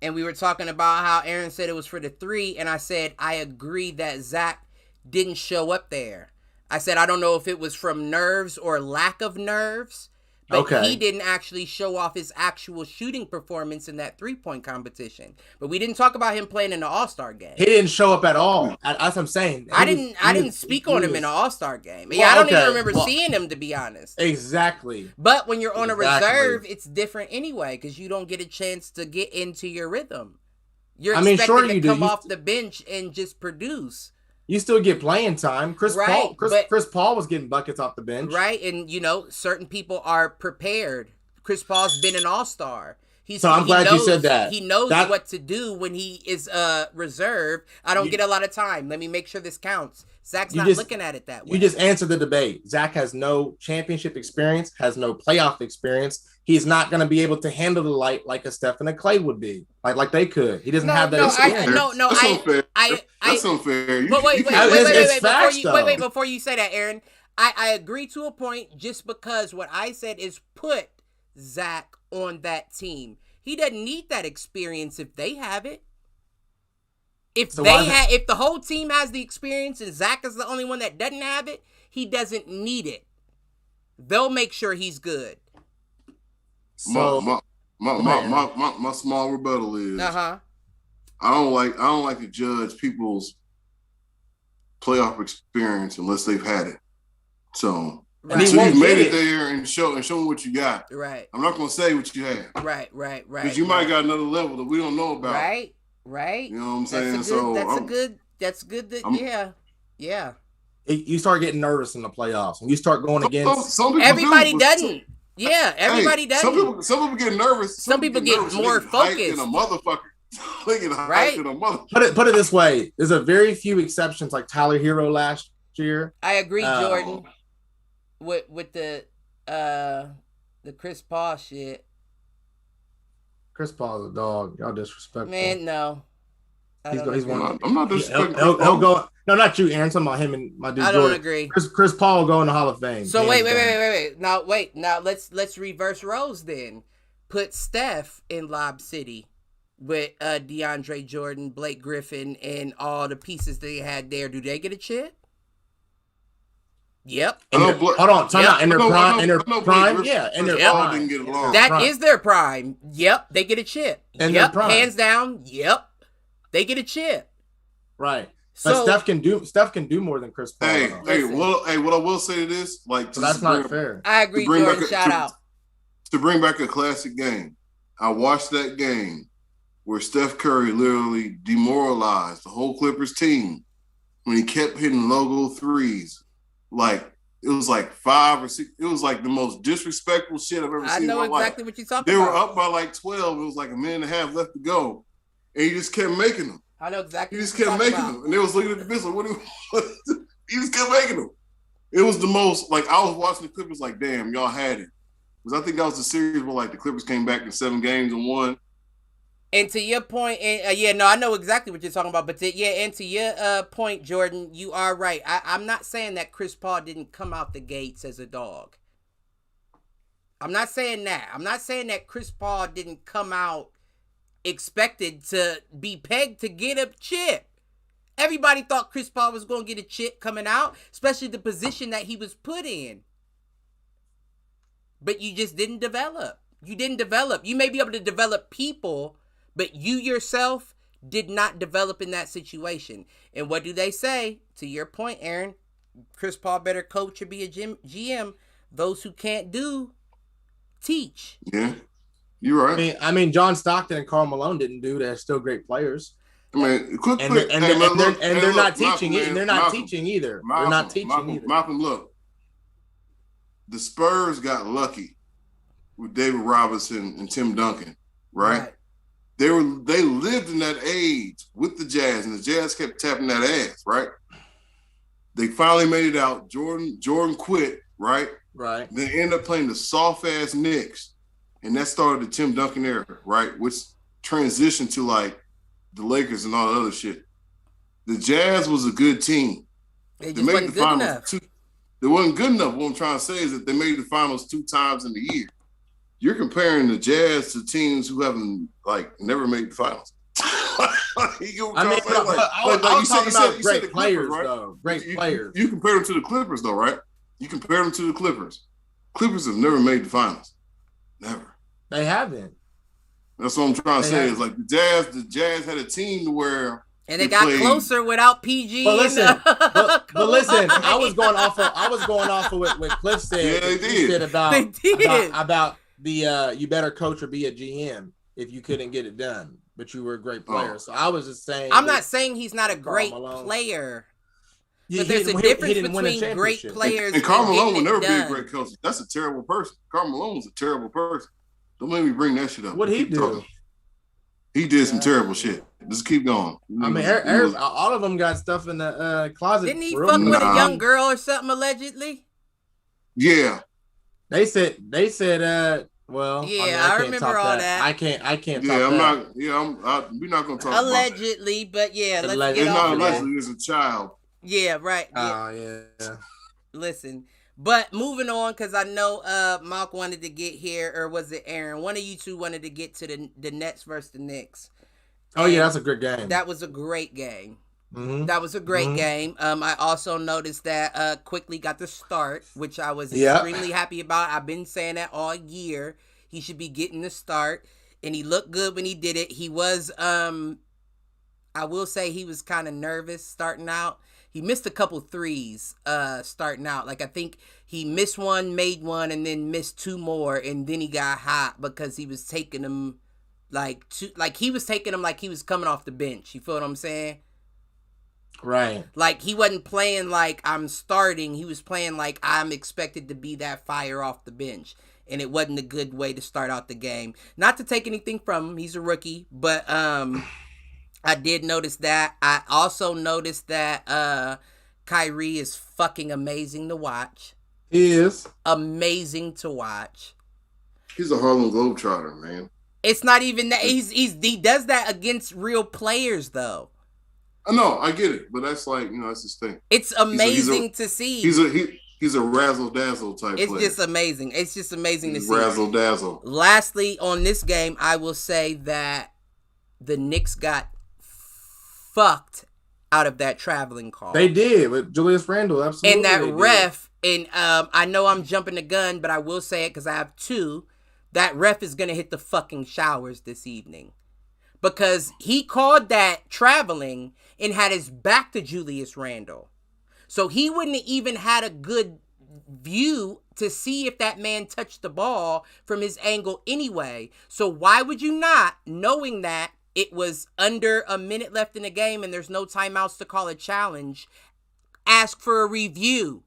and we were talking about how Aaron said it was for the 3, and I said I agree that Zach didn't show up there. I said I don't know if it was from nerves or lack of nerves, but he didn't actually show off his actual shooting performance in that 3-point competition. But we didn't talk about him playing in the All-Star game.
He didn't show up at all. That's what I'm saying.
I didn't speak on him in the All-Star game. Yeah, I don't even remember seeing him, to be honest.
Exactly.
But when you're on a reserve, it's different anyway, because you don't get a chance to get into your rhythm. You're expected to come off the bench and just produce.
You still get playing time. Chris Paul was getting buckets off the bench.
Right, and certain people are prepared. Chris Paul's been an all-star.
I'm glad you said that.
He knows what to do when he is reserved. I don't get a lot of time. Let me make sure this counts. Zach's not looking at it that way.
You just answered the debate. Zach has no championship experience, has no playoff experience. He's not going to be able to handle the light like a Steph and a Clay would be, like they could. He doesn't have that experience.
That's unfair.
But wait, before you say that, Aaron, I agree to a point just because what I said is put Zach on that team. He doesn't need that experience if they have it. If the whole team has the experience and Zach is the only one that doesn't have it, he doesn't need it. They'll make sure he's good.
So my small rebuttal is I don't like to judge people's playoff experience unless they've had it. So until you made it there and show them what you got.
Right.
I'm not gonna say what you have.
Right.
Because you might got another level that we don't know about.
Right.
You know what I'm saying?
That's good. Yeah.
You start getting nervous in the playoffs when you start going against.
Everybody doesn't. Yeah, everybody does.
Some people get nervous.
Some people get more focused.
Than a motherfucker.
Right.
Put it this way: there's a very few exceptions, like Tyler Hero last year.
I agree, Jordan. With the Chris Paul shit.
Chris Paul's a dog. Y'all disrespectful.
Man, no.
I'm not disrespecting.
He'll go. No, not you, Aaron. I'm talking about him and my dude.
I don't agree.
Chris Paul will go in the Hall of Fame.
So wait. Now let's reverse roles then. Put Steph in Lob City with DeAndre Jordan, Blake Griffin, and all the pieces they had there. Do they get a chip? Yep.
Hold on. Time out. In their prime. Yeah. In their prime.
Didn't get along.
That is their prime. Yep. They get a chip. Yep. Hands down. Yep. They get a chip.
Right. But Steph can do more than Chris Paul.
What I will say to this,
so that's not fair.
I agree, Jordan. Shout out.
To bring back a classic game. I watched that game where Steph Curry literally demoralized the whole Clippers team when he kept hitting logo threes. Like it was like 5 or 6. It was like the most disrespectful shit I've ever seen. I know
exactly what you're talking
about.
They
were up by like 12. It was like a minute and a half left to go, and he just kept making them.
I know exactly.
He just kept making them, and they was looking at the bitch like, "What?" He just kept making them. It was the most like I was watching the Clippers like, "Damn, y'all had it." Because I think that was the series where like the Clippers came back in 7 games and won.
And to your point, I know exactly what you're talking about. But and to your point, Jordan, you are right. I'm not saying that Chris Paul didn't come out the gates as a dog. I'm not saying that. I'm not saying that Chris Paul didn't come out expected to be pegged to get a chip. Everybody thought Chris Paul was going to get a chip coming out, especially the position that he was put in. But you just didn't develop. You didn't develop. You may be able to develop people, but you yourself did not develop in that situation. And what do they say? To your point, Aaron, Chris Paul better coach or be a GM. Those who can't do, teach.
Yeah, you're right.
I mean, John Stockton and Karl Malone didn't do. They're still great players.
I mean,
they're not teaching either. They're not teaching either.
Malcolm, look. The Spurs got lucky with David Robinson and Tim Duncan, right? They lived in that age with the Jazz, and the Jazz kept tapping that ass, right? They finally made it out. Jordan quit, right?
Right.
Then ended up playing the soft ass Knicks, and that started the Tim Duncan era, right? Which transitioned to like the Lakers and all the other shit. The Jazz was a good team.
They just wasn't good enough.
They wasn't good enough. What I'm trying to say is that they made the finals 2 times in the year. You're comparing the Jazz to teams who haven't never made the finals. You said great players, right? Though. Great players. You compare them to the Clippers, though, right? You compare them to the Clippers. Clippers have never made the finals. Never.
They haven't.
That's what I'm trying to say. Is like the Jazz had a team to where
and they got closer without PG.
But listen, but listen, I was going off of what Cliff said.
Yeah, they did.
About the you better coach or be a GM if you couldn't get it done, but you were a great player. So I was just saying.
I'm not saying he's not a great player. But there's a difference between great players
and Karl Malone will never be a great coach. That's a terrible person. Karl Malone's a terrible person. Don't make me bring that shit up.
What'd he do?
Talking. He did some terrible shit. Just keep going.
I mean, all of them got stuff in the closet.
Didn't he fuck with a young girl or something allegedly?
Yeah.
They said. Well,
yeah, I remember all that.
I can't.
Yeah, I'm not. Yeah, we're not gonna talk
allegedly,
about
but yeah, let's
it's
get
not
off
allegedly. It's a child.
Yeah, right.
Yeah. Oh yeah.
Listen, but moving on because I know Mark wanted to get here, or was it Aaron? One of you two wanted to get to the Nets versus the Knicks.
Oh yeah, that's a good game.
That was a great game.
Mm-hmm.
That was a great game. I also noticed that Quickly got the start, which I was extremely happy about. I've been saying that all year. He should be getting the start, and he looked good when he did it. He was, I will say, he was kind of nervous starting out. He missed a couple threes starting out. Like, I think he missed one, made one, and then missed 2 more, and then he got hot because he was taking them like he was coming off the bench. You feel what I'm saying?
Right.
Like, he wasn't playing like I'm starting. He was playing like I'm expected to be that fire off the bench. And it wasn't a good way to start out the game. Not to take anything from him. He's a rookie. But I did notice that. I also noticed that Kyrie is fucking amazing to watch.
He is.
Amazing to watch.
He's a Harlem Globetrotter, man.
It's not even that. He does that against real players, though.
I know. I get it. But that's like, that's his thing.
It's amazing to see.
He's a razzle dazzle type player.
It's just amazing. It's just amazing to see.
Razzle dazzle.
Lastly, on this game, I will say that the Knicks got fucked out of that traveling call.
They did with Julius Randle, absolutely.
And that ref, and I know I'm jumping the gun, but I will say it because I have 2. That ref is going to hit the fucking showers this evening. Because he called that traveling and had his back to Julius Randle. So he wouldn't have even had a good view to see if that man touched the ball from his angle anyway. So why would you not, knowing that it was under a minute left in the game and there's no timeouts to call a challenge, ask for a review?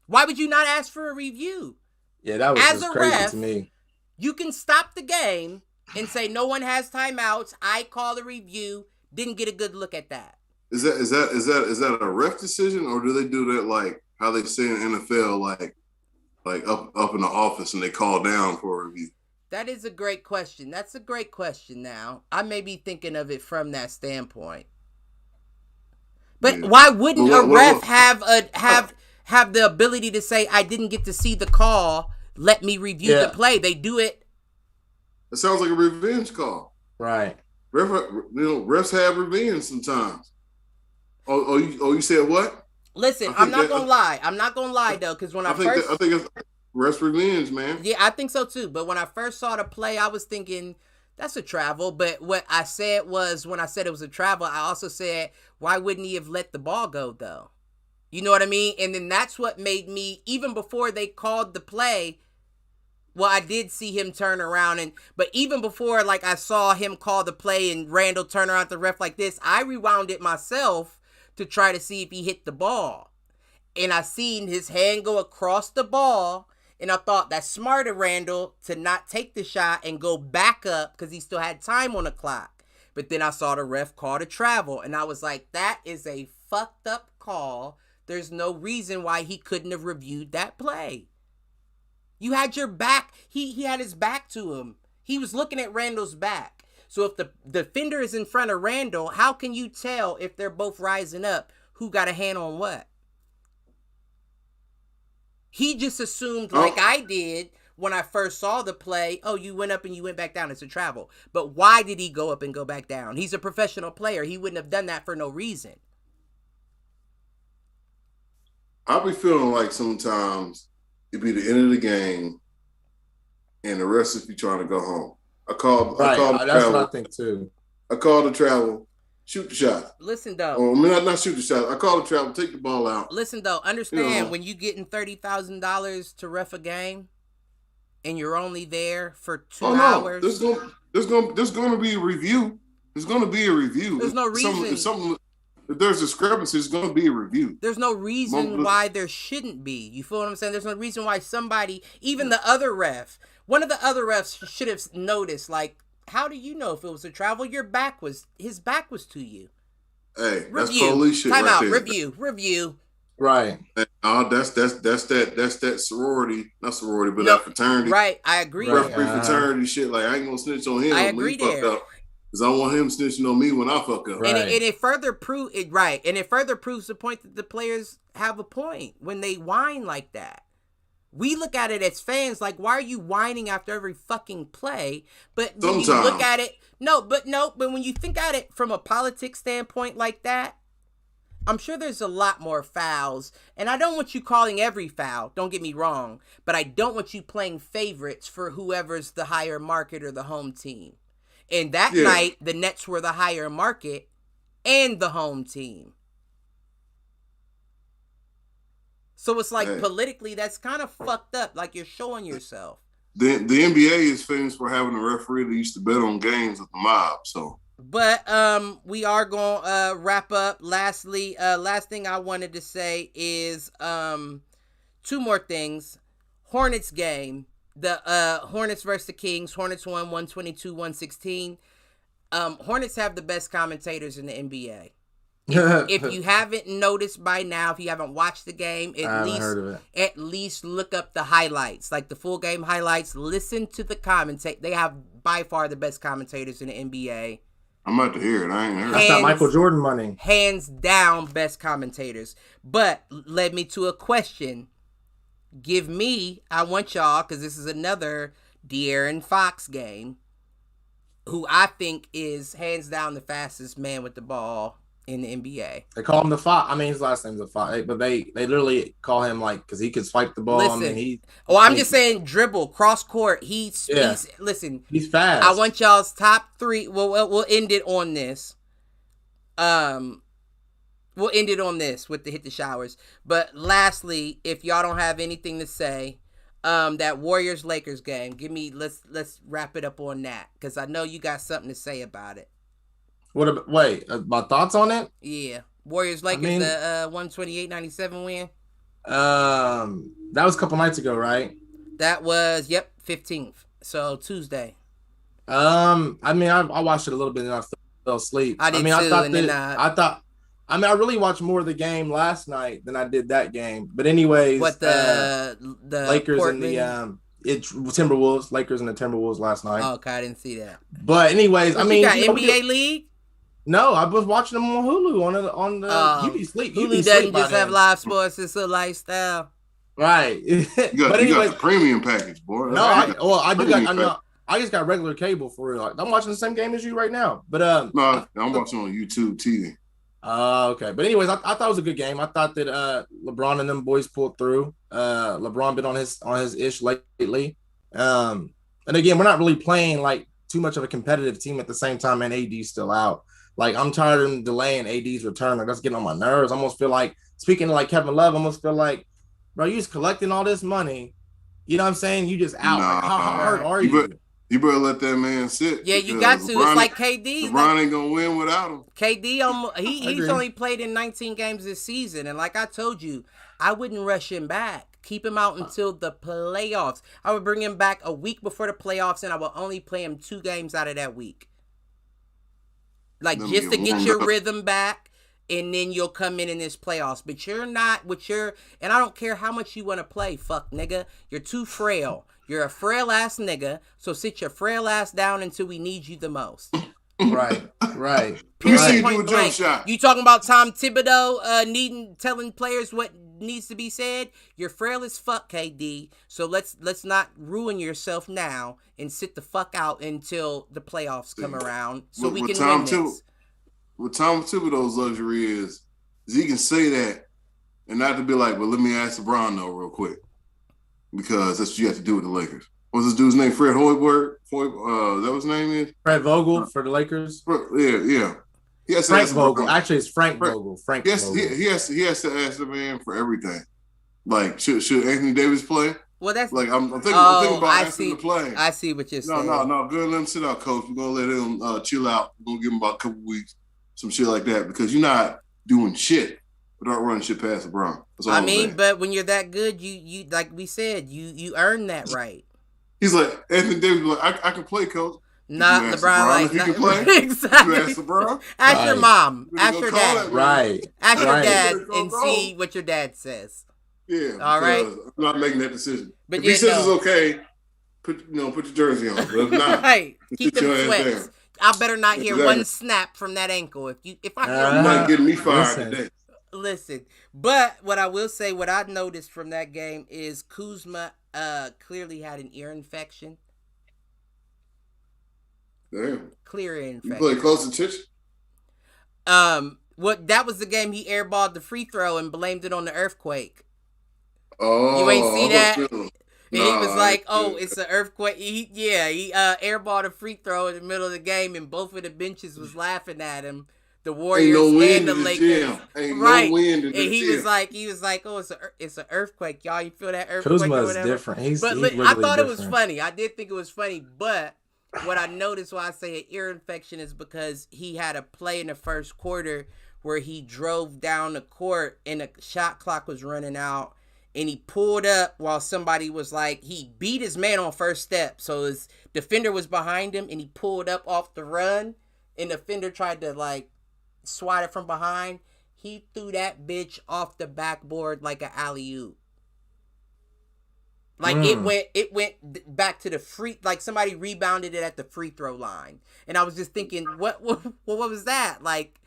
Why would you not ask for a review?
Yeah, that was just crazy to me.
You can stop the game and say no one has timeouts. I call a review. Didn't get a good look at that.
Is that a ref decision, or do they do that like how they say in the NFL, like up in the office and they call down for a review?
That is a great question. That's a great question. Now I may be thinking of it from that standpoint, but why wouldn't a ref have the ability to say I didn't get to see the call? Let me review the play. They do it.
It sounds like a revenge call,
right?
Refs have revenge sometimes. Oh, you said what?
Listen, I'm not gonna lie though, because when I think
it's rest revenge, man.
Yeah, I think so too. But when I first saw the play, I was thinking that's a travel. But what I said was, when I said it was a travel, I also said, why wouldn't he have let the ball go though? You know what I mean? And then that's what made me, even before they called the play. Well, I did see him turn around, but even before, like, I saw him call the play and Randall turn around the ref like this, I rewound it myself to try to see if he hit the ball. And I seen his hand go across the ball, and I thought that's smart of Randall to not take the shot and go back up because he still had time on the clock. But then I saw the ref call to travel, and I was like, that is a fucked up call. There's no reason why he couldn't have reviewed that play. You had your back. He had his back to him. He was looking at Randall's back. So if the defender is in front of Randall, how can you tell if they're both rising up who got a hand on what? He just assumed, like I did when I first saw the play, oh, you went up and you went back down. It's a travel. But why did he go up and go back down? He's a professional player. He wouldn't have done that for no reason.
I'll be feeling like sometimes it'd be the end of the game and the rest of you trying to go home. I called
that's
travel.
what I think too.
I called the travel. Shoot the shot.
Listen, though.
Oh, I mean, not shoot the shot. I call the travel. Take the ball out.
Listen, though. Understand, when you getting $30,000 to ref a game, and you're only there for 2 hours.
There's going to be a review. There's going to be a review.
There's no reason.
If there's discrepancy, there's going to be a review.
There's no reason why there shouldn't be. You feel what I'm saying? There's no reason why somebody, even the other ref, one of the other refs should have noticed, like, how do you know if it was a travel? His back was to you.
Hey, that's police shit.
Time
right
out.
there.
Review.
Right. That's that sorority, not sorority, but that fraternity.
Right. I agree.
Referee fraternity shit. Like, I ain't gonna snitch on him.
I agree there.
Because I want him snitching on me when I fuck up.
Right. And it further proves the point that the players have a point when they whine like that. We look at it as fans like, why are you whining after every fucking play? But when you look at it, but when you think at it from a politics standpoint like that, I'm sure there's a lot more fouls. And I don't want you calling every foul, don't get me wrong, but I don't want you playing favorites for whoever's the higher market or the home team. And that night, the Nets were the higher market and the home team. So it's like politically, that's kind of fucked up. Like you're showing yourself.
The NBA is famous for having a referee that used to bet on games with the mob. So,
but we are gonna wrap up. Lastly, last thing I wanted to say is 2 more things. Hornets game, the Hornets versus the Kings. Hornets won 122-116. Hornets have the best commentators in the NBA. If you haven't noticed by now, if you haven't watched the game, at least look up the highlights, like the full game highlights. Listen to the commentate. They have by far the best commentators in the NBA.
I'm about to hear it. I ain't heard it.
That's not Michael Jordan money.
Hands down, best commentators. But led me to a question. I want y'all, because this is another De'Aaron Fox game, who I think is hands down the fastest man with the ball in the NBA.
They call him the Fox. I mean, his last name's the Fox, but they literally call him like because he can swipe the ball.
Listen, I'm just saying dribble, cross court. He's
fast.
I want y'all's top 3. We'll end it on this. We'll end it on this with the hit the showers. But lastly, if y'all don't have anything to say, that Warriors Lakers game, let's wrap it up on that because I know you got something to say about it.
My thoughts on it?
Yeah. Warriors Lakers, the 128-97 win.
That was a couple nights ago, right?
That was 15th. So Tuesday.
I watched it a little bit and I fell asleep.
I did too.
I really watched more of the game last night than I did that game. But anyways,
the
Lakers
Portland?
and Timberwolves, Lakers and the Timberwolves last night.
Oh, okay, I didn't see that.
But anyways,
you got NBA League?
No, I was watching them on Hulu on the you be sleep.
Hulu doesn't just have live sports; it's a lifestyle.
Right.
You got the premium package, boy.
No, I just got regular cable for real. Like, I'm watching the same game as you right now. But
no, I'm watching on YouTube TV.
Okay. But anyways, I thought it was a good game. I thought that LeBron and them boys pulled through. LeBron been on his ish lately. And again, we're not really playing like too much of a competitive team at the same time, and AD's still out. Like, I'm tired of them delaying AD's return. Like, that's getting on my nerves. I almost feel like, speaking to like Kevin Love, I almost feel like, bro, you just collecting all this money. You know what I'm saying? You just out. Like, how hard are you?
You better let that man sit.
Yeah, you got to. It's like KD.
LeBron ain't going to win without him.
KD, he's only played in 19 games this season. And like I told you, I wouldn't rush him back. Keep him out until the playoffs. I would bring him back a week before the playoffs, and I will only play him 2 games out of that week. Like, just to get your rhythm back, and then you'll come in this playoffs. But you're not and I don't care how much you want to play, fuck nigga. You're too frail. You're a frail ass nigga, so sit your frail ass down until we need you the most.
Right.
Period. Point blank. You talking about Tom Thibodeau telling players what needs to be said? You're frail as fuck, KD. So let's not ruin yourself now and sit the fuck out until the playoffs come around so we can win this.
What Tom Thibodeau's luxury is he can say that and not to be like, well, let me ask LeBron though real quick. Because that's what you have to do with the Lakers. What's this dude's name? Fred Hoiberg? That what his name is?
Fred Vogel for the Lakers?
Yeah. He has
Frank Vogel. Actually, it's Frank Vogel. Vogel.
He has to ask the man for everything. Like, should Anthony Davis play?
Well, that's
like I'm thinking about asking him to play.
I see what you're saying.
No. Good, let him sit out, coach. We're gonna let him chill out. We're gonna give him about a couple weeks, some shit like that, because you're not doing shit without running shit past LeBron.
I mean, but when you're that good, you like we said, you earn that right.
He's like Anthony Davis. Like I can play, coach.
Not LeBron. Like
he can play.
Exactly.
You ask LeBron.
Ask your mom. Ask your dad.
Right.
Ask your dad and see what your dad says.
Yeah.
All right.
I'm not making that decision.
But
if he says it's okay, put your jersey on. But if not,
right. Keep them sweats. I better not hear one snap from that ankle. If I hear
you might get me fired today.
Listen, but what I will say, what I noticed from that game is Kuzma clearly had an ear infection.
Damn.
Clear ear infection.
You play close attention?
That was the game he airballed the free throw and blamed it on the earthquake.
Oh.
You ain't see that? And he was like, it's an earthquake. He airballed a free throw in the middle of the game and both of the benches was laughing at him. The Warriors and the Lakers, right? No wind in the gym. He was like, oh, it's an earthquake, y'all. You feel that earthquake?
Kuzma is different. He's
I thought it was funny. I did think it was funny, but what I noticed why I say an ear infection is because he had a play in the first quarter where he drove down the court and the shot clock was running out, and he pulled up while somebody was like, he beat his man on first step, so his defender was behind him, and he pulled up off the run, and the defender tried to like swat it from behind. He threw that bitch off the backboard like an alley-oop. Like it went back to the free, like somebody rebounded it at the free throw line. And I was just thinking, what was that? Like,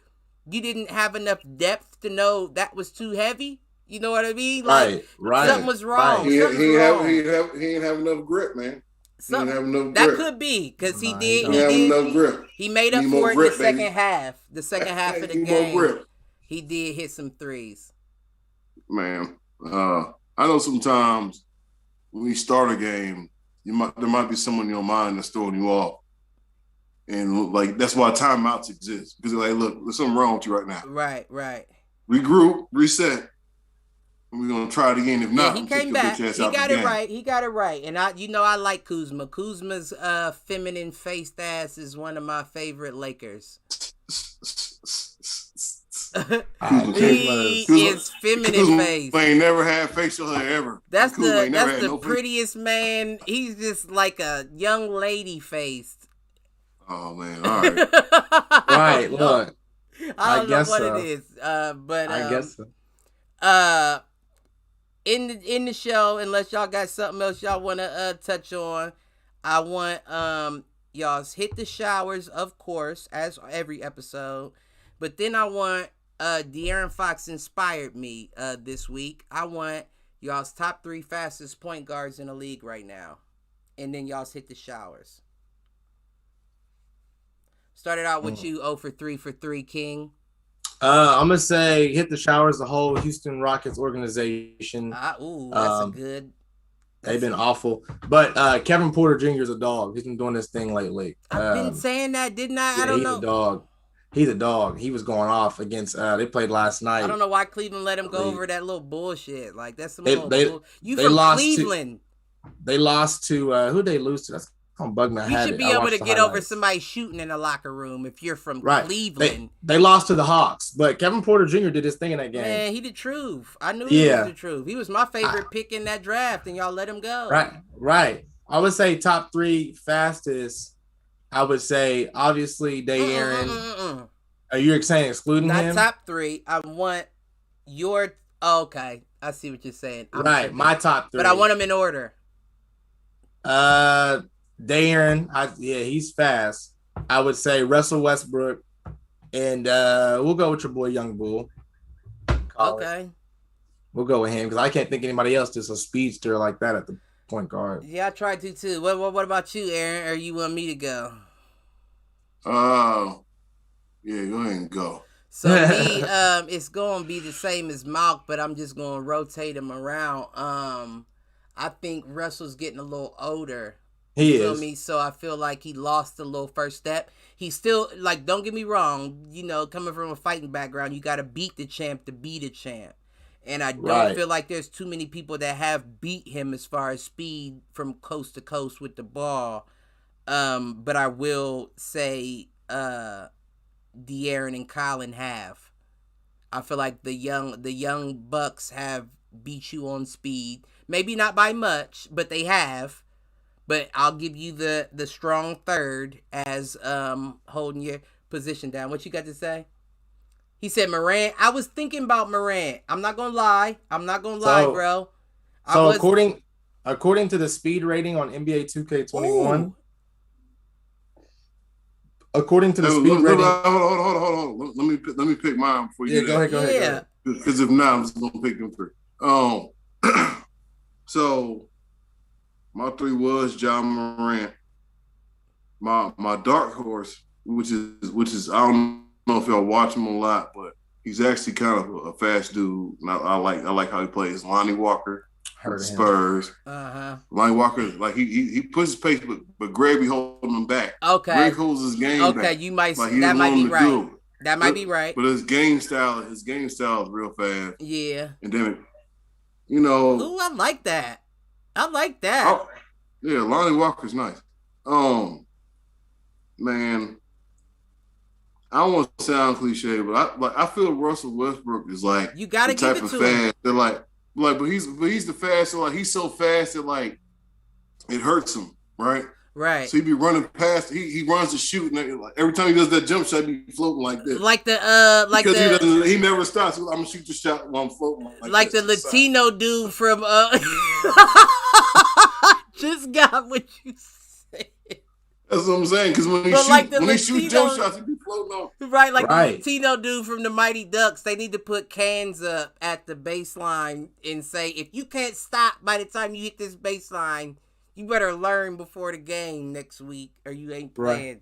you didn't have enough depth to know that was too heavy? You know what I mean? Like,
right.
Something was wrong.
He didn't have enough grip, man.
That could be because he did.
Enough grip.
He made up for it in the second half. The second half of the game, he did hit some threes.
Man, I know sometimes when you start a game, there might be someone in your mind that's throwing you off, and like that's why timeouts exist because they're like, look, there's something wrong with you right now.
Right.
Regroup, reset. We're gonna try it again. If not,
he came back. He got it right. He got it right. And I like Kuzma. Kuzma's feminine faced ass is one of my favorite Lakers. He is feminine face.
He ain't never had facial hair ever.
That's the prettiest man. He's just like a young lady faced.
Oh man! All right.
Right. Look.
I don't know what it is. But
I guess so.
In the show, unless y'all got something else y'all want to touch on, I want y'all's hit the showers, of course, as every episode. But then I want De'Aaron Fox inspired me this week. I want y'all's top 3 fastest point guards in the league right now, and then y'all's hit the showers. Started out with you 0 for 3, King.
I'm gonna say hit the showers. The whole Houston Rockets organization.
That's a good.
They've been awful, but Kevin Porter Jr. is a dog. He's been doing this thing lately.
I've been saying that, didn't I? I don't know.
He's a dog. He's a dog. He was going off against. They played last night.
I don't know why Cleveland let him go over that little bullshit. Like that's some bull. You from Cleveland?
They lost to who? They lose to? That's gonna bug me.
You should be able to get over somebody shooting in the locker room if you're from Cleveland.
They lost to the Hawks, but Kevin Porter Jr. did his thing in that game.
Man, he the truth. I knew he was the truth. He was my favorite pick in that draft, and y'all let him go.
Right. I would say top 3 fastest. I would say obviously De'Aaron. Are you saying excluding him?
Not top 3. I want your. Okay, I see what you're saying.
My top 3.
But I want them in order.
Darren, he's fast. I would say Russell Westbrook, and we'll go with your boy Young Bull.
Okay.
We'll go with him because I can't think anybody else that's a speedster like that at the point guard.
Yeah, I tried to too. What about you, Aaron? Or you want me to go?
Yeah, go ahead and go.
So me, it's gonna be the same as Malk, but I'm just gonna rotate him around. I think Russell's getting a little older.
He
feel
is.
me? So I feel like he lost a little first step. He's still like, don't get me wrong, coming from a fighting background, you gotta beat the champ to be the champ. And I don't feel like there's too many people that have beat him as far as speed from coast to coast with the ball. But I will say De'Aaron and Colin have. I feel like the young Bucks have beat you on speed. Maybe not by much, but they have. But I'll give you the strong third as holding your position down. What you got to say? He said Morant. I was thinking about Morant. I'm not gonna lie, bro.
According to the speed rating on NBA 2K21, according to the speed rating.
Hold on. Let me pick mine for you.
Yeah, go ahead.
Because if not, I'm just gonna pick them three. So my three was Ja Morant. My dark horse, which is I don't know if y'all watch him a lot, but he's actually kind of a fast dude. And I like how he plays. Lonnie Walker, Spurs. Lonnie Walker, like he puts his pace, but Greg be holding him back.
Okay,
Greg holds his game back.
Okay, you might that might be right. That might be right.
But his game style is real fast.
Yeah.
And then, ooh,
I like that.
Yeah, Lonnie Walker's nice. Man, I don't want to sound cliche, but I feel Russell Westbrook is like
you gotta
the type
give it
of
to
fast.
him.
They're like, but he's the fast. So like he's so fast that like it hurts him, right?
Right.
So he be running past. He runs to shoot, and like, every time he does that jump shot, he be floating like this. He never stops. I'm gonna shoot the shot while I'm floating
like the Latino dude from just got what you said.
That's what I'm saying. Because when he shoots jump shots, he be floating off.
Right, like the Latino dude from the Mighty Ducks. They need to put cans up at the baseline and say, if you can't stop by the time you hit this baseline, you better learn before the game next week, or you ain't playing.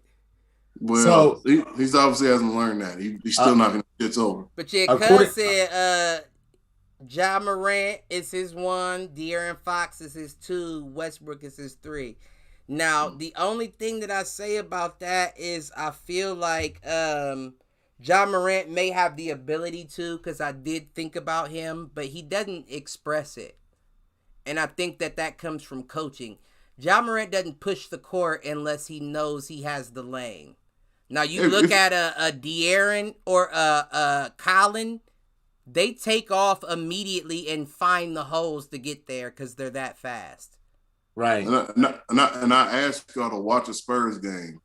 Right. Well, he's obviously hasn't learned that. He's still not going to get over.
But yeah, Cuz said Ja Morant is his 1, De'Aaron Fox is his 2, Westbrook is his 3. Now, the only thing that I say about that is I feel like Ja Morant may have the ability to, because I did think about him, but he doesn't express it. And I think that comes from coaching. Ja Morant doesn't push the court unless he knows he has the lane. Now, you look at a De'Aaron or a Colin, they take off immediately and find the holes to get there because they're that fast.
Right.
And I asked y'all to watch a Spurs game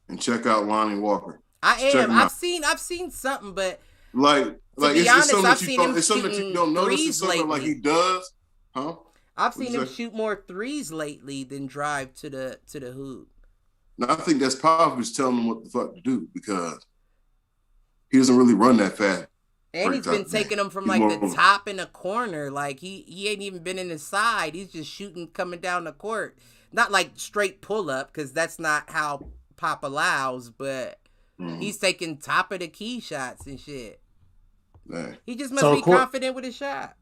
and check out Lonnie Walker.
I've seen something, but to be honest, I've seen him
something that you don't notice. It's something
lately.
Like he does, huh?
I've seen him shoot more threes lately than drive to the hoop.
No, I think that's probably just telling him what the fuck to do because he doesn't really run that fast.
And he's been taking them from the top in the corner. Like he ain't even been in the side. He's just shooting coming down the court. Not like straight pull up because that's not how Pop allows. But he's taking top of the key shots and shit.
Man.
He just must be confident with his shot.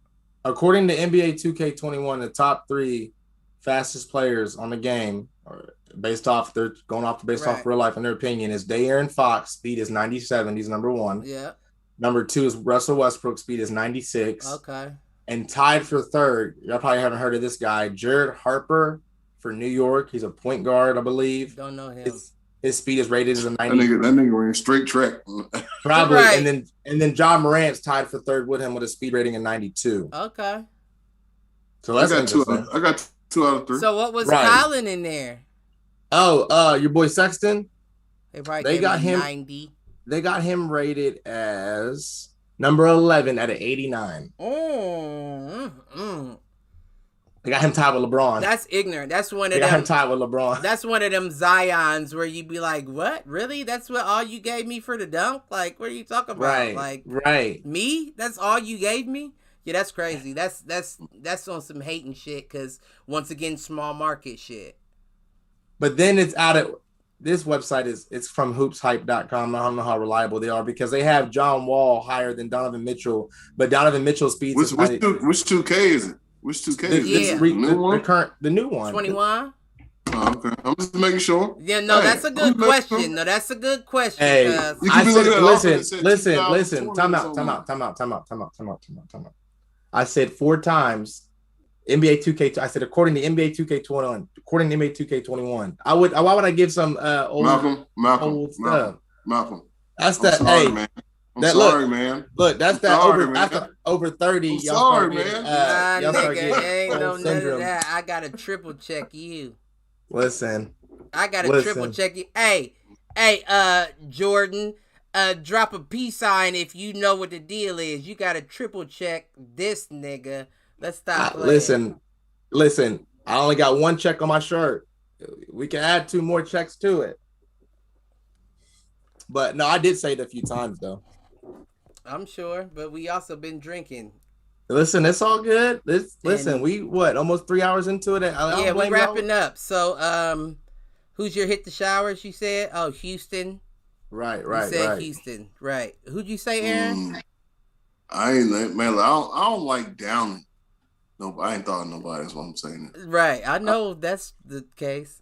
According to NBA 2K21, the top 3 fastest players on the game, based off real life in their opinion, is De'Aaron Fox. Speed is 97. He's number 1.
Yeah.
Number 2 is Russell Westbrook. Speed is 96.
Okay.
And tied for 3rd, y'all probably haven't heard of this guy, Jared Harper for New York. He's a point guard, I believe.
Don't know him.
His speed is rated as a 90.
That nigga ran straight track.
Probably. Right. And then Ja Morant's tied for 3rd with him with a speed rating of 92.
Okay.
So that's
I got 2 out of 3.
So what was Colin in there?
Oh, your boy Sexton?
They got him 90.
They got him rated as number 11 at an 89. They got him tied with LeBron.
That's ignorant. That's one of
They
them.
got him tied with LeBron.
That's one of them Zions where you be like, "What? Really? That's what all you gave me for the dunk? Like, what are you talking about?
Right.
Me? That's all you gave me? Yeah, that's crazy. That's on some hating shit. Because once again, small market shit.
But then it's out of this website it's from hoopshype.com. I don't know how reliable they are because they have John Wall higher than Donovan Mitchell, but Donovan Mitchell's speed
which 2K is it? Which 2K is it?
The
new one?
The new one.
21?
Oh, okay. I'm just making sure.
Yeah, no, that's a good question. No, that's a good question.
Hey, I said, listen. Time out. I said 4 times NBA 2K. I said according to NBA 2K21. According to NBA 2K21. Why would I give some old
Malcolm
stuff?
Malcolm.
That's that.
Sorry,
hey,
man.
Man. Look, that's that over. That's the over 30.
I'm sorry, man.
Nah, nigga, ain't no none of that. I gotta triple check you.
Listen.
I gotta triple check you. Hey, Jordan. Drop a peace sign if you know what the deal is. You gotta triple check this nigga. Let's stop playing.
Listen. I only got 1 check on my shirt. We can add 2 more checks to it. But no, I did say it a few times though.
I'm sure, but we also been drinking.
Listen, it's all good. Listen, we almost 3 hours into it.
Yeah, we're wrapping up. So, who's your hit the showers? You said, oh, Houston.
Right.
You said Houston, right? Who'd you say, Aaron?
I don't like downing. No, I ain't thought of nobody. That's what I'm saying.
Right, I know that's the case.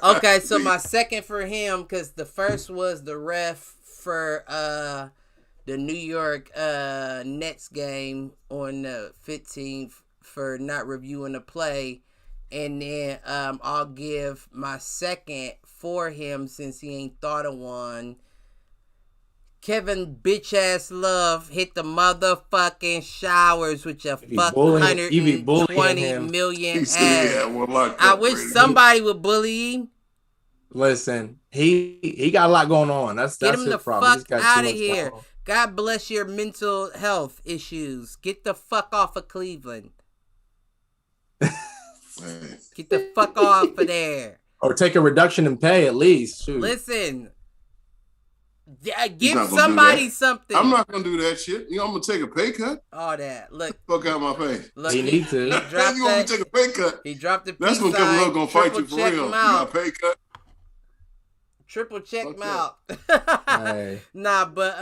Okay, so my second for him, because the first was the ref for the New York Nets game on the 15th for not reviewing the play. And then I'll give my second for him since he ain't thought of one. Kevin bitch ass Love hit the motherfucking showers with your fuck 120 million ass. I wish somebody would bully him.
Listen, he got a lot going on. That's
get him
his
the
problem.
fuck out of here. God bless your mental health issues. Get the fuck off of Cleveland. Get the fuck off of there.
Or take a reduction in pay at least. Shoot.
Listen. Give somebody something.
I'm not gonna do that shit. I'm gonna take a pay cut.
All that. Look.
Fuck out my face.
Look,
he needs to.
You want me to take a pay cut?
He dropped the
That's when Kevin Love gonna fight you for real. You got a pay cut.
Triple check him out.
Hey.
Nah, but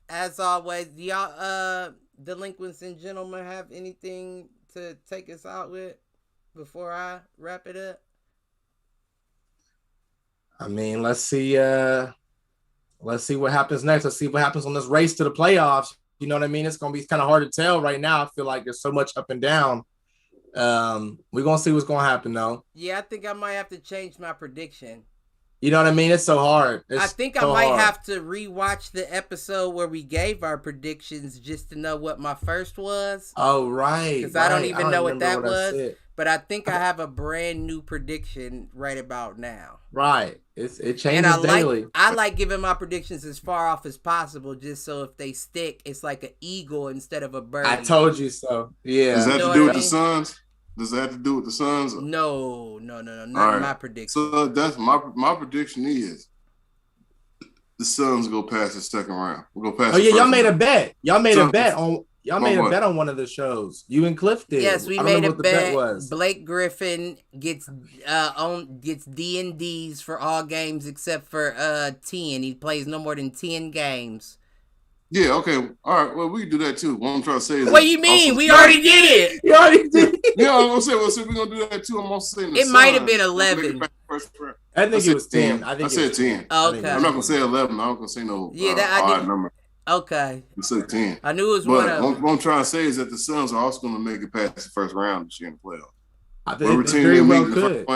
as always, do y'all delinquents and gentlemen have anything to take us out with before I wrap it up?
I mean, let's see what happens next. Let's see what happens on this race to the playoffs. You know what I mean? It's gonna be kind of hard to tell right now. I feel like there's so much up and down. We're gonna see what's gonna happen though.
Yeah, I think I might have to change my prediction.
You know what I mean? It's so hard.
I think I might have to rewatch the episode where we gave our predictions just to know what my first was.
Oh, right.
Because I don't even know what that was. But I think I have a brand new prediction right about now.
Right. It changes daily.
I like giving my predictions as far off as possible, just so if they stick, it's like an eagle instead of a bird.
I told you so. Yeah.
Does that have to do with the Suns? Does that have to do with the Suns?
No. Not my prediction.
So that's my prediction is the Suns go past the second round. We'll go past.
Oh yeah, y'all made a bet. Y'all made a bet on one of the shows. You and Cliff did.
Yes, we made a bet. Blake Griffin gets D&Ds for all games except for 10. He plays no more than 10 games.
Yeah, okay. All right. Well, we can do that too. What I'm trying to say is,
what do you mean? We already did it.
You already did it.
Yeah, I'm gonna say. Well, so we're gonna do that too. I'm also saying
it might have been 11.
I think it was 10.
I said 10.
Okay.
I'm not gonna say 11. I'm not gonna say no odd number.
Okay.
I said 10.
I knew it was
but
one of them.
What I'm trying to say is that the Suns are also gonna make it past the first round this year in the playoffs.
I think they very well could.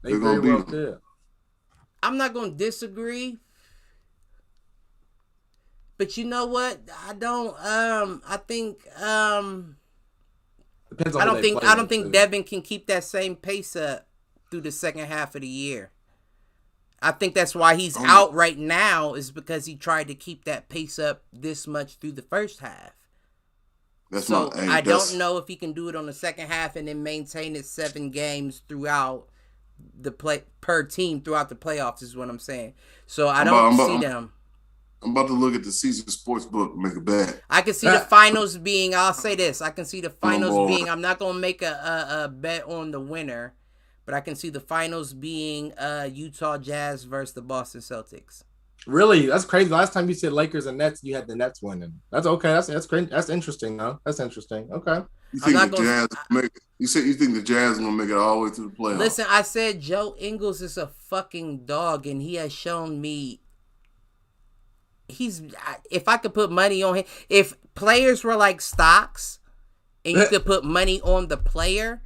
They're gonna beat them.
I'm not gonna disagree. But you know what? I don't. I think.
Depends on
I don't think Devin can keep that same pace up through the second half of the year. I think that's why he's out right now, is because he tried to keep that pace up this much through the first half. I don't know if he can do it on the second half and then maintain it 7 games throughout the per team throughout the playoffs is what I'm saying. So I don't see them.
I'm about to look at the Caesar Sportsbook and make a bet.
I can see the finals being. I'll say this. I can see the finals being. I'm not gonna make a bet on the winner, but I can see the finals being Utah Jazz versus the Boston Celtics.
Really? That's crazy. Last time you said Lakers and Nets, you had the Nets winning. That's okay. That's great. That's interesting, though. That's interesting. Okay.
You think you think the Jazz are gonna make it all the way to the playoffs?
Listen, I said Joe Ingles is a fucking dog, and he has shown me. If I could put money on him, if players were like stocks and you could put money on the player,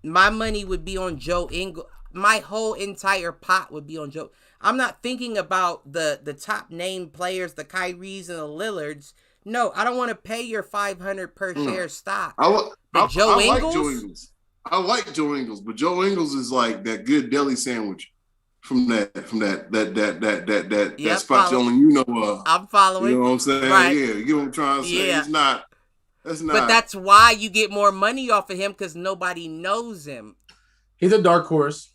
my money would be on Joe Ingles. My whole entire pot would be on Joe. I'm not thinking about the top name players, the Kyries and the Lillards. No, I don't want to pay your $500 per share stock.
I like Joe Ingles. I like Joe Ingles, but Joe Ingles is like that good deli sandwich. From that spot only you know of.
I'm following.
You know what I'm saying?
Right.
Yeah, you know what I'm trying to say? Yeah. It's not. That's not.
But that's why you get more money off of him because nobody knows him.
He's a dark horse.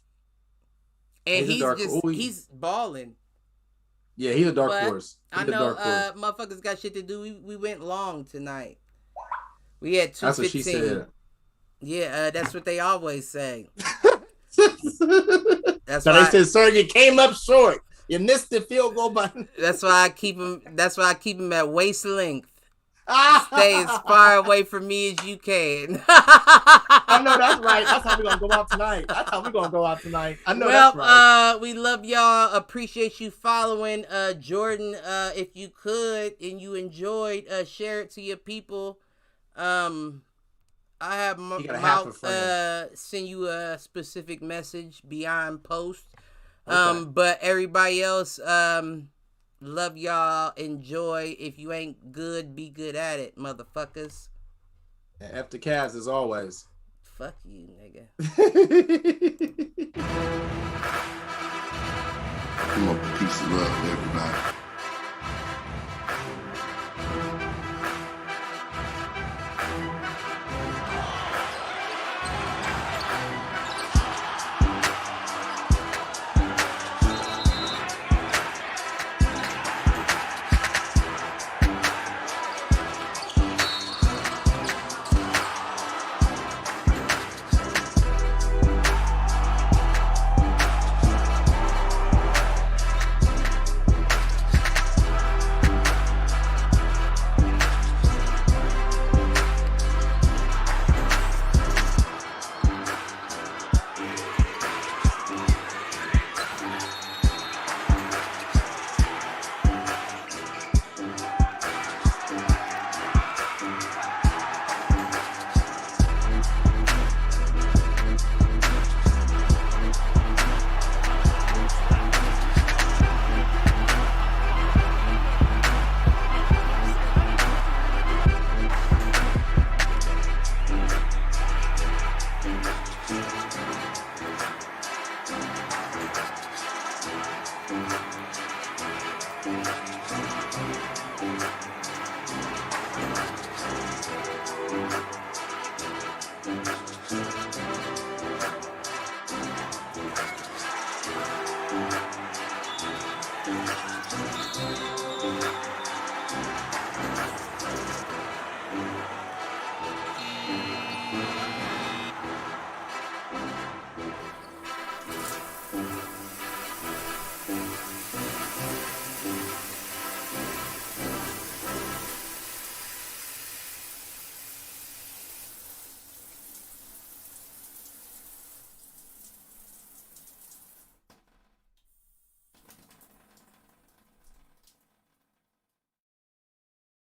And he's balling.
Yeah, he's a dark horse.
I know motherfuckers got shit to do. We went long tonight. We had 2:15.
That's what she said.
Yeah, that's what they always say.
That's why they said, "Sir, you came up short. You missed the field goal button."
That's why I keep him. That's why I keep him at waist length. Stay as far away from me as you can.
I know that's right. That's how we're gonna go out tonight. I know that's right.
We love y'all. Appreciate you following. Jordan, if you could and you enjoyed, share it to your people. I have send you a specific message beyond post. Okay. But everybody else, love y'all. Enjoy. If you ain't good, be good at it, motherfuckers.
And F the Cavs as always.
Fuck you, nigga.
Come on, peace and love, everybody.